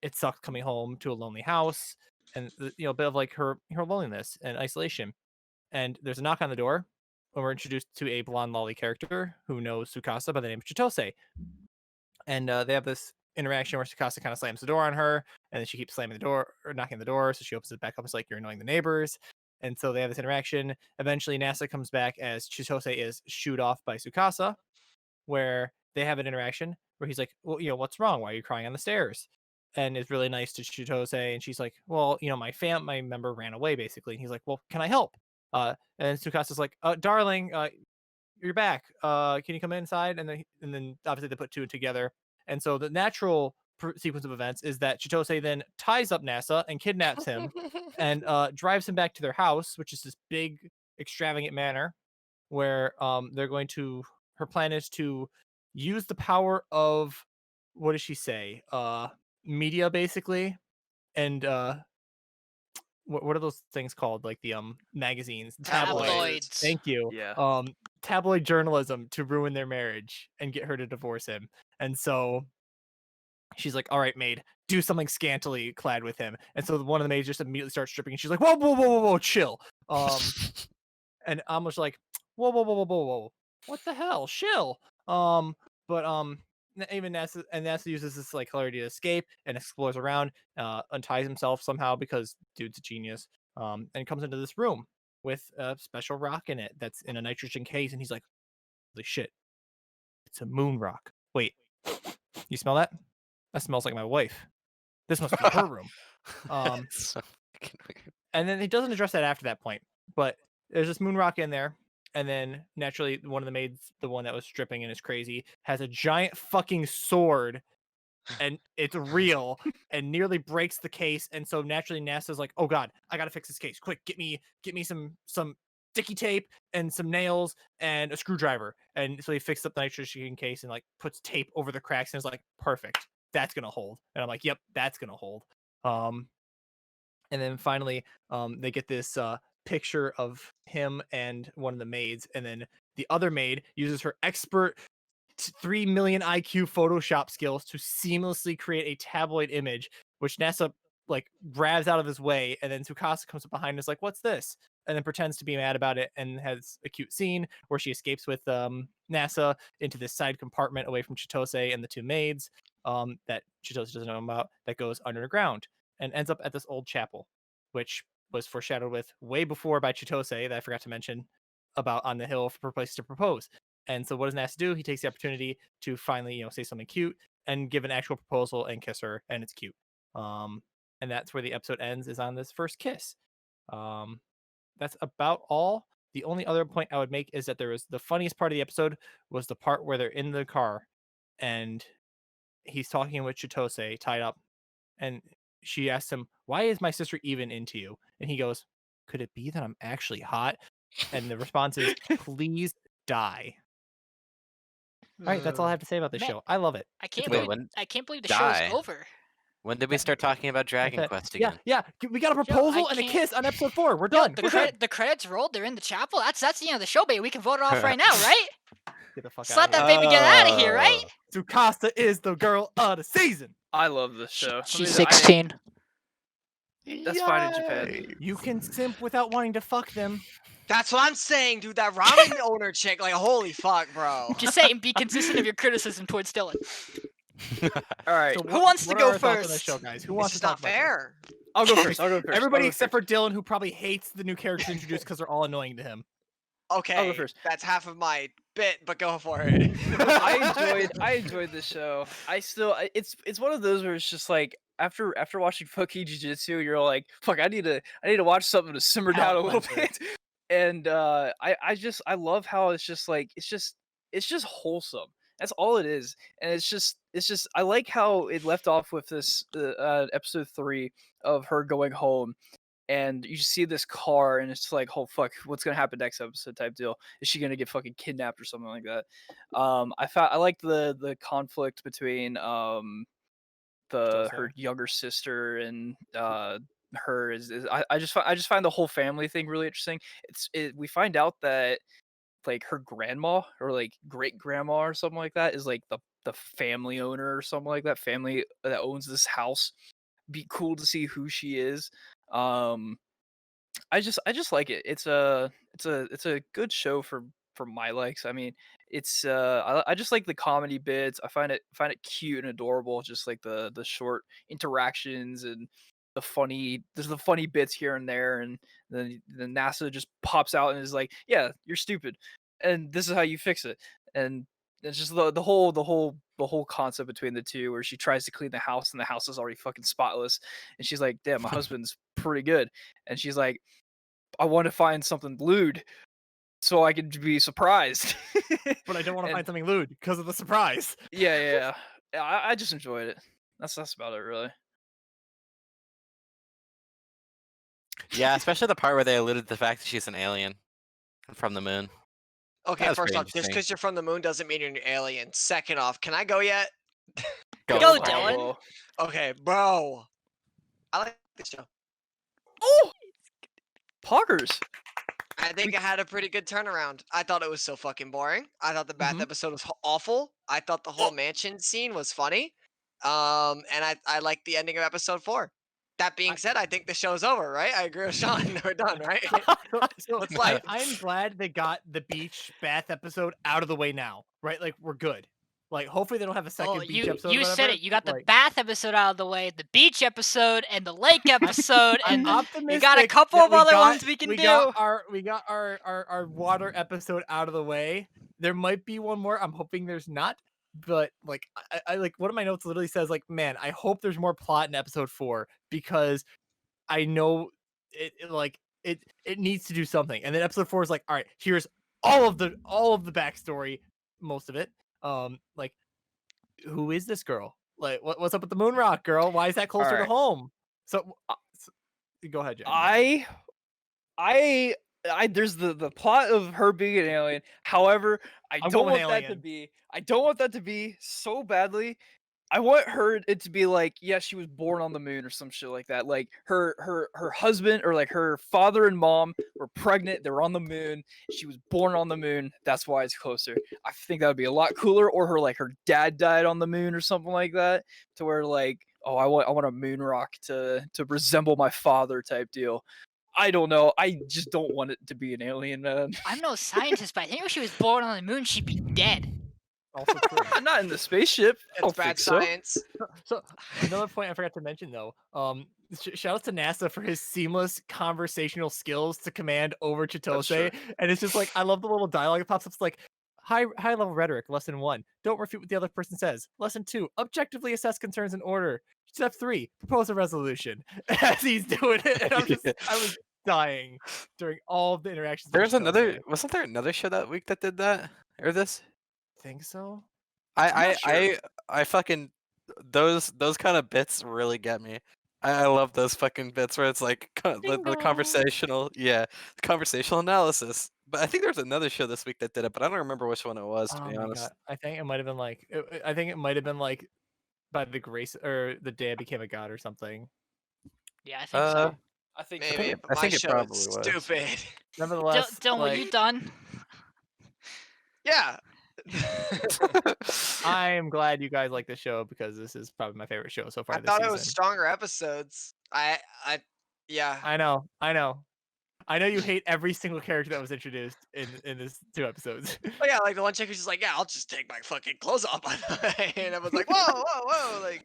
it sucks coming home to a lonely house, and a bit of like her loneliness and isolation. And there's a knock on the door, and we're introduced to a blonde lolly character who knows Tsukasa by the name of Chitose. And they have this interaction where Sakasa kind of slams the door on her, and then she keeps slamming the door or knocking the door, so she opens it back up. It's like, you're annoying the neighbors. And so they have this interaction. Eventually, NASA comes back as Chitose is shooed off by Tsukasa, where they have an interaction where he's like, "Well, what's wrong? Why are you crying on the stairs?" And is really nice to Chitose, and she's like, "Well, my member ran away, basically." And he's like, "Well, can I help?" And Tsukasa's like, "Darling, you're back. Can you come inside?" And then obviously they put two together. And so the natural sequence of events is that Chitose then ties up NASA and kidnaps him, and drives him back to their house, which is this big, extravagant manor where they're going to. Her plan is to use the power of, what does she say? Media, basically, and what are those things called? Like the magazines, tabloids. Tabloids. Thank you. Yeah. Tabloid journalism to ruin their marriage and get her to divorce him. And so she's like, "All right, maid, do something scantily clad with him." And so one of the maids just immediately starts stripping, and she's like, "Whoa, whoa, whoa, whoa, whoa, chill." And I'm just like, "Whoa, whoa, whoa, whoa, whoa, whoa, what the hell, chill." But even NASA uses this like hilarity to escape and explores around, unties himself somehow because dude's a genius, and comes into this room with a special rock in it that's in a nitrogen case, and he's like, "Holy shit, It's a moon rock. Wait, you smell that? That smells like my wife. This must be her room. It's so fucking weird. And then he doesn't address that after that point. But there's this moon rock in there, and then naturally one of the maids, the one that was stripping and is crazy, has a giant fucking sword, and it's real, and nearly breaks the case. And so naturally NASA's like, oh god, I gotta fix this case. Quick, get me some sticky tape and some nails and a screwdriver. And so he fixed up the nitrogen case and like puts tape over the cracks and is like, perfect, that's gonna hold. And I'm like, yep, that's gonna hold. And then finally, they get this picture of him and one of the maids, and then the other maid uses her expert 3 million IQ Photoshop skills to seamlessly create a tabloid image, which NASA like grabs out of his way, and then Tsukasa comes up behind and is like, "What's this?" and then pretends to be mad about it, and has a cute scene where she escapes with NASA into this side compartment away from Chitose and the two maids that Chitose doesn't know about, that goes underground and ends up at this old chapel, which was foreshadowed with way before by Chitose that I forgot to mention about on the hill for a place to propose. And so what does NASA do? He takes the opportunity to finally, say something cute and give an actual proposal and kiss her, and it's cute. And that's where the episode ends, is on this first kiss. That's about all. The only other point I would make is that there was the funniest part of the episode was the part where they're in the car and he's talking with Chitose tied up, and she asks him, "Why is my sister even into you?" And he goes, "Could it be that I'm actually hot?" And the response is, "Please die." All right, that's all I have to say about this Man, show. I love it. I can't Wait, believe when I can't believe the die? show's over. When did we start talking about Dragon That's it. Quest Yeah, again? yeah. We got a I proposal and a can't- kiss on episode 4. We're Yo, done. We're good. the credits rolled. They're in the chapel. That's the end of the show, baby. We can vote it off right now, right? Get the fuck Slap out of that here. baby, get out of here, right? Tsukasa is the girl of the season. I love this show. She's I mean, 16. That's fine in Japan. You can simp without wanting to fuck them. That's what I'm saying, dude. That ramen owner chick, like, holy fuck, bro. Just say and be consistent of your criticism towards Dylan. All right, So Who wants to what go are our thoughts on this first? show, guys? Who It's wants to just talk not about this? fair. I'll go first. I'll go first. Everybody I'll go except first. for Dylan, who probably hates the new characters introduced because they're all annoying to him. Okay, first. that's half of my bit, but go for it. I enjoyed this show. It's one of those where it's just like after watching Fucky Jiu-Jitsu, you're like, fuck, I need to watch something to simmer down a little Palate bit. And I love how it's just like it's just wholesome. That's all it is. And it's just I like how it left off with this episode 3 of her going home. And you see this car, and it's like, oh fuck, what's gonna happen next episode type deal? Is she gonna get fucking kidnapped or something like that? I liked the conflict between her younger sister and her I just find the whole family thing really interesting. We find out that like her grandma or like great grandma or something like that is like the family owner or something like that, family that owns this house. Be cool to see who she is. I just like it. It's a good show for my likes. I mean, it's I just like the comedy bits. I find it cute and adorable. Just like the short interactions and there's the funny bits here and there, and then NASA just pops out and is like, yeah, you're stupid, and this is how you fix it. And it's just the whole concept between the two, where she tries to clean the house and the house is already fucking spotless, and she's like, damn, my husband's pretty good, and she's like, I want to find something lewd so I can be surprised. But I don't want to And- find something lewd because of the surprise. Yeah. I just enjoyed it. That's about it, really. Yeah, especially the part where they alluded to the fact that she's an alien from the moon. Okay, That was first pretty off, just interesting. because you're from the moon doesn't mean you're an alien. Second off, can I go yet? Go, for it. Dylan. Oh, Okay, bro. I like this show. Poggers. I think it had a pretty good turnaround. I thought it was so fucking boring. I thought the bath Mhm. episode was awful. I thought the whole mansion scene was funny. And I liked the ending of episode 4. That being said, I think the show's over, right? I agree with Sean. We're done, right? So What's life? I'm glad they got the beach bath episode out of the way now, right? Like, we're good. Like, hopefully they don't have a second Oh, beach episode. or you said whatever. it. You got the Like, bath episode out of the way, the beach episode, and the lake episode, I'm and optimistic you got a couple that of other ones we can do. got our water episode out of the way. there might be one more. I'm hoping there's not. But like I like one of my notes literally says like, man, I hope there's more plot in episode 4 because I know it needs to do something. And then episode 4 is like, all right, here's all of the backstory, most of it. Like, who is this girl? Like, what's up with the moon rock girl? Why is that closer to right. home? So, go ahead, Jackman. I there's the plot of her being an alien. However, I I'm don't going with want that to alien. be. I don't want that to be so badly. I want it to be like, yeah, she was born on the moon or some shit like that. Like her husband or like her father and mom were pregnant. They were on the moon. She was born on the moon. That's why it's closer. I think that would be a lot cooler. Or her dad died on the moon or something like that. To where like, oh, I want a moon rock to resemble my father type deal. I don't know. I just don't want it to be an alien, man. I'm no scientist, but I think if she was born on the moon, she'd be dead. Also true. Not in the spaceship. I It's don't bad think so. science. So another point I forgot to mention though, shout out to NASA for his seamless conversational skills to command over Chitose, and it's just like I love the little dialogue that pops up. It's like high level rhetoric, lesson 1. Don't refute what the other person says. Lesson 2, objectively assess concerns in order. Step 3, propose a resolution. As he's doing it, and I was dying during all of the interactions. with Chitose. Wasn't there another show that week that did that or this? Think so? I fucking those kind of bits really get me. I love those fucking bits where it's like the conversational, conversational analysis. But I think there was another show this week that did it, but I don't remember which one it was, to Oh be my honest. god! I think it might have been like by the grace or the day I became a god or something. Yeah, I think so. I think Maybe, so. but I my think it show probably is was. stupid. Nevertheless, Dylan, were you done? Yeah. I am glad you guys like the show because this is probably my favorite show so far I this thought season. it was stronger episodes. Yeah. I know. I know you hate every single character that was introduced in this 2 episodes. But yeah, like the one chick who's just like, yeah, I'll just take my fucking clothes off. And I was like, whoa, like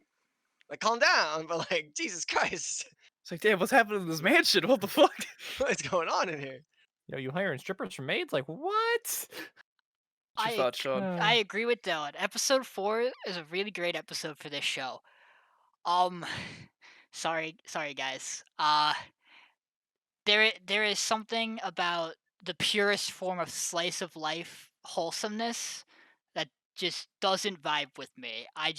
calm down. But like, Jesus Christ, It's like, damn, what's happening in this mansion? What the fuck? what's going on in here? Yo, you hiring strippers for maids? Like what? What's your thoughts, Sean? I agree with Dylan. Episode 4 is a really great episode for this show. Sorry guys. There is something about the purest form of slice of life wholesomeness that just doesn't vibe with me. I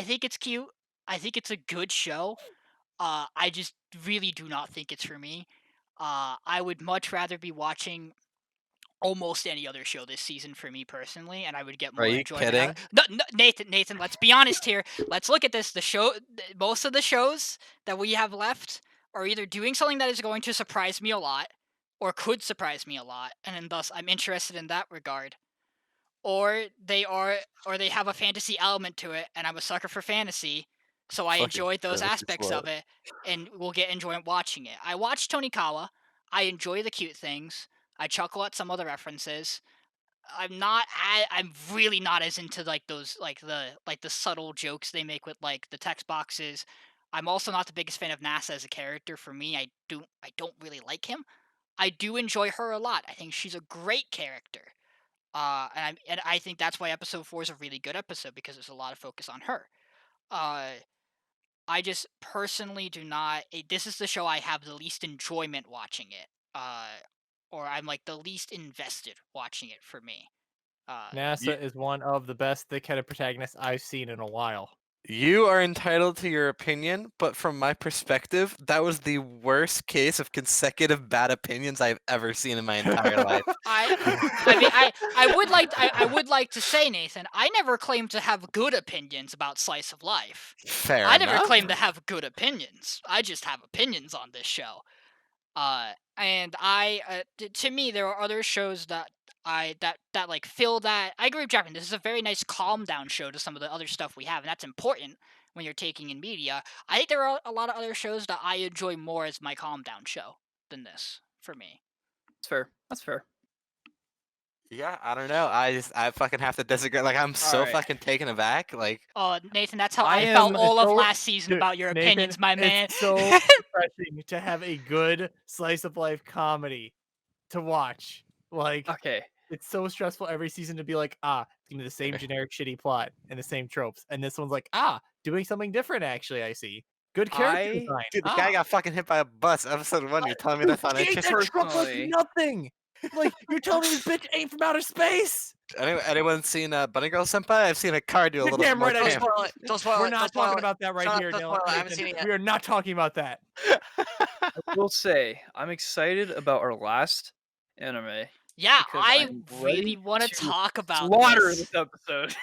think it's cute. I think it's a good show. I just really do not think it's for me. I would much rather be watching almost any other show this season for me personally, and I would get more Are you enjoyment. kidding? No, Nathan, let's be honest here. Let's look at this. Most of the shows that we have left are either doing something that is going to surprise me a lot, or could surprise me a lot, and thus I'm interested in that regard. Or they have a fantasy element to it, and I'm a sucker for fantasy, so I Fucking enjoy those fantasy aspects slut. of it, and will get enjoyment watching it. I watch Tonikawa. I enjoy the cute things. I chuckle at some of the references. I'm really not as into like those the subtle jokes they make with like the text boxes. I'm also not the biggest fan of NASA as a character. For me, I don't really like him. I do enjoy her a lot. I think she's a great character. And I think that's why episode 4 is a really good episode, because there's a lot of focus on her. I just personally do not. This is the show I have the least enjoyment watching it. Or I'm like the least invested watching it for me. NASA is one of the best thick-headed protagonists I've seen in a while. You are entitled to your opinion, but from my perspective, that was the worst case of consecutive bad opinions I've ever seen in my entire life. I would like to say, Nathan, I never claimed to have good opinions about Slice of Life. Fair I never enough. claimed to have good opinions. I just have opinions on this show. And to me, there are other shows that like fill that. I agree with Jackman. This is a very nice calm down show to some of the other stuff we have, and that's important when you're taking in media. I think there are a lot of other shows that I enjoy more as my calm down show than this for me. That's fair. That's fair. Yeah, I don't know. I fucking have to disagree. Like, I'm so Alright. fucking taken aback. Like, Nathan, that's how I I felt am all of so- last season Dude, about your Nathan, opinions, my man. It's so refreshing to have a good slice of life comedy to watch. Like, Okay. It's so stressful every season to be like, it's gonna be the same generic shitty plot and the same tropes. And this one's like, doing something different actually, I see. Good character I design. Dude, the guy got fucking hit by a bus. Episode 1. You're telling me that's not He ate interesting? that truck like Personally- nothing. Like, you're telling me this bitch ain't from outer space? Anyone seen Bunny Girl Senpai? I've seen a car do a You're little damn more right I Don't did. damage. spoil it. Don't spoil We're it. Don't not spoil talking it. about that right Shut up, here, don't spoil it. I haven't seen it yet. We are not talking about that. I will say I'm excited about our last anime Yeah, because I I'm really ready want to to talk about slaughter this. this episode.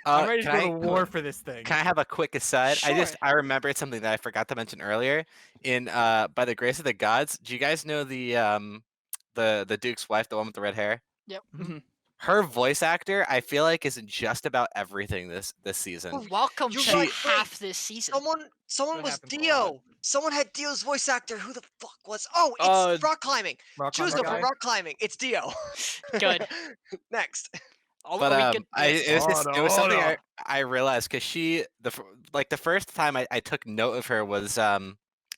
I'm ready to Can go I to war for this thing. Can I have a quick aside? Sure. I remembered something that I forgot to mention earlier. In By the Grace of the Gods, do you guys know the Duke's wife, the one with the red hair? Yep. Mhm. Her voice actor, I feel like, is in just about everything this season. Oh, Welcome You're to right, half this season. Someone That was happens a lot. Dio. Someone had Dio's voice actor. Who the fuck was? Oh, Uh, it's rock climbing. Rock Choose climber them for guy? rock climbing. It's Dio. Good. Next. But Are we good? it was something Order. I realized because the first time I took note of her was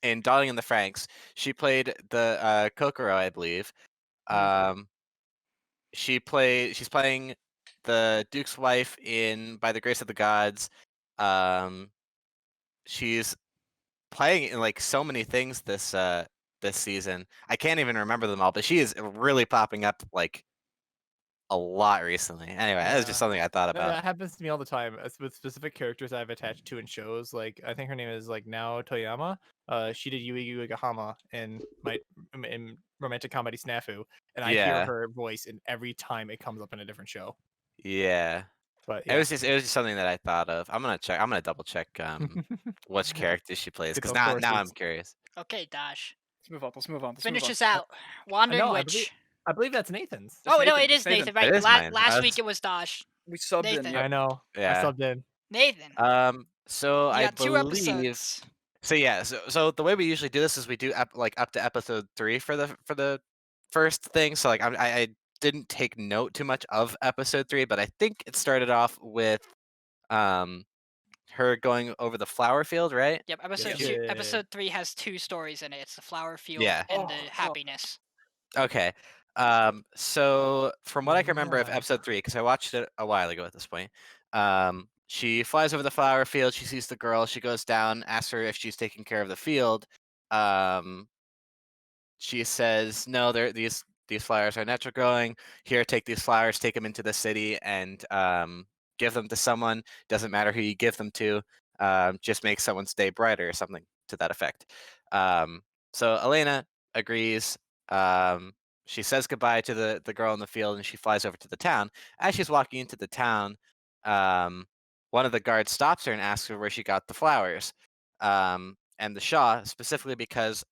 in Darling in the Franxx. She played the Kokoro, I believe. Um, she's playing the Duke's wife in By the Grace of the Gods. She's playing in like so many things this season. I can't even remember them all, but she is really popping up like a lot recently. Anyway, that was just Yeah. something I thought No, about. that happens to me all the time with specific characters I've attached to in shows. Like I think her name is like Nao Toyama. She did Yui Uegahama in romantic comedy Snafu, and I hear Yeah. her voice in every time it comes up in a different show. Yeah. But It yeah, was just something that I thought of. I'm gonna double check which character she plays Get because those now I'm sources. curious. Okay, Dash. Let's move on. Let's move on. Finish us out. Wandering no, Witch. I believe that's Nathan's. That's Oh no, Nathan, it that's is Nathan. Nathan. Right. It is mine. Last week it was Dash. We subbed Nathan. in. I Yep. know. I Yeah. subbed in. Nathan. So You I got 2 believe. episodes. So yeah. So the way we usually do this is we do up to episode 3 for the first thing. So like I didn't take note too much of episode 3, but I think it started off with her going over the flower field, right? Yep. Episode Yeah. 2. Episode 3 has 2 stories in it. It's the flower field Yeah. and Oh, the oh. happiness. Okay. So from what I can remember of Yeah. episode 3, because I watched it a while ago at this point, she flies over the flower field. She sees the girl. She goes down, asks her if she's taking care of the field. She says, "No, these flowers are natural growing. Here, take these flowers, take them into the city, and give them to someone. Doesn't matter who you give them to. Just make someone's day brighter, or something to that effect." So Elena agrees. She says goodbye to the girl in the field, and she flies over to the town. As she's walking into the town, one of the guards stops her and asks her where she got the flowers. And the Shah, specifically because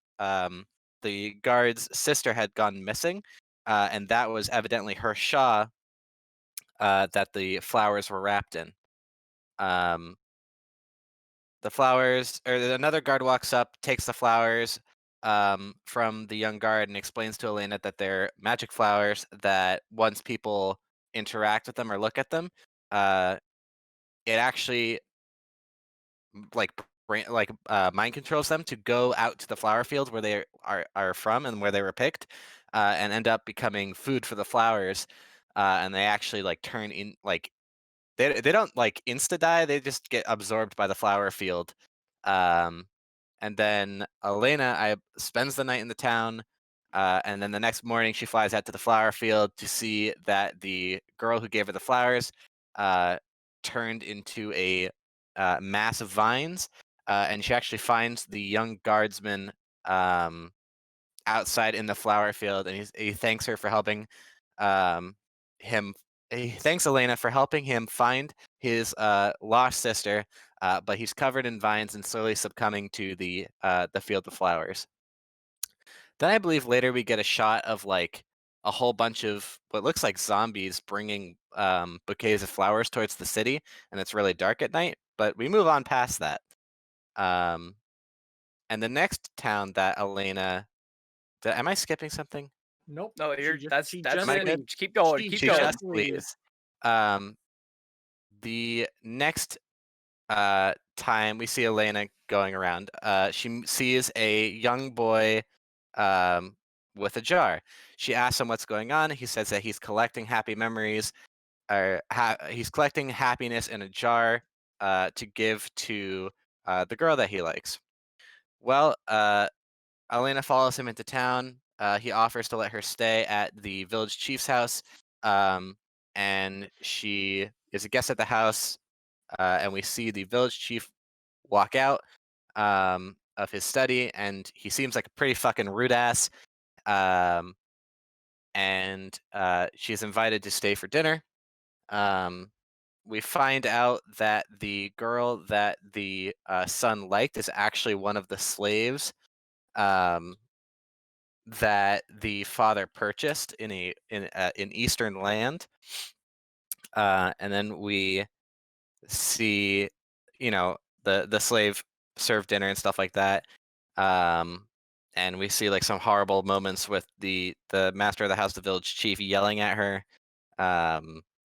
the guard's sister had gone missing, and that was evidently her Shah that the flowers were wrapped in. The flowers, or another guard walks up, takes the flowers from the young guard, and explains to Elena that they're magic flowers. That once people interact with them or look at them, it actually like mind controls them to go out to the flower fields where they are from and where they were picked, and end up becoming food for the flowers. And they actually like turn in like they don't like insta die. They just get absorbed by the flower field. Um, and then Elena spends the night in the town. And then the next morning she flies out to the flower field to see that the girl who gave her the flowers turned into a mass of vines. And she actually finds the young guardsman outside in the flower field, and he thanks her for helping him. He thanks Elena for helping him find his lost sister, but he's covered in vines and slowly succumbing to the field of flowers. Then I believe later we get a shot of like a whole bunch of what looks like zombies bringing bouquets of flowers towards the city, and it's really dark at night. But we move on past that. And the next town that Elena, am I skipping something? Nope. No, that's she that's just it. leaves. Just keep going. She Keep She going. just leaves. leaves. The next time we see Elena going around, she sees a young boy with a jar. She asks him what's going on. He says that he's collecting happy memories, or he's collecting happiness in a jar to give to the girl that he likes. Well, Elena follows him into town. He offers to let her stay at the village chief's house, and she is a guest at the house. And we see the village chief walk out of his study, and he seems like a pretty fucking rude ass. Um, and she's invited to stay for dinner. We find out that the girl that the son liked is actually one of the slaves um, that the father purchased in eastern land. And then we see, the slave serve dinner and stuff like that. And we see like some horrible moments with the master of the house, the village chief, yelling at her.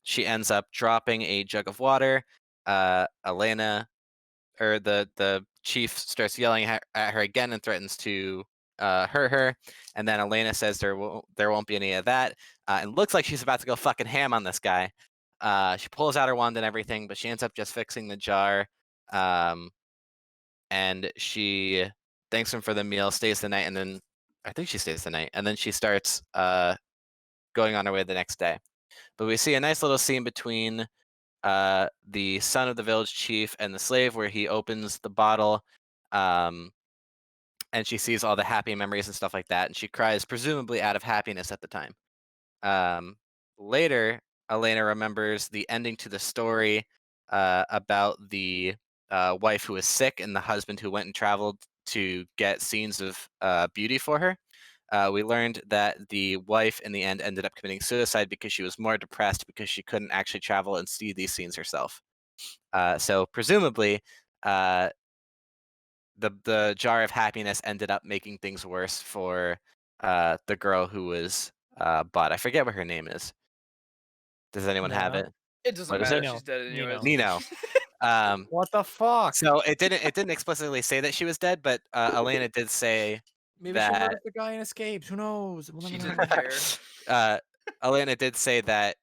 She ends up dropping a jug of water. Elena, or the chief, starts yelling at her again and threatens to hurt her. And then Elena says there won't be any of that. And looks like she's about to go fucking ham on this guy. She pulls out her wand and everything, but she ends up just fixing the jar. And she thanks him for the meal, stays the night, and then I think she stays the night, and then she starts going on her way the next day. But we see a nice little scene between the son of the village chief and the slave, where he opens the bottle, and she sees all the happy memories and stuff like that, and she cries, presumably out of happiness at the time. Later, Elena remembers the ending to the story about the wife who was sick and the husband who went and traveled to get scenes of beauty for her. We learned that the wife in the end ended up committing suicide because she was more depressed because she couldn't actually travel and see these scenes herself. So presumably, the jar of happiness ended up making things worse for the girl who was bought. I forget what her name is. Does anyone have Nana? it? It doesn't What is matter. it? Nino. She's dead anyways. Nino. Um, What the fuck? so it didn't explicitly say that she was dead, but Elena did say Maybe she that murders the guy and escapes. Who knows? We'll She never didn't know. care. Elena did say that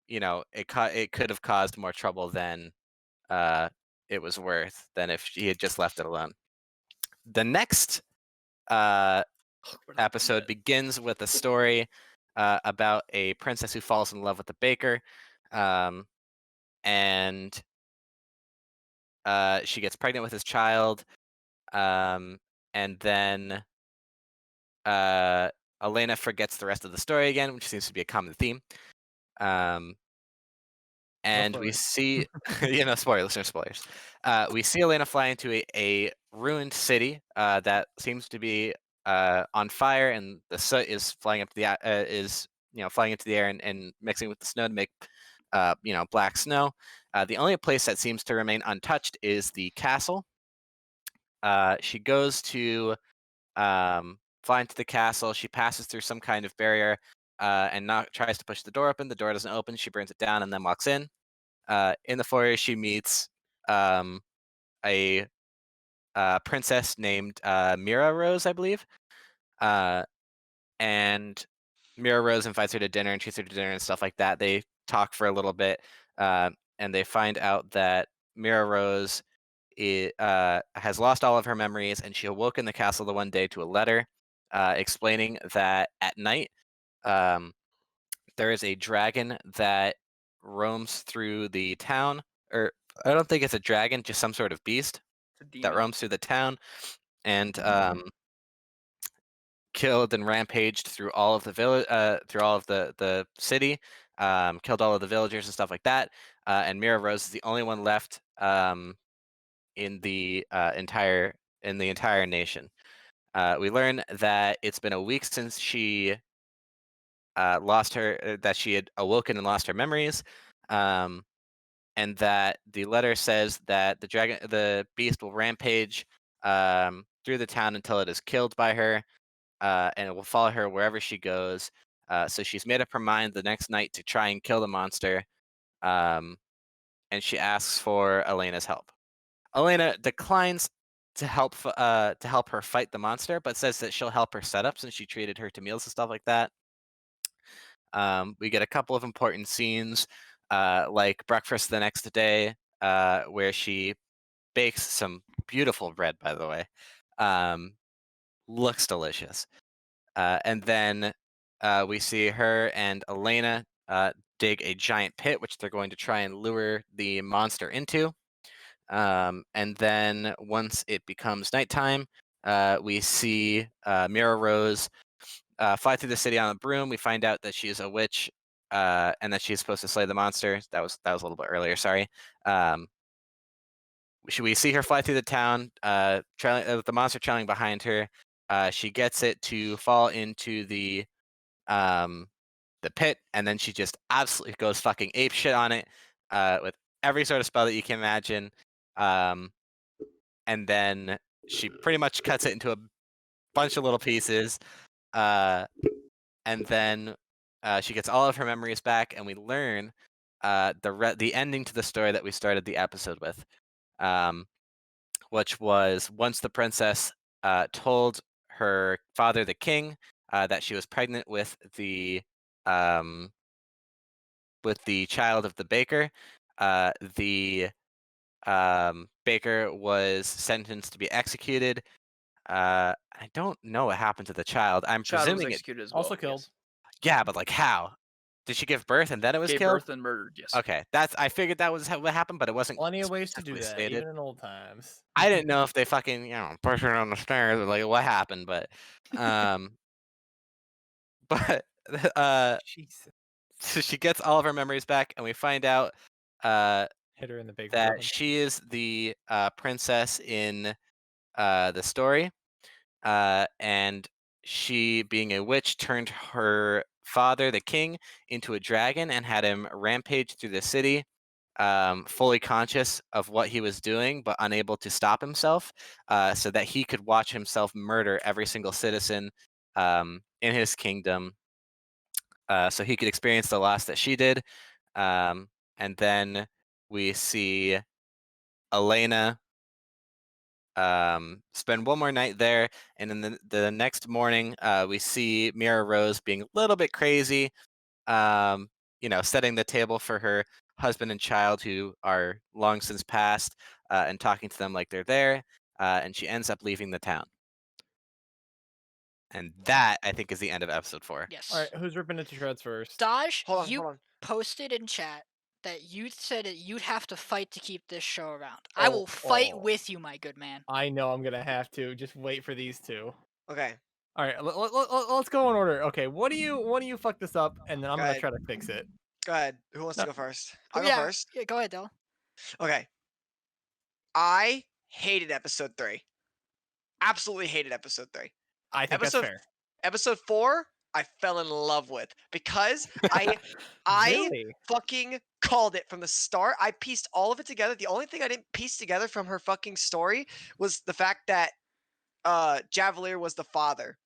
it could have caused more trouble than it was worth, than if she had just left it alone. The next episode begins with a story about a princess who falls in love with a baker, and she gets pregnant with his child, and then Elena forgets the rest of the story again, which seems to be a common theme. And we spoilers. see, spoilers, no spoilers. We see Elena fly into a ruined city that seems to be on fire, and the soot is flying up flying into the air and mixing with the snow to make black snow. The only place that seems to remain untouched is the castle. She goes to fly into the castle. She passes through some kind of barrier and tries to push the door open. The door doesn't open. She burns it down and then walks in. In the foyer, she meets a princess named Mira Rose, I believe. And Mira Rose invites her to dinner and treats her to dinner and stuff like that. They talk for a little bit, and they find out that Mira Rose has lost all of her memories, and she awoke in the castle the one day to a letter explaining that at night there is a dragon that roams through the town, or I don't think it's a dragon, just some sort of beast It's a that demon. roams through the town, and killed and rampaged through all of the through all of the city, killed all of the villagers and stuff like that. And Mira Rose is the only one left in the entire nation. We learn that it's been a week since she that she had awoken and lost her memories, and that the letter says that the beast will rampage through the town until it is killed by her, and it will follow her wherever she goes. So she's made up her mind the next night to try and kill the monster, and she asks for Elena's help. Elena declines to help her fight the monster, but says that she'll help her set up since she treated her to meals and stuff like that. We get a couple of important scenes, like breakfast the next day, where she bakes some beautiful bread, by the way. Um, looks delicious. And then we see her and Elena dig a giant pit, which they're going to try and lure the monster into. And then once it becomes nighttime, we see Mira Rose fly through the city on a broom. We find out that she is a witch and that she's supposed to slay the monster. That was a little bit earlier. Sorry. Um, we see her fly through the town, with the monster trailing behind her. She gets it to fall into um, the pit, and then she just absolutely goes fucking ape shit on it with every sort of spell that you can imagine. And then she pretty much cuts it into a bunch of little pieces. And then she gets all of her memories back, and we learn the ending to the story that we started the episode with, which was once the princess told her father, the king, that she was pregnant um, with the child of the baker. The baker was sentenced to be executed. I don't know what happened to the child. I'm Child was presuming it. executed as well. Also killed. Yes. Yeah, but like how? Did she give birth and then it was Gave killed? birth and murdered. Yes. Okay, I figured that was what happened, but it wasn't Plenty of ways to do specifically that, stated. even in old times. I didn't know if they fucking pushed her on the stairs or like what happened, but um, but Jesus. so she gets all of her memories back, and we find out Hit her in the big that forehead. she is the princess in the story, and she, being a witch, turned her father, the king, into a dragon and had him rampage through the city, fully conscious of what he was doing, but unable to stop himself, so that he could watch himself murder every single citizen in his kingdom, so he could experience the loss that she did. And then we see Elena spend one more night there, and then the next morning we see Mira Rose being a little bit crazy, setting the table for her husband and child who are long since passed, and talking to them like they're there, and she ends up leaving the town. And that, I think, is the end of episode 4. Yes. All right, who's ripping it to shreds first? Daj, Hold you on. posted in chat that you said that you'd have to fight to keep this show around. I will fight with you, my good man. I know I'm gonna have to. Just wait for these two. Okay. All right, let's go in order. Okay, what do you fuck this up, and then I'm Go gonna ahead. try to fix it. Go ahead. Who wants to No. go first? I'll go Yeah, first. yeah, go ahead, Dylan. Okay. I hated episode 3. Absolutely hated episode 3. I think Episode that's fair. Episode 4, I fell in love with because I Really? fucking called it from the start. I pieced all of it together. The only thing I didn't piece together from her fucking story was the fact that Javelier was the father.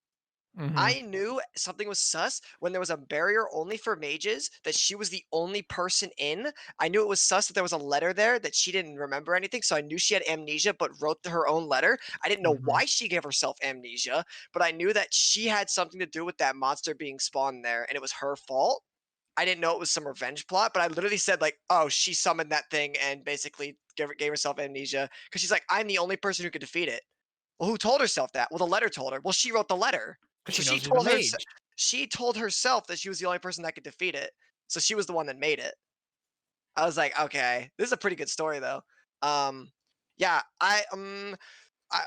Mhm. I knew something was sus when there was a barrier only for mages that she was the only person in. I knew it was sus that there was a letter there that she didn't remember anything, so I knew she had amnesia but wrote her own letter. I didn't know Mhm. why she gave herself amnesia, but I knew that she had something to do with that monster being spawned there, and it was her fault. I didn't know it was some revenge plot, but I literally said like, "Oh, she summoned that thing and basically gave herself amnesia because she's like, I'm the only person who could defeat it." Well, who told herself that? Well, the letter told her. Well, she wrote the letter. Because So she knows she's a mage. she told herself that she was the only person that could defeat it. So she was the one that made it. I was like, okay, this is a pretty good story though. Yeah, I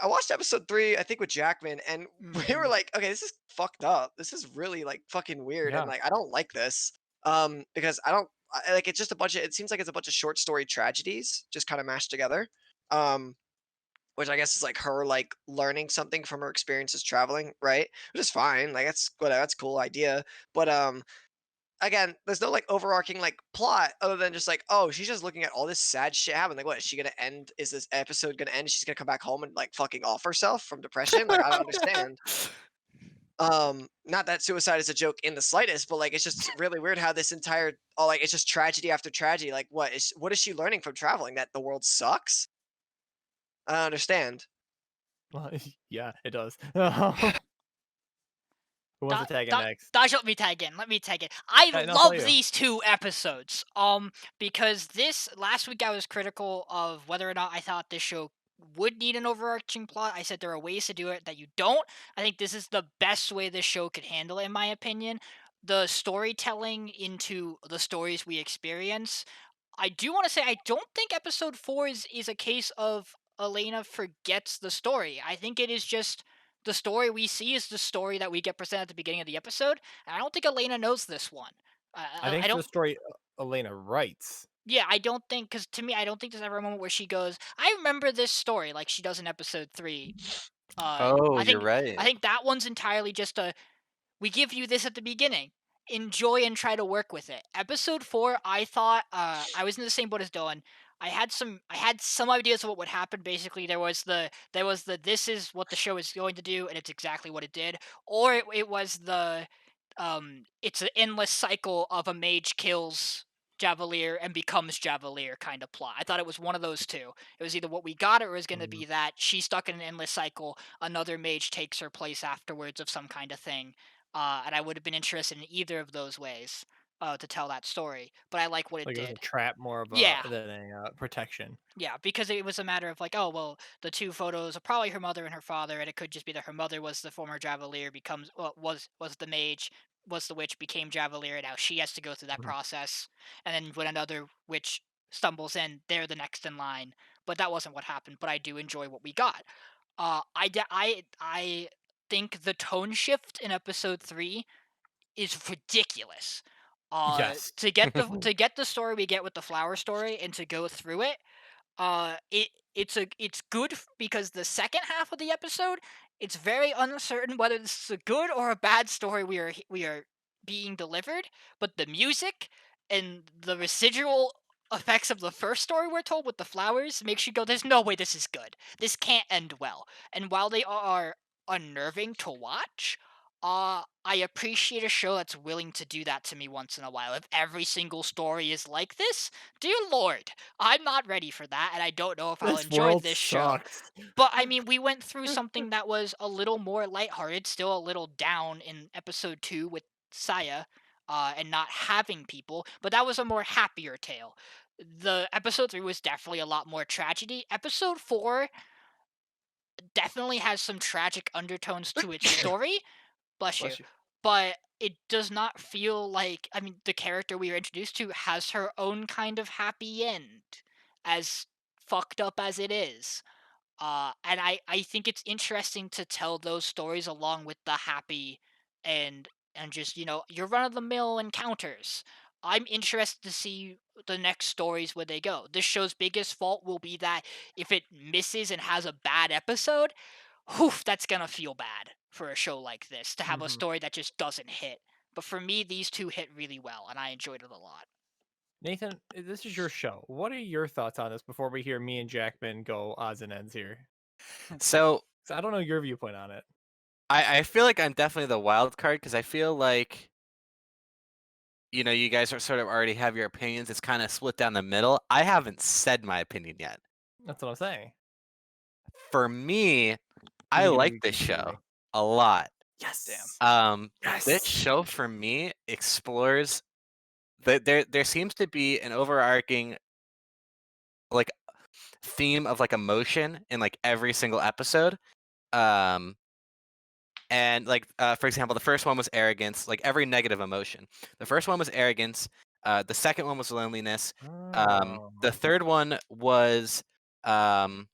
watched episode 3, I think with Jackman, and we were like, okay, this is fucked up. This is really like fucking weird, Yeah. and like I don't like this. Because like it's just a bunch of it seems like it's a bunch of short story tragedies just kind of mashed together. Um, which I guess is like her like learning something from her experiences traveling, right? Which is fine. Like that's whatever, that's a cool idea. But again, there's no like overarching like plot other than just like, oh, she's just looking at all this sad shit happen. Like, what is she gonna end? Is this episode gonna end? She's gonna come back home and like fucking off herself from depression? Like, I don't understand. Not that suicide is a joke in the slightest, but like it's just really weird how this entire like it's just tragedy after tragedy. Like, what is she learning from traveling? That the world sucks? I don't understand. Well, yeah, it does. Who wants Da- to tag in Da- next? Dodge, let me tag in. Let me tag in. I No, it's all love you. these 2 episodes. Because this last week I was critical of whether or not I thought this show would need an overarching plot. I said there are ways to do it that you don't. I think this is the best way this show could handle it, in my opinion. The storytelling into the stories we experience. I do want to say I don't think episode 4 is a case of Elena forgets the story. I think it is just the story we see is the story that we get presented at the beginning of the episode. And I don't think Elena knows this one. I I think the don't. story Elena writes. Yeah, I don't think because to me, I don't think there's ever a moment where she goes, "I remember this story," like she does in episode 3. Oh, I you're think right. that one's entirely just a we give you this at the beginning. Enjoy and try to work with it. Episode 4, I thought I was in the same boat as Dylan. I had some ideas of what would happen. Basically, there was the this is what the show is going to do, and it's exactly what it did. Or it was the it's an endless cycle of a mage kills Javelier and becomes Javelier kind of plot. I thought it was one of those two. It was either what we got or it was going to be that she's stuck in an endless cycle, another mage takes her place afterwards of some kind of thing. And I would have been interested in either of those ways to tell that story. But I like what it Like it was a did. trap more of a Yeah, than a protection. yeah, because it was a matter of like, oh well, the 2 photos are probably her mother and her father, and it could just be that her mother was the former Javelier, becomes was the mage, was the witch, became Javelier, and now she has to go through that Mhm. process. And then when another witch stumbles in, they're the next in line. But that wasn't what happened. But I do enjoy what we got. I think the tone shift in episode 3 is ridiculous. Yes. To get the story we get with the flower story and to go through it, it's good because the second half of the episode, it's very uncertain whether this is a good or a bad story we are being delivered. But the music and the residual effects of the first story we're told with the flowers makes you go, "There's no way this is good. This can't end well." And while they are unnerving to watch, I appreciate a show that's willing to do that to me once in a while. If every single story is like this, dear lord, I'm not ready for that, and I don't know if I'll This enjoy world this show. sucks. But I mean, we went through something that was a little more lighthearted, still a little down in episode 2 with Saya, and not having people, but that was a more happier tale. The episode 3 was definitely a lot more tragedy. Episode 4 definitely has some tragic undertones to its story. Bless you. Bless you. But it does not feel like, I mean, the character we are introduced to has her own kind of happy end, as fucked up as it is. And I think it's interesting to tell those stories along with the happy and just, your run of the mill encounters. I'm interested to see the next stories where they go. This show's biggest fault will be that if it misses and has a bad episode, that's gonna feel bad for a show like this to have a Mhm. story that just doesn't hit. But for me, these 2 hit really well, and I enjoyed it a lot. Nathan, this is your show. What are your thoughts on this before we hear me and Jackman go odds and ends here? So 'Cause I don't know your viewpoint on it. I feel like I'm definitely the wild card because I feel like you guys are sort of already have your opinions. It's kind of split down the middle. I haven't said my opinion yet. That's what I'm saying. For me, You I can like maybe this consider show me. a lot. Yes. This Yes. show for me explores there seems to be an overarching like theme of like emotion in like every single episode. Um and like for example, the first one was arrogance, like every negative emotion. The first one was arrogance, the second one was loneliness. Oh. The third one was um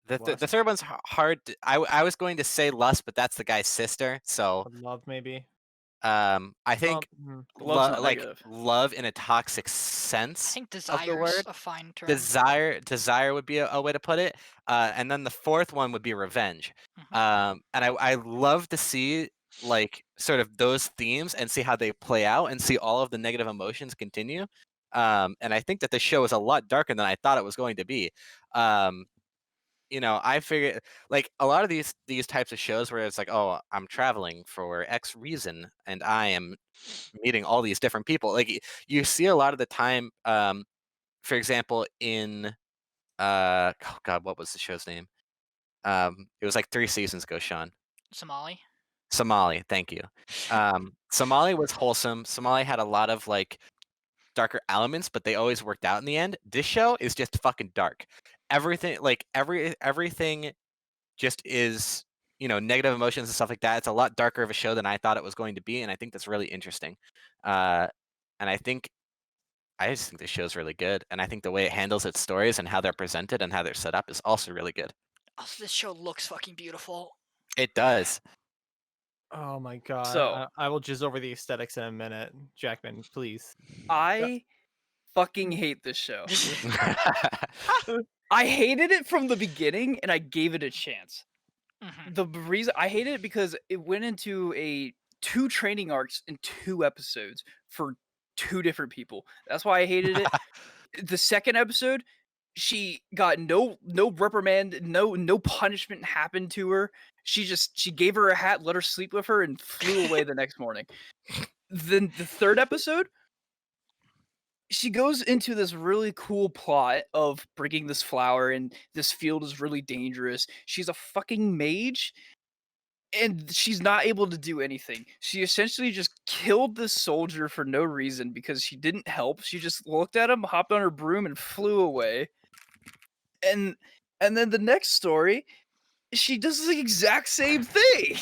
the Lust. third one's hard I was going to say lust, but that's the guy's sister. So Love, maybe. I think Love's not like negative. love in a toxic I sense think of the desire's word. a fine term. Desire would be a way to put it. And then the fourth one would be revenge. And I love to see like sort of those themes and see how they play out and see all of the negative emotions continue. And I think that the show is a lot darker than I thought it was going to be. I figure like a lot of these types of shows where it's like, oh, I'm traveling for X reason and I am meeting all these different people. Like you see a lot of the time, for example, in oh god, what was the show's name? It was like 3 seasons ago, Sean. Somali. Somali, thank you. Somali was wholesome. Somali had a lot of like darker elements, but they always worked out in the end. This show is just fucking dark. Everything, like everything, just is negative emotions and stuff like that. It's a lot darker of a show than I thought it was going to be, and I think that's really interesting. And I just think the show's really good, and I think the way it handles its stories and how they're presented and how they're set up is also really good. Also, this show looks fucking beautiful. It does. Oh my god. So- I will jizz over the aesthetics in a minute. Jackman, please. I fucking hate this show. I hated it from the beginning, and I gave it a chance. Mhm. The reason I hated it because it went into 2 training arcs in 2 episodes for 2 different people. That's why I hated it. The second episode, she got no reprimand, no punishment happened to her. She gave her a hat, let her sleep with her, and flew away the next morning. Then the third episode, she goes into this really cool plot of bringing this flower, and this field is really dangerous. She's a fucking mage, and she's not able to do anything. She essentially just killed this soldier for no reason because she didn't help. She just looked at him, hopped on her broom, and flew away. And then the next story, she does the exact same thing.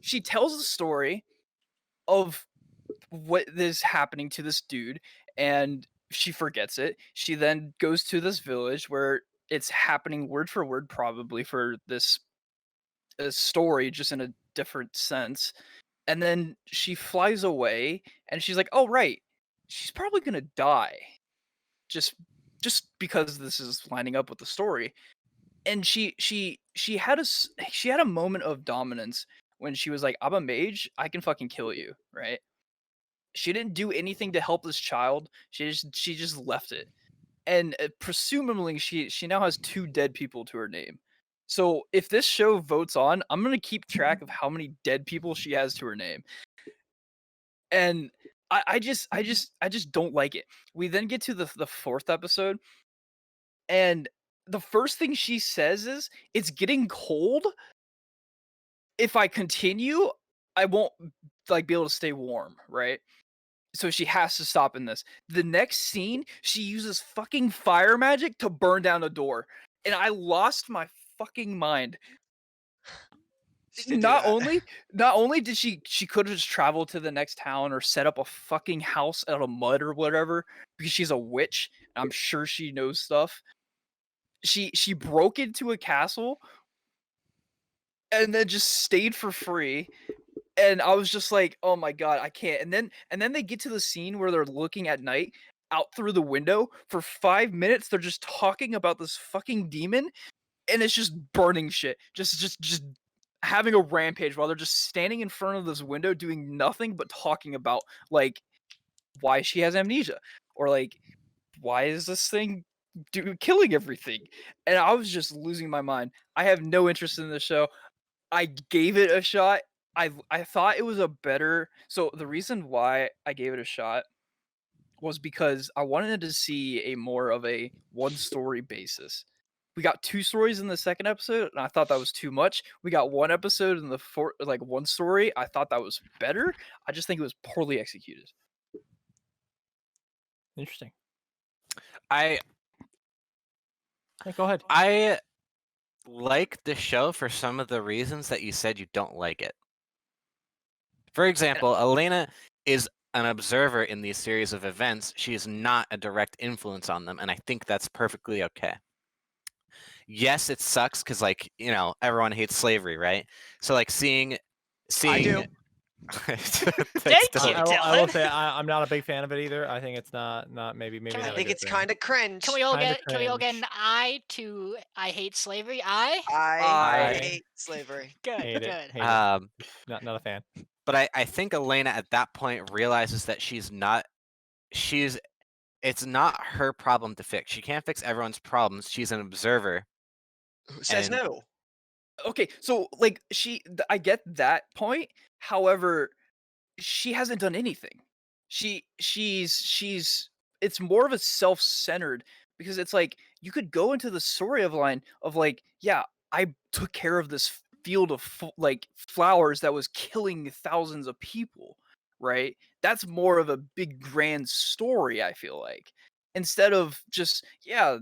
she tells the story of what is happening to this dude, and she forgets it. She then goes to this village where it's happening word for word, probably for this story, just in a different sense. And then she flies away, and she's like, "Oh right, she's probably gonna die, just because this is lining up with the story." And she had she had a moment of dominance when she was like, "I'm a mage, I can fucking kill you," right? She didn't do anything to help this child. She just left it, and presumably she now has 2 dead people to her name. So if this show votes on, I'm gonna keep track of how many dead people she has to her name, and I just don't like it. We then get to the 4th episode, and the first thing she says is, "It's getting cold. If I continue, I won't like be able to stay warm," right? So she has to stop in this. The next scene, she uses fucking fire magic to burn down a door, and I lost my fucking mind. She did do that. Not only did she could have just traveled to the next town or set up a fucking house out of mud or whatever because she's a witch. I'm sure she knows stuff. She broke into a castle and then just stayed for free. And I was just like, "Oh my god, I can't." And then they get to the scene where they're looking at night out through the window for 5 minutes. They're just talking about this fucking demon, and it's just burning shit. Just having a rampage while they're just standing in front of this window doing nothing but talking about like why she has amnesia, or like why is this thing killing everything. And I was just losing my mind. I have no interest in this show. I gave it a shot. I thought it was a better, so the reason why I gave it a shot was because I wanted to see a more of a one story basis. We got 2 stories in the second episode, and I thought that was too much. We got 1 episode in the like 1 story. I thought that was better. I just think it was poorly executed. Interesting. I Yeah, go ahead. I like the show for some of the reasons that you said you don't like it. For example, Elena is an observer in these series of events. She is not a direct influence on them, and I think that's perfectly okay. Yes, it sucks because, like, everyone hates slavery, right? So, like, seeing I do. Thanks, Thank Dylan. you. I will Dylan. say I'm not a big fan of it either. I think it's not maybe Can not I a think good it's thing. kind of cringe. Can we all Kinda get an cringe. I to I hate slavery? I I I hate slavery. good. hate it. Good. Hate it. Not a fan. But I think Elena at that point realizes that it's not her problem to fix. She can't fix everyone's problems. She's an observer. Who says And- no? Okay, so like I get that point. However, she hasn't done anything. She's it's more of a self-centered because it's like you could go into the story of line of like, yeah, I took care of this field of like flowers that was killing thousands of people, right? That's more of a big grand story, I feel like. Instead of just, yeah,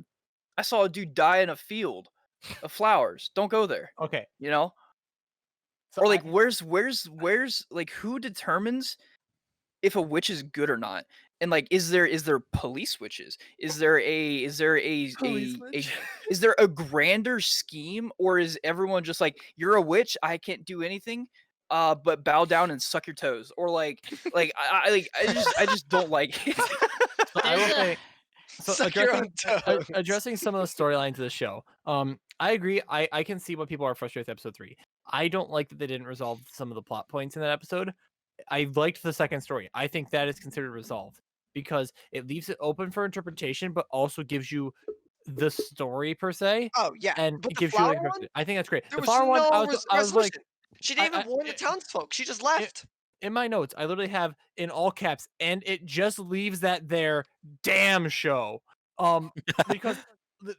I saw a dude die in a field of flowers. Don't go there. Okay. You know? So Or like where's like who determines if a witch is good or not? And like is there police witches? Is there Police witch. is there a grander scheme, or is everyone just like, you're a witch, I can't do anything? But bow down and suck your toes. Or I just don't like it. So I will There's a- say, so Suck your own toes. addressing some of the storylines of the show. I agree. I can see why people are frustrated with episode 3. I don't like that they didn't resolve some of the plot points in that episode. I liked the second story. I think that is considered resolved because it leaves it open for interpretation, but also gives you the story per se, Oh yeah, and but it the gives you flower like one, I think that's great. there The was flower one, no I was like, resolution. She didn't I- even warn the townsfolk. She just left. in my notes, I literally have in all caps, and it just leaves that there. Damn show. Because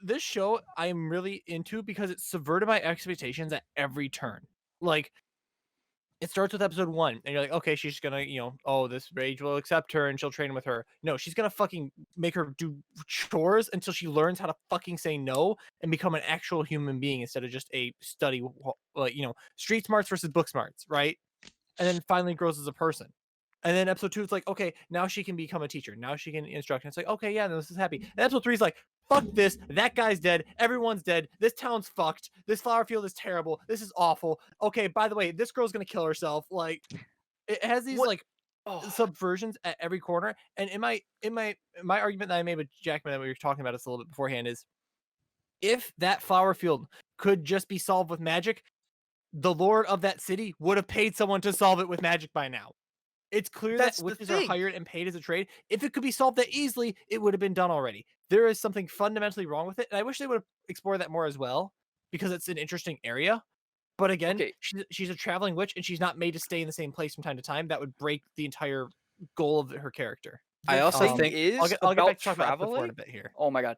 this show I'm really into because it subverted my expectations at every turn. Like, it starts with episode 1, and you're like, okay, she's gonna, oh, this rage will accept her and she'll train with her. No, she's gonna fucking make her do chores until she learns how to fucking say no and become an actual human being instead of just a study, like, street smarts versus book smarts, right? And then finally grows as a person. And then episode 2 is like, okay, now she can become a teacher. Now she can instruct. And it's like, okay, yeah, this is happy. And episode 3 is like, fuck this. That guy's dead. Everyone's dead. This town's fucked. This flower field is terrible. This is awful. Okay, by the way, this girl's gonna kill herself. Like, it has these like Oh, subversions at every corner. And my argument that I made with Jackman that we were talking about this a little bit beforehand is, if that flower field could just be solved with magic, the lord of that city would have paid someone to solve it with magic by now. It's clear That's that the witches are thing. hired and paid as a trade. If it could be solved that easily, it would have been done already. There is something fundamentally wrong with it, and I wish they would have explored that more as well, because it's an interesting area. But again, Okay. she's a traveling witch, and she's not made to stay in the same place from time to time. That would break the entire goal of her character. I The also thing think I'll is get about back to talk about episode 4 in traveling. a bit here. Oh my god.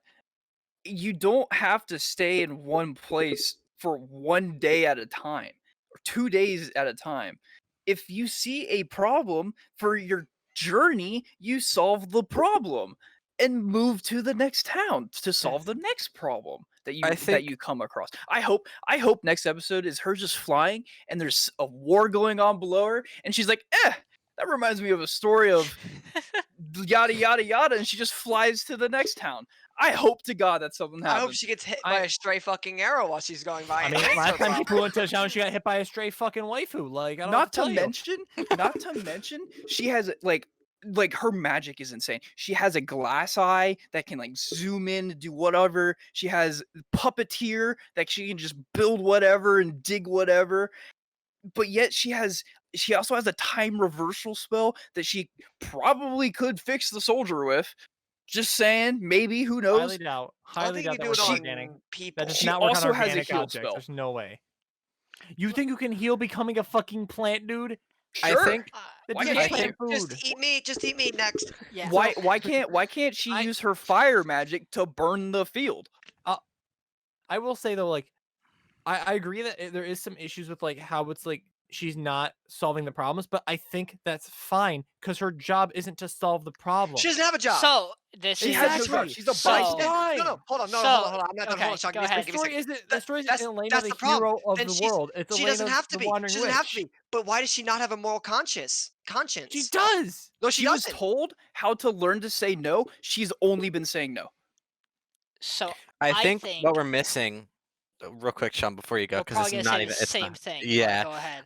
You don't have to stay in one place for 1 day at a time or 2 days at a time. If you see a problem for your journey, you solve the problem and move to the next town to solve the next problem that I that think- you come across. I hope next episode is her just flying and there's a war going on below her and she's like, that reminds me of a story of yada yada yada, and she just flies to the next town. I hope to God that something happens. I hope she gets hit by a stray fucking arrow while she's going by. I and mean, hits last her time she problem. flew into a town, she got hit by a stray fucking waifu. Like, I don't know not what to tell to you. mention, not to mention, she has like her magic is insane. She has a glass eye that can like zoom in, do whatever. She has puppeteer that she can just build whatever and dig whatever. But yet she also has a time reversal spell that she probably could fix the soldier with. Just saying, maybe, who knows? Highly doubt. I Highly think doubt you that do works it on on organic. people. That does She not work on also has a organic heal objects. spell. There's no way. You think you can heal becoming a fucking plant, dude? Sure. I think That Why dude's can't plant you? food. Just eat me next. Yeah. Why can't she use her fire magic to burn the field? I will say though, like, I agree that there is some issues with like how it's like she's not solving the problems, but I think that's fine because her job isn't to solve the problem. She doesn't have a job. So this She is has no Exactly. job. She's a So- bystander. Fine. No, hold on, So- hold on. I'm not done. okay, Hold on, Sean, go give me a ahead. second, The story isn't. The story that's- isn't Elena that's the the problem. hero of Then the she's- world. It's she Elena doesn't have to the be. wandering She doesn't have to witch. be. But why does she not have a moral conscience? She does. No, she was doesn't. told how to learn to say no. She's only been saying no. so I I think think what we're missing, real quick, Sean, before you go, we're because probably it's gonna not say even. the It's same not, thing. but Yeah, Go ahead.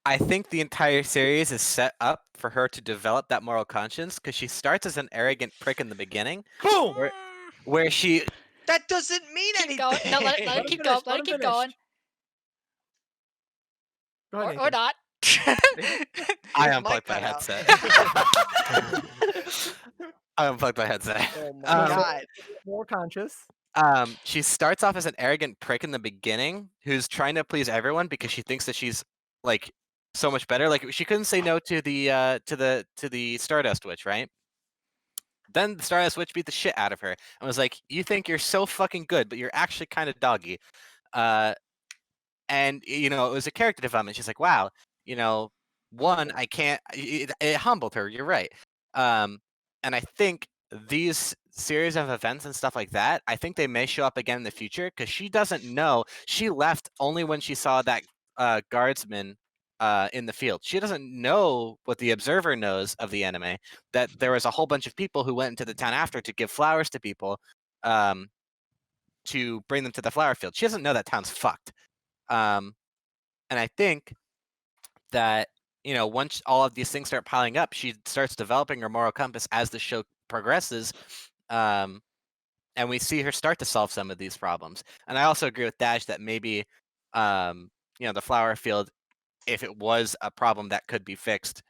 I think the entire series is set up for her to develop that moral conscience because she starts as an arrogant prick in the beginning, Boom. where she. That doesn't mean Keep anything. going. No, let Let it him keep finish, going. let Let him it keep finish. going. Go ahead, Or Nathan. not. I His unplugged mic my cut out. headset. I unplugged my headset. Oh my Um, god. More conscious. She starts off as an arrogant prick in the beginning who's trying to please everyone because she thinks that she's like so much better. Like she couldn't say no to the Stardust Witch, right? Then the Stardust Witch beat the shit out of her and was like, "You think you're so fucking good, but you're actually kind of doggy." And it was a character development. She's like, "Wow, you know, one, I can't." It humbled her. You're right. And I think these series of events and stuff like that, I think they may show up again in the future because she doesn't know. She left only when she saw that guardsman in the field. She doesn't know what the observer knows of the anime, that there was a whole bunch of people who went into the town after to give flowers to people, to bring them to the flower field. She doesn't know that town's fucked. And I think that once all of these things start piling up, she starts developing her moral compass as the show progresses, and we see her start to solve some of these problems. And I also agree with Dash that maybe the flower field, if it was a problem that could be fixed,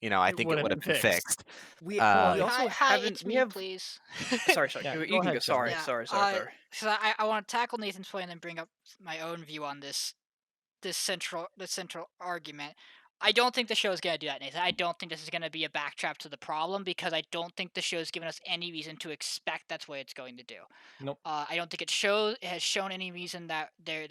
I It think would it have would have been been fixed. fixed. We Uh, also Hi, haven't. it's We me, have. please. Sorry. Yeah, You go can ahead, go. Sorry. Yeah, Sorry. so I want to tackle Nathan's point and then bring up my own view on this central argument. I don't think the show is going to do that, Nathan. I don't think this is going to be a backtrap to the problem because I don't think the show has given us any reason to expect that's what it's going to do. Nope. I don't think it has shown any reason that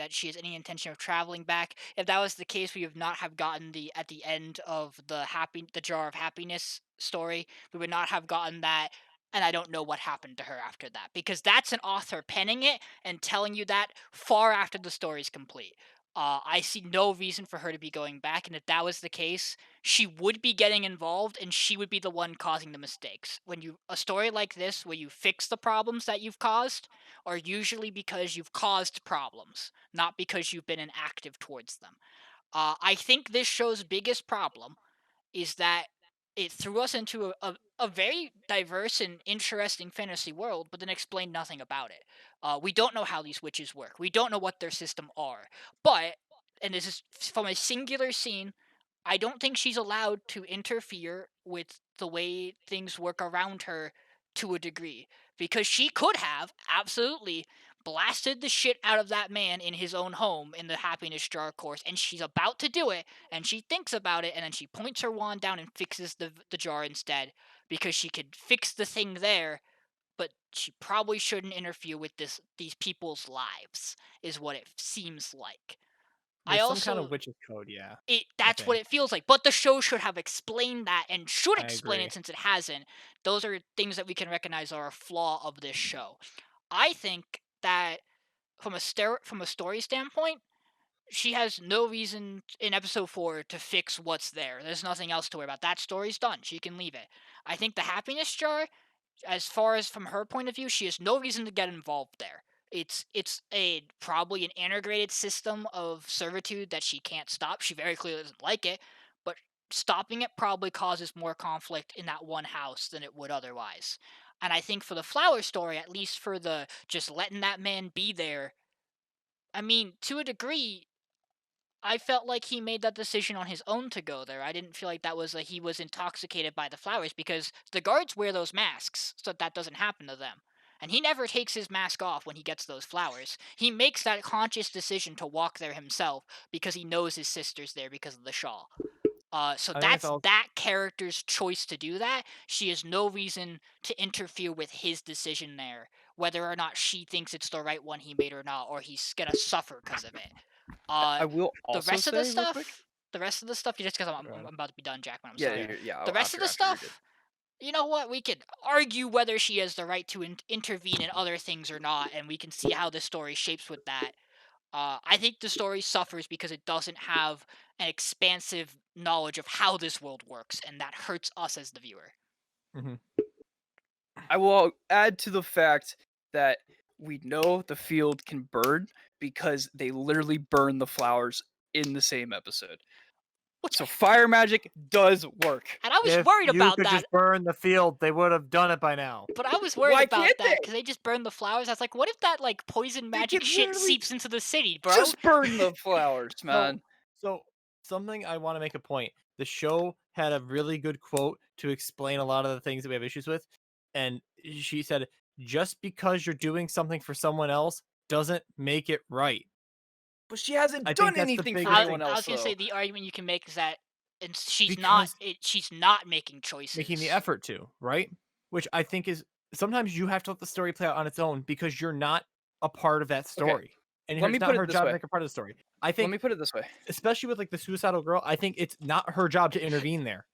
she has any intention of traveling back. If that was the case, we would not have gotten at the end of the jar of happiness story. We would not have gotten that, and I don't know what happened to her after that because that's an author penning it and telling you that far after the story's complete. I see no reason for her to be going back, and if that was the case, she would be getting involved, and she would be the one causing the mistakes. A story like this, where you fix the problems that you've caused, are usually because you've caused problems, not because you've been inactive towards them. I think this show's biggest problem is that it threw us into a very diverse and interesting fantasy world, but then explained nothing about it. We don't know how these witches work. We don't know what their system are. But, and this is from a singular scene, I don't think she's allowed to interfere with the way things work around her to a degree. Because she could have, absolutely, blasted the shit out of that man in his own home in the happiness jar course, and she's about to do it, and she thinks about it, and then she points her wand down and fixes the jar instead, because she could fix the thing there, but she probably shouldn't interfere with these people's lives, is what it seems like. I There's some kind also of witch's code, yeah. that's what think. it feels like. But the show should have explained that and should I explain agree. it since it hasn't. Those are things that we can recognize are a flaw of this show. I think that from a story standpoint, she has no reason in episode 4 to fix what's there. There's nothing else to worry about. That story's done. She can leave it. I think the happiness jar, as far as from her point of view, she has no reason to get involved there. It's probably an integrated system of servitude that she can't stop. She very clearly doesn't like it, but stopping it probably causes more conflict in that one house than it would otherwise. And I think for the flower story, at least for the just letting that man be there, I mean, to a degree, I felt like he made that decision on his own to go there. I didn't feel like that was he was intoxicated by the flowers because the guards wear those masks so that doesn't happen to them. And he never takes his mask off when he gets those flowers. He makes that conscious decision to walk there himself because he knows his sister's there because of the shawl. So I think it's that's all that character's choice to do that. She has no reason to interfere with his decision there, whether or not she thinks it's the right one he made or not, or he's gonna suffer because of it. I will The also rest of the say real quick. stuff, just because Go ahead. I'm about to be done, Jackman. I'm Yeah, sorry. yeah. The rest of the After you're good. stuff, you know what? We could argue whether she has the right to intervene in other things or not, and we can see how the story shapes with that. I think the story suffers because it doesn't have an expansive knowledge of how this world works, and that hurts us as the viewer. Mhm. I will add to the fact that we know the field can burn because they literally burn the flowers in the same episode. Which, So fire magic does work. and I was If worried you about could that. just burn the field, they would have done it by now. But I was worried Why about can't that they? because they just burned the flowers. I was like, what if that poison They magic could shit literally seeps into the city, bro? Just burn the flowers, man. So something I want to make a point. The show had a really good quote to explain a lot of the things that we have issues with, and she said, "Just because you're doing something for someone else doesn't make it right." But she hasn't I done think that's the anything for biggest anyone thing. I else, was gonna though. say the argument you can make is that she's Because not making choices. making the effort to, right? which I think is sometimes you have to let the story play out on its own because you're not a part of that story. And Let it's me not put it her this job way. to make her part of the story. I Let me think, put it this way. especially with like the suicidal girl, I think it's not her job to intervene there.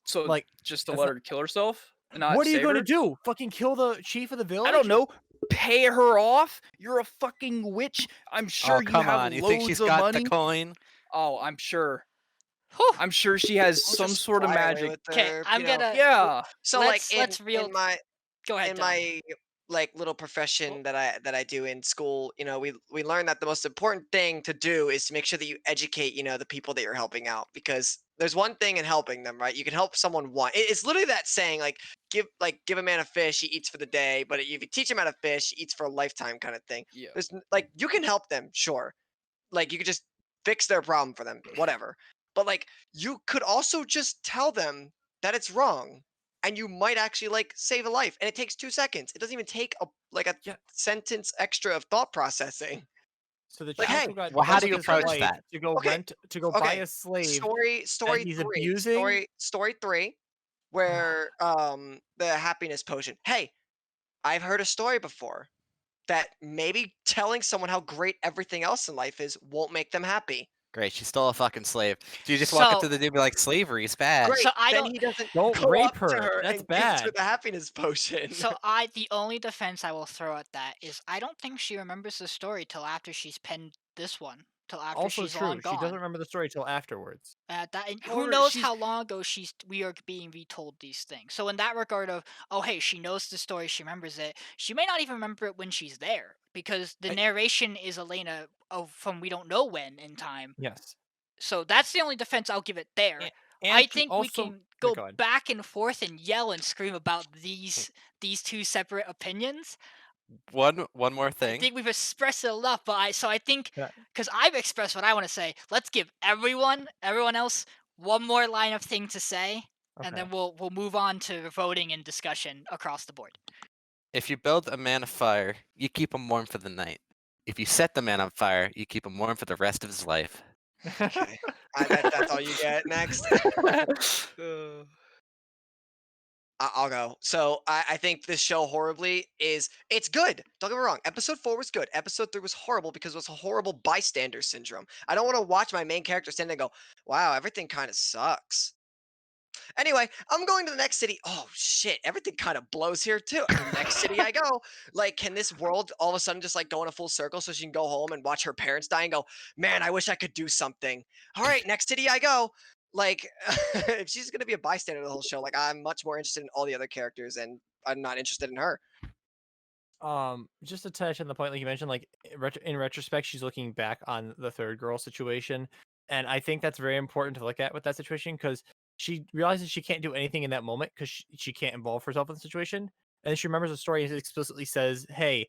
So Like, just to that's let not- her kill herself and not what are you save going to her? do? Fucking kill the chief of the village? I don't know. Pay her off? You're a fucking witch. I'm sure Oh, you come have on. You think loads she's of got money. the coin? Oh, I'm sure. Whew. I'm sure she has We'll some just sort of fly away magic. with Okay, her, I'm gonna. Yeah. So like Let's real. in my Go ahead, in Don. my like little profession that I do in school, we learn that the most important thing to do is to make sure that you educate, the people that you're helping out, because there's one thing in helping them, right? You can help someone it's literally that saying, like give a man a fish, he eats for the day, but if you teach him how to fish, he eats for a lifetime, kind of thing. Yeah. Like you can help them, sure. Like you could just fix their problem for them, whatever. But like you could also just tell them that it's wrong, and you might actually like save a life. And it takes 2 seconds. It doesn't even take a Yeah. sentence extra of thought processing. So the Like, chief hey, who got Well, how dumped do with you his approach wife that? to go Okay, buy okay. a slave Story that story he's 3. abusing. Story 3 where the happiness potion. Hey, I've heard a story before that maybe telling someone how great everything else in life is won't make them happy. Great, she's still a fucking slave. Do you just walk up So to the dude and be like, slavery's bad? Great. so I Then don't. he doesn't Don't go rape up to her. her That's and gives her bad. the happiness potion. So the only defense I will throw at that is I don't think she remembers the story till after she's penned this one, till after Also she's long true. She doesn't gone. remember the story till afterwards. And who However, knows she's how long ago we are being retold these things. So in that regard of, oh hey, she knows the story, she remembers it. She may not even remember it when she's there because the I- narration is Elena from we don't know when in time. Yes. So that's the only defense I'll give it there. And I she think we also can yeah, go go ahead. back and forth and yell and scream about these two separate opinions. One more I thing. think we've expressed it enough, but I think Yeah. because I've expressed what I want to say. Let's give everyone else one more line of thing to say, and Okay. then we'll move on to voting and discussion across the board. If you build a man of fire, you keep him warm for the night. If you set the man on fire, you keep him warm for the rest of his life. Okay. That's all you get. Next. I'll go. So I think this show horribly it's good. Don't get me wrong. Episode 4 was good. Episode 3 was horrible because it was a horrible bystander syndrome. I don't want to watch my main character stand there and go, wow, everything kind of sucks. Anyway, I'm going to the next city. Oh shit, everything kind of blows here too. The next city I go. Like, can this world all of a sudden just like go in a full circle so she can go home and watch her parents die and go, man, I wish I could do something. All right, next city I go. Like, if she's gonna be a bystander the whole show, like I'm much more interested in all the other characters, and I'm not interested in her. Just to touch on the point, like you mentioned, like in retrospect, she's looking back on the third girl situation, and I think that's very important to look at with that situation because she realizes she can't do anything in that moment because she can't involve herself in the situation, and then she remembers the story and it explicitly says, "Hey,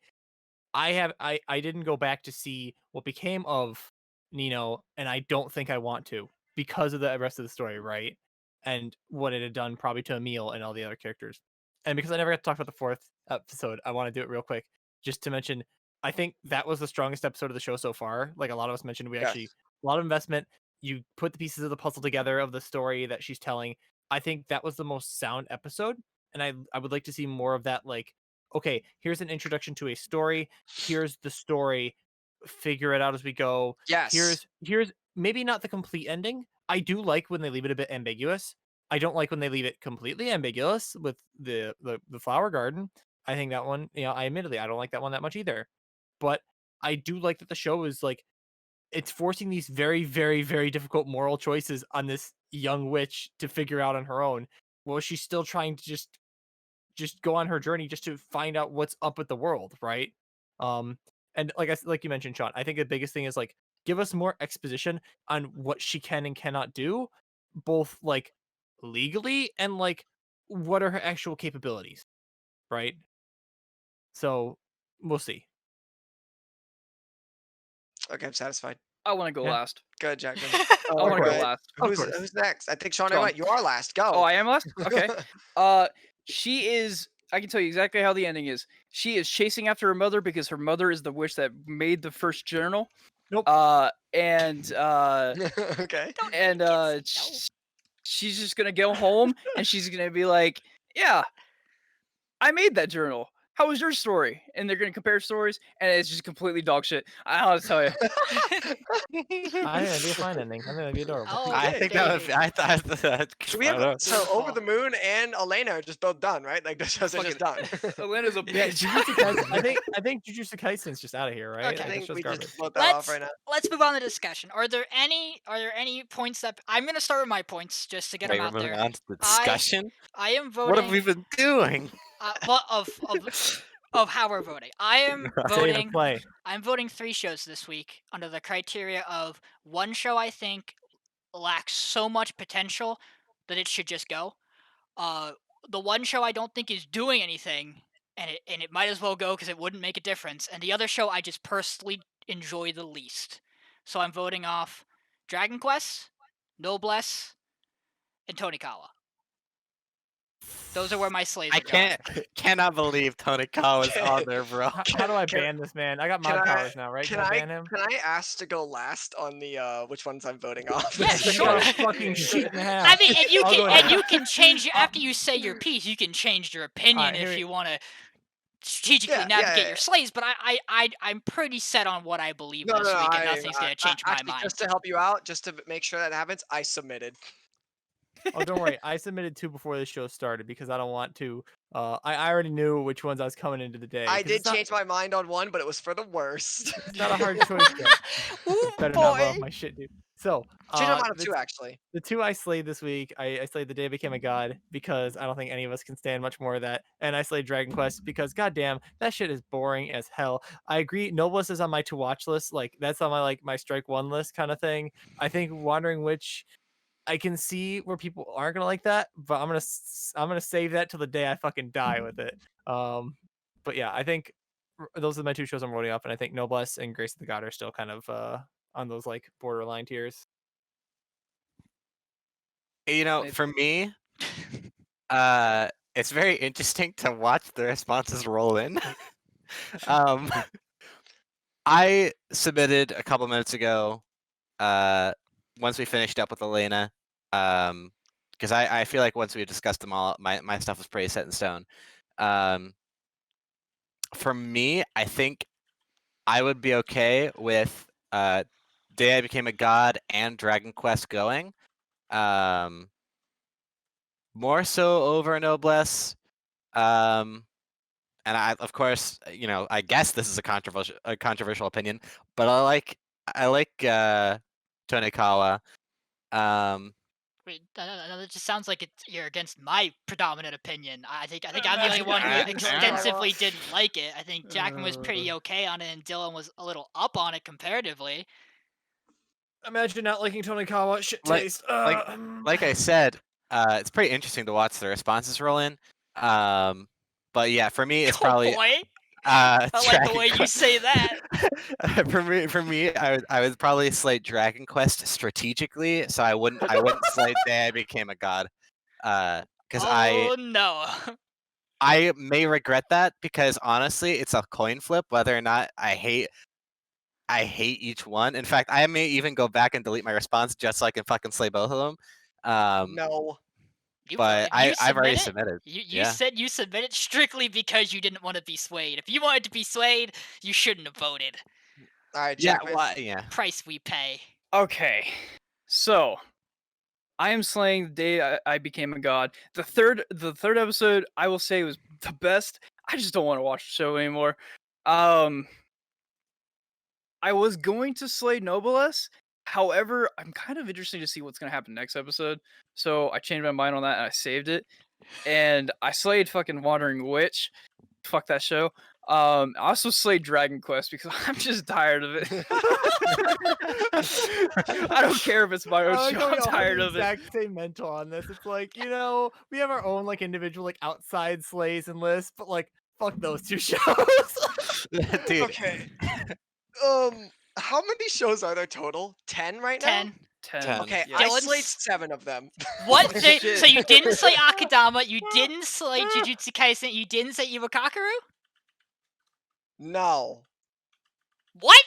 I didn't go back to see what became of Nino, and I don't think I want to because of the rest of the story, right? And what it had done probably to Emil and all the other characters. And because I never got to talk about the fourth episode, I want to do it real quick just to mention. I think that was the strongest episode of the show so far. Like a lot of us mentioned, we actually Yes. a lot of investment. You put the pieces of the puzzle together of the story that she's telling. I think that was the most sound episode, and I would like to see more of that. Like, okay, here's an introduction to a story. Here's the story. Figure it out as we go. Yes. Here's maybe not the complete ending. I do like when they leave it a bit ambiguous. I don't like when they leave it completely ambiguous with the flower garden. I think that one, I admittedly I don't like that one that much either. But I do like that the show is like it's forcing these very, very, very difficult moral choices on this young witch to figure out on her own. While she's still trying to just go on her journey just to find out what's up with the world, right? And like you mentioned, Sean, I think the biggest thing is like give us more exposition on what she can and cannot do, both like legally and like what are her actual capabilities, right? So we'll see. Okay, I'm satisfied. I want to go Yeah. last. Good, Jackman. I want to go Alright. last. Of Who's course. who's next? I think Sean and Sean. White. You are last. Go. Oh, I am last? Okay. She is. I can tell you exactly how the ending is. She is chasing after her mother because her mother is the witch that made the first journal. Nope. And Okay. Don't and make it so- she's just gonna go home and she's gonna be like, yeah, I made that journal. How was your story? And they're gonna compare stories, and it's just completely dog shit. I don't know how to tell you. I think that'd be a fine ending. I think that'd be adorable. Oh, I think that would. baby. I thought. So we have I don't so Over Beautiful. the Moon and Elena are just both done, right? Like, they're just done. Elena's a Yeah, bitch. Jujutsu Kaisen, I think Jujutsu Kaisen's just out of here, right? Okay. I Like, think it's just we garbage. just vote that off Let's right now. let's move on to discussion. Are there any points that I'm gonna start with my points just to get Wait, them we're out moving there. on to the I discussion. I am What have voting. we been doing? But of how we're voting. I am State of voting. play. I'm voting 3 shows this week under the criteria of one show I think lacks so much potential that it should just go. Uh, the one show I don't think is doing anything, and it might as well go because it wouldn't make a difference. And the other show I just personally enjoy the least. So I'm voting off Dragon Quest, Noblesse, and Tonikawa. Those are where my slays I are going. cannot believe Tonikawa's on there, bro. How do I Can- ban this man? I got can mod I- powers now, right? Can I ban him? Can I ask to go last on the which ones I'm voting off? Yeah, He's sure. got a fucking sheet and a half. I mean, and you I'll can go and ahead. you can change after you say your piece. You can change your opinion here if we- you want to strategically Yeah, navigate yeah. your slays. But I'm pretty set on what I believe No, this no, week, and nothing's gonna change my actually, mind. just to help you out, just to make sure that happens, I submitted. Oh, don't worry. I submitted 2 before the show started because I don't want to. I already knew which ones I was coming into the day. I 'cause did it's not, change my mind on one, but it was for the worst. It's not a hard choice yet. Ooh, Better not boy. love my shit, dude. So, Changed my mind on the, two, actually. the 2 I slayed this week, I slayed The Day I Became a God because I don't think any of us can stand much more of that, and I slayed Dragon Quest because goddamn that shit is boring as hell. I agree. Noblesse is on my to watch list, like that's on my strike one list kind of thing. I think Wandering Witch, I can see where people aren't gonna like that, but I'm gonna save that till the day I fucking die with it. But yeah, I think those are my 2 shows I'm voting off, and I think Noblesse and Grace of the God are still kind of on those like borderline tiers. You know, for me, it's very interesting to watch the responses roll in. I submitted a couple minutes ago. Once we finished up with Elena, because I feel like once we discussed them all, my stuff was pretty set in stone. For me, I think I would be okay with Day I Became a God and Dragon Quest going. More so over Noblesse. And I, of course, I guess this is a controversial opinion, but I like Tonikawa. Wait, no, that just sounds like you're against my predominant opinion. I think I'm the only one who extensively didn't like it. I think Jackman was pretty okay on it, and Dylan was a little up on it comparatively. Imagine not liking Tonikawa. Shit Like- taste. Like I said, it's pretty interesting to watch the responses roll in. But yeah, for me, it's probably. Oh boy, I I like the way you say that. for me, I would probably slay Dragon Quest strategically, so I wouldn't slay Day I Became a God, because Oh no. I may regret that because honestly, it's a coin flip whether or not I hate each one. In fact, I may even go back and delete my response just so I can fucking slay both of them. No. But I've already submitted. submitted. You said you submitted strictly because you didn't want to be swayed. If you wanted to be swayed, you shouldn't have voted. All right, Yeah, Jackman. yeah. Price we pay. Okay, so I am slaying The Day I Became a God. The third episode I will say was the best. I just don't want to watch the show anymore. I was going to slay Noblesse. However, I'm kind of interested to see what's going to happen next episode. So I changed my mind on that and I saved it. And I slayed fucking Wandering Witch. Fuck that show. I also slayed Dragon Quest because I'm just tired of it. I don't care if it's my own show. I'm tired of it. Exact same mental on this. It's like, we have our own like individual like outside slays and lists, but like fuck those 2 shows. Dude, Okay. How many shows are there total? 10 right now? 10. 10. Okay, Yeah. I Dylan's- slayed 7 of them. What? Shit. So you didn't slay Akadama, you didn't slay Jujutsu Kaisen, you didn't say Iwakakaru? No. What?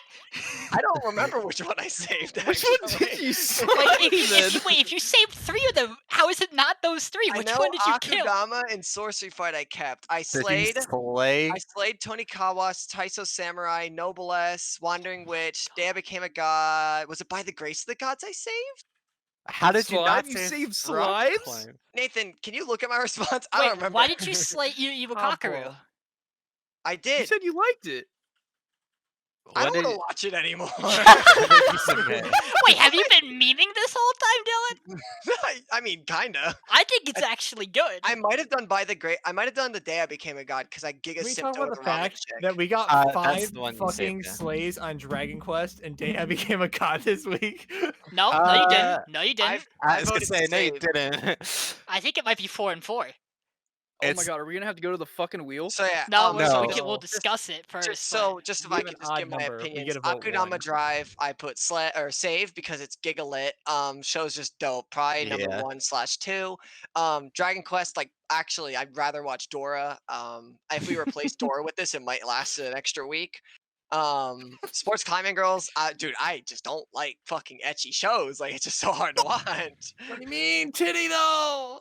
I don't remember which one I saved. Which one actually. did you slay Like, then? if you saved 3 of them, how is it not not those three. I Which know one did you kill? Akudama and Sorcery Fight I kept. Did you slay? I slayed Tonikawa, Taiso Samurai, Noblesse, Wandering Witch, Dea Became a God. Was it by the grace of the gods I saved? How did you not Slime? You save saved Rock slimes? Climb? Nathan, can you look at my response? I Wait, don't remember. why did you slay Iwakakaru? Pablo. I You did. said you liked it. I When don't did want to watch it anymore. when did you submit? Wait, have you been memeing this whole time, Dylan? I mean, kinda. I think it's actually good. I might have done I might have done the day I became a god because I giga Can we simped talk about over the the ramen fact chick. that we got That's 5 the one you fucking saved, yeah. slays on Dragon Quest and Daya became a god this week? No, no, you didn't. Uh, No, you didn't. I was gonna voted say no, you save. didn't. I think it might be 4 and 4. Oh my It's- god, are we gonna have to go to the fucking wheel? So yeah, No, No. we'll just- discuss it first. just if We I have could an just odd give my number. We opinions, get a vote Akudama 1. Drive I put save because it's giga lit. Show's just dope. Probably number Yeah. 1/2. Dragon Quest, like actually I'd rather watch Dora. If we replace Dora with this, it might last an extra week. Sports Climbing Girls, dude, I just don't like fucking ecchi shows. Like it's just so hard to watch. What do you mean, titty though?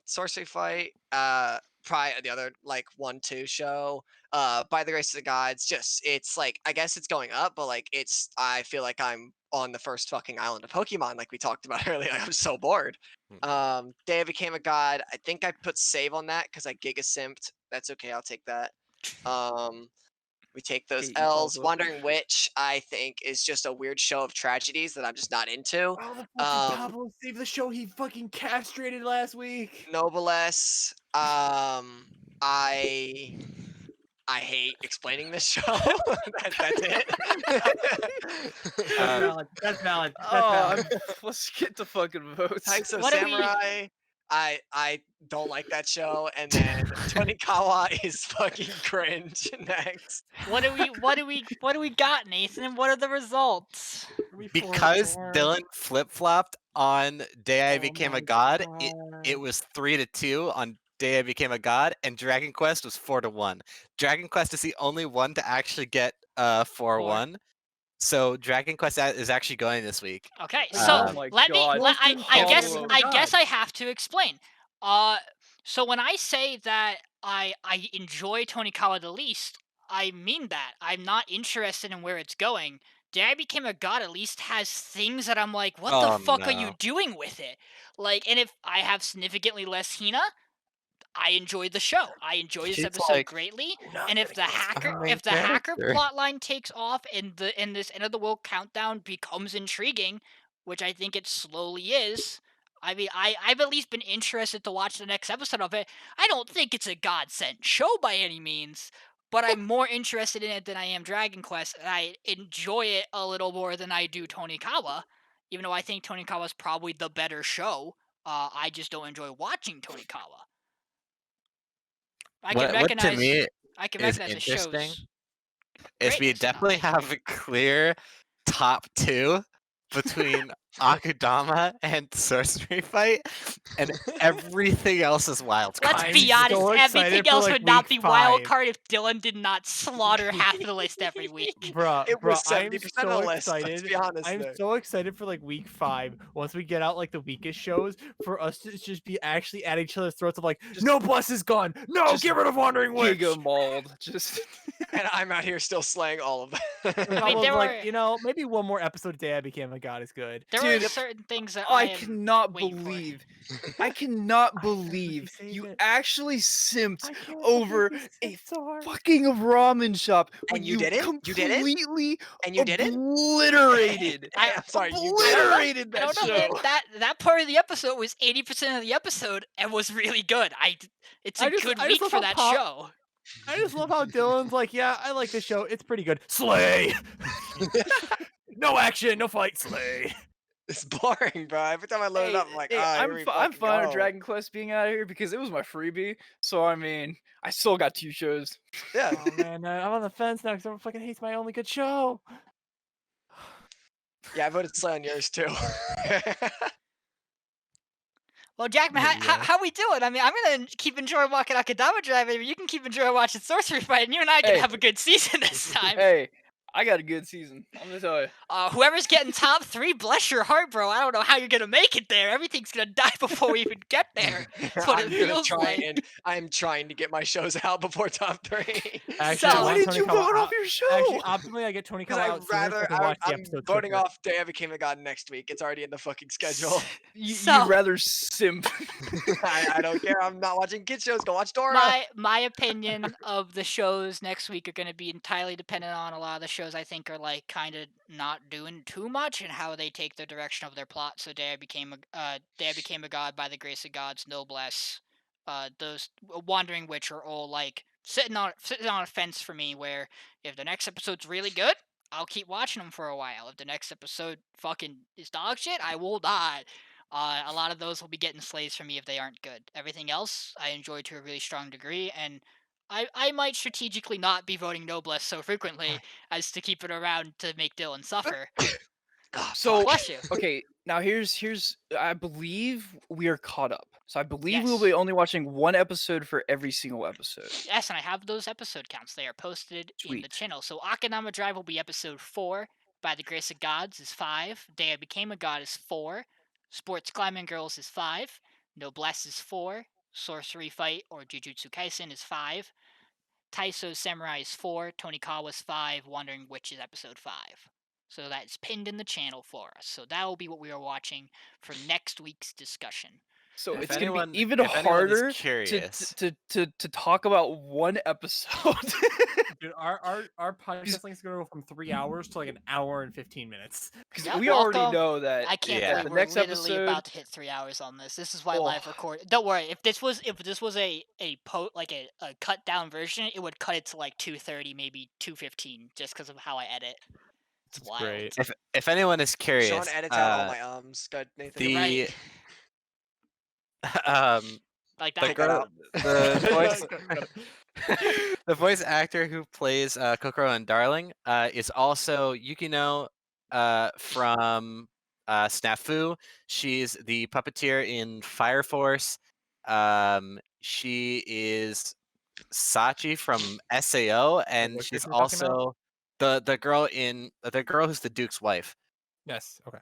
Sorcery Fight, probably the other like 1-2 show. By the Grace of the Gods, it's like I guess it's going up, but like I feel like I'm on the first fucking island of Pokemon, like we talked about earlier. I'm so bored. Day I Became a God. I think I put save on that because I giga simped. That's okay, I'll take that. We take those Hate you, L's. Pablo. Wandering Witch, I think, is just a weird show of tragedies that I'm just not into. Oh, the fucking Pablo saved the show he fucking castrated last week. Noblesse. I hate explaining this show. That's it. That's valid. That's valid. That's Oh, valid. let's get to fucking votes. Types of What do we- Samurai. I don't like that show. And then Tonikawa is fucking cringe. Next. What do we got, Nathan? What are the results? Because Dylan flip flopped on Day I Oh Became my a God, God. it was 3-2 on Day I Became a God, and Dragon Quest was 4-1. Dragon Quest is the only one to actually get 4-1. So Dragon Quest is actually going this week. Okay, Oh so my let me. God. I guess God. I have to explain. So when I say that I enjoy Tonikawa the least, I mean that. I'm not interested in where it's going. Day I Became a God at least has things that I'm like, what the Oh, fuck are you no. doing with it? Like, and if I have significantly less Hina, I enjoyed the show. I enjoyed this She's episode like, greatly. Not And if the gonna guess hacker main if the hacker character. plotline takes off and this end of the world countdown becomes intriguing, which I think it slowly is. I mean, I've at least been interested to watch the next episode of it. I don't think it's a God-sent show by any means, but I'm more interested in it than I am Dragon Quest, and I enjoy it a little more than I do Tonikawa, even though I think Tonikawa's probably the better show. I just don't enjoy watching Tonikawa. I can What to recognize. me I can is recognize the interesting shows. is we greatness and definitely not. have a clear top 2 between Akudama and Sorcery Fight, and everything else is wild card. Let's I'm be honest. so Everything excited for, else like, would not be week wild 5. card if Dylan did not slaughter half of the list every week. Bruh, It was I'm 70% of so the list. Let's excited. be honest. I'm there. so excited for like week 5 once we get out like the weakest shows for us to just be actually at each other's throats of like, Just- no, Bless is gone. No, just get rid of Wandering Witch. Giga mauled. Just And I'm out here still slaying all of them. I mean, there like, were- you know, maybe one more episode Day I Became a God is good. There are Dude, certain things that I am cannot waiting for. believe. I cannot I really believe saved you it. actually simped I can't over believe a this is so hard. fucking ramen shop when And you did it? You did it? completely And you did it? obliterated. I'm sorry, you did it? Obliterated I that don't know, show. man. That part of the episode was 80% of the episode and was really good. It's a good I just week love for how that Pop- show. I just love how Dylan's like, yeah, I like the show. It's pretty good. Slay. No action, no fight, slay. It's boring, bro. Every time I load it up, I'm like, Hey, ah, I'm fine with Dragon Quest being out of here because it was my freebie. So I mean, I still got 2 shows. Yeah. Oh man, I'm on the fence now because everyone fucking hates my only good show. Yeah, I voted Slay on yours too. Well, Jackman, how we doing? I mean, I'm gonna keep enjoying watching Akudama Drive, and you can keep enjoying watching Sorcery Fight, and you and I can Hey. have a good season this time. Hey, I got a good season. I'm gonna tell you. Whoever's getting top 3, bless your heart, bro. I don't know how you're gonna make it there. Everything's gonna die before we even get there. That's what it I'm gonna feels try like. and I'm trying to get my shows out before top 3. Actually, So- I Why want did Tony you Kawa vote off out. your show? Actually, optimally, I get Tony Because Kawa I'd out sooner so I rather can watch the I'm episodes voting quicker. off Day I Became a God next week. It's already in the fucking schedule. You'd So- rather simp. I don't care. I'm not watching kid shows. Go watch Dora. My opinion of the shows next week are going to be entirely dependent on a lot of the shows I think are like kind of not doing too much and how they take the direction of their plot. So Day I Became a God, By the Grace of God's Noblesse, those Wandering Witch are all like sitting on a fence for me. Where if the next episode's really good, I'll keep watching them for a while. If the next episode fucking is dog shit, I will not. A lot of those will be getting slays for me if they aren't good. Everything else, I enjoy to a really strong degree, and I might strategically not be voting Noblesse so frequently as to keep it around to make Dylan suffer. So Bless you. okay, now here's I believe we are caught up. So I believe we'll Yes. be only watching one episode for every single episode. Yes, and I have those episode counts. They are posted in the Sweet. channel. So Akanama Drive will be episode 4. By the Grace of Gods is 5. Day I Became a God is 4. Sports Climbing Girls is 5. Noblesse is 4. Sorcery Fight or Jujutsu Kaisen is 5. Taiso Samurai is 4. Tonikawa's 5. Wandering Witch is episode 5. So that's pinned in the channel for us. So that will be what we are watching for next week's discussion. So If it's gonna anyone- be even if anyone is harder curious. to talk about one episode. Dude, our podcast length is gonna go from 3 hours to like an hour and 15 minutes. Because Yeah, we already welcome. know that I can't Yeah. believe the we're next literally episode. about to hit 3 hours on this. This is why Oh. live record. Don't worry. If this was a cut down version, it would cut it to like 2:30, maybe 2:15, just because of how I edit. It's That's wild. great. If anyone is curious, Sean edits out all my ums. Good, Nathan. the Right. Like the that. Take that girl, out. the voice, the voice actor who plays Kokoro and Darling is also Yukino from Snafu. She's the puppeteer in Fire Force. She is Sachi from SAO, and voice she's actor we're talking about? also the girl who's the Duke's wife. Yes. Okay.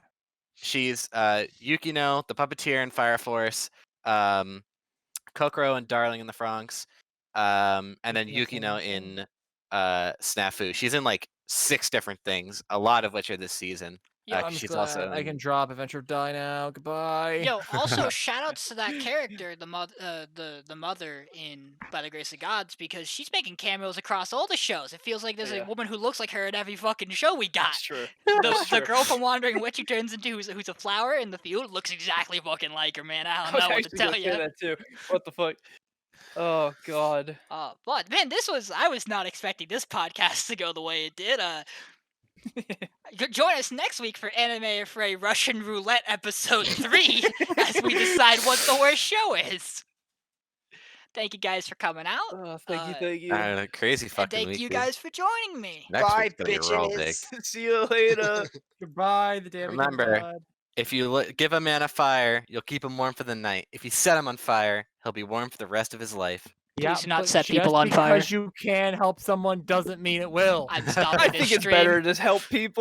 She's Yukino, the puppeteer in Fire Force, Kokoro and Darling in the Bronx, and then Yukino in Snafu. She's in like 6 different things, a lot of which are this season. Yeah, I'm she's glad also I can drop Adventure of Die now. Goodbye. Yo, also shout outs to that character, the mother in By the Grace of Gods, because she's making cameos across all the shows. It feels like there's Yeah. a woman who looks like her in every fucking show we got. That's true. The girl from Wandering Witch who turns into who's a flower in the field looks exactly fucking like her, man. I I don't was know what to actually tell gonna say you. that too. What the fuck? Oh god. But man, I was not expecting this podcast to go the way it did. Join us next week for Anime Fray Russian Roulette episode 3 as we decide what the worst show is. Thank you guys for coming out. Oh, thank you. crazy And fucking thank week. you dude. guys for joining me. Next Bye, week's gonna be real big. bitches. See you later. Goodbye. The day I became Remember, God. If you give a man a fire, you'll keep him warm for the night. If you set him on fire, he'll be warm for the rest of his life. Please do not but set people just on fire. Because you can help someone doesn't mean it will. I'm stopping I this think it's stream. better to help people.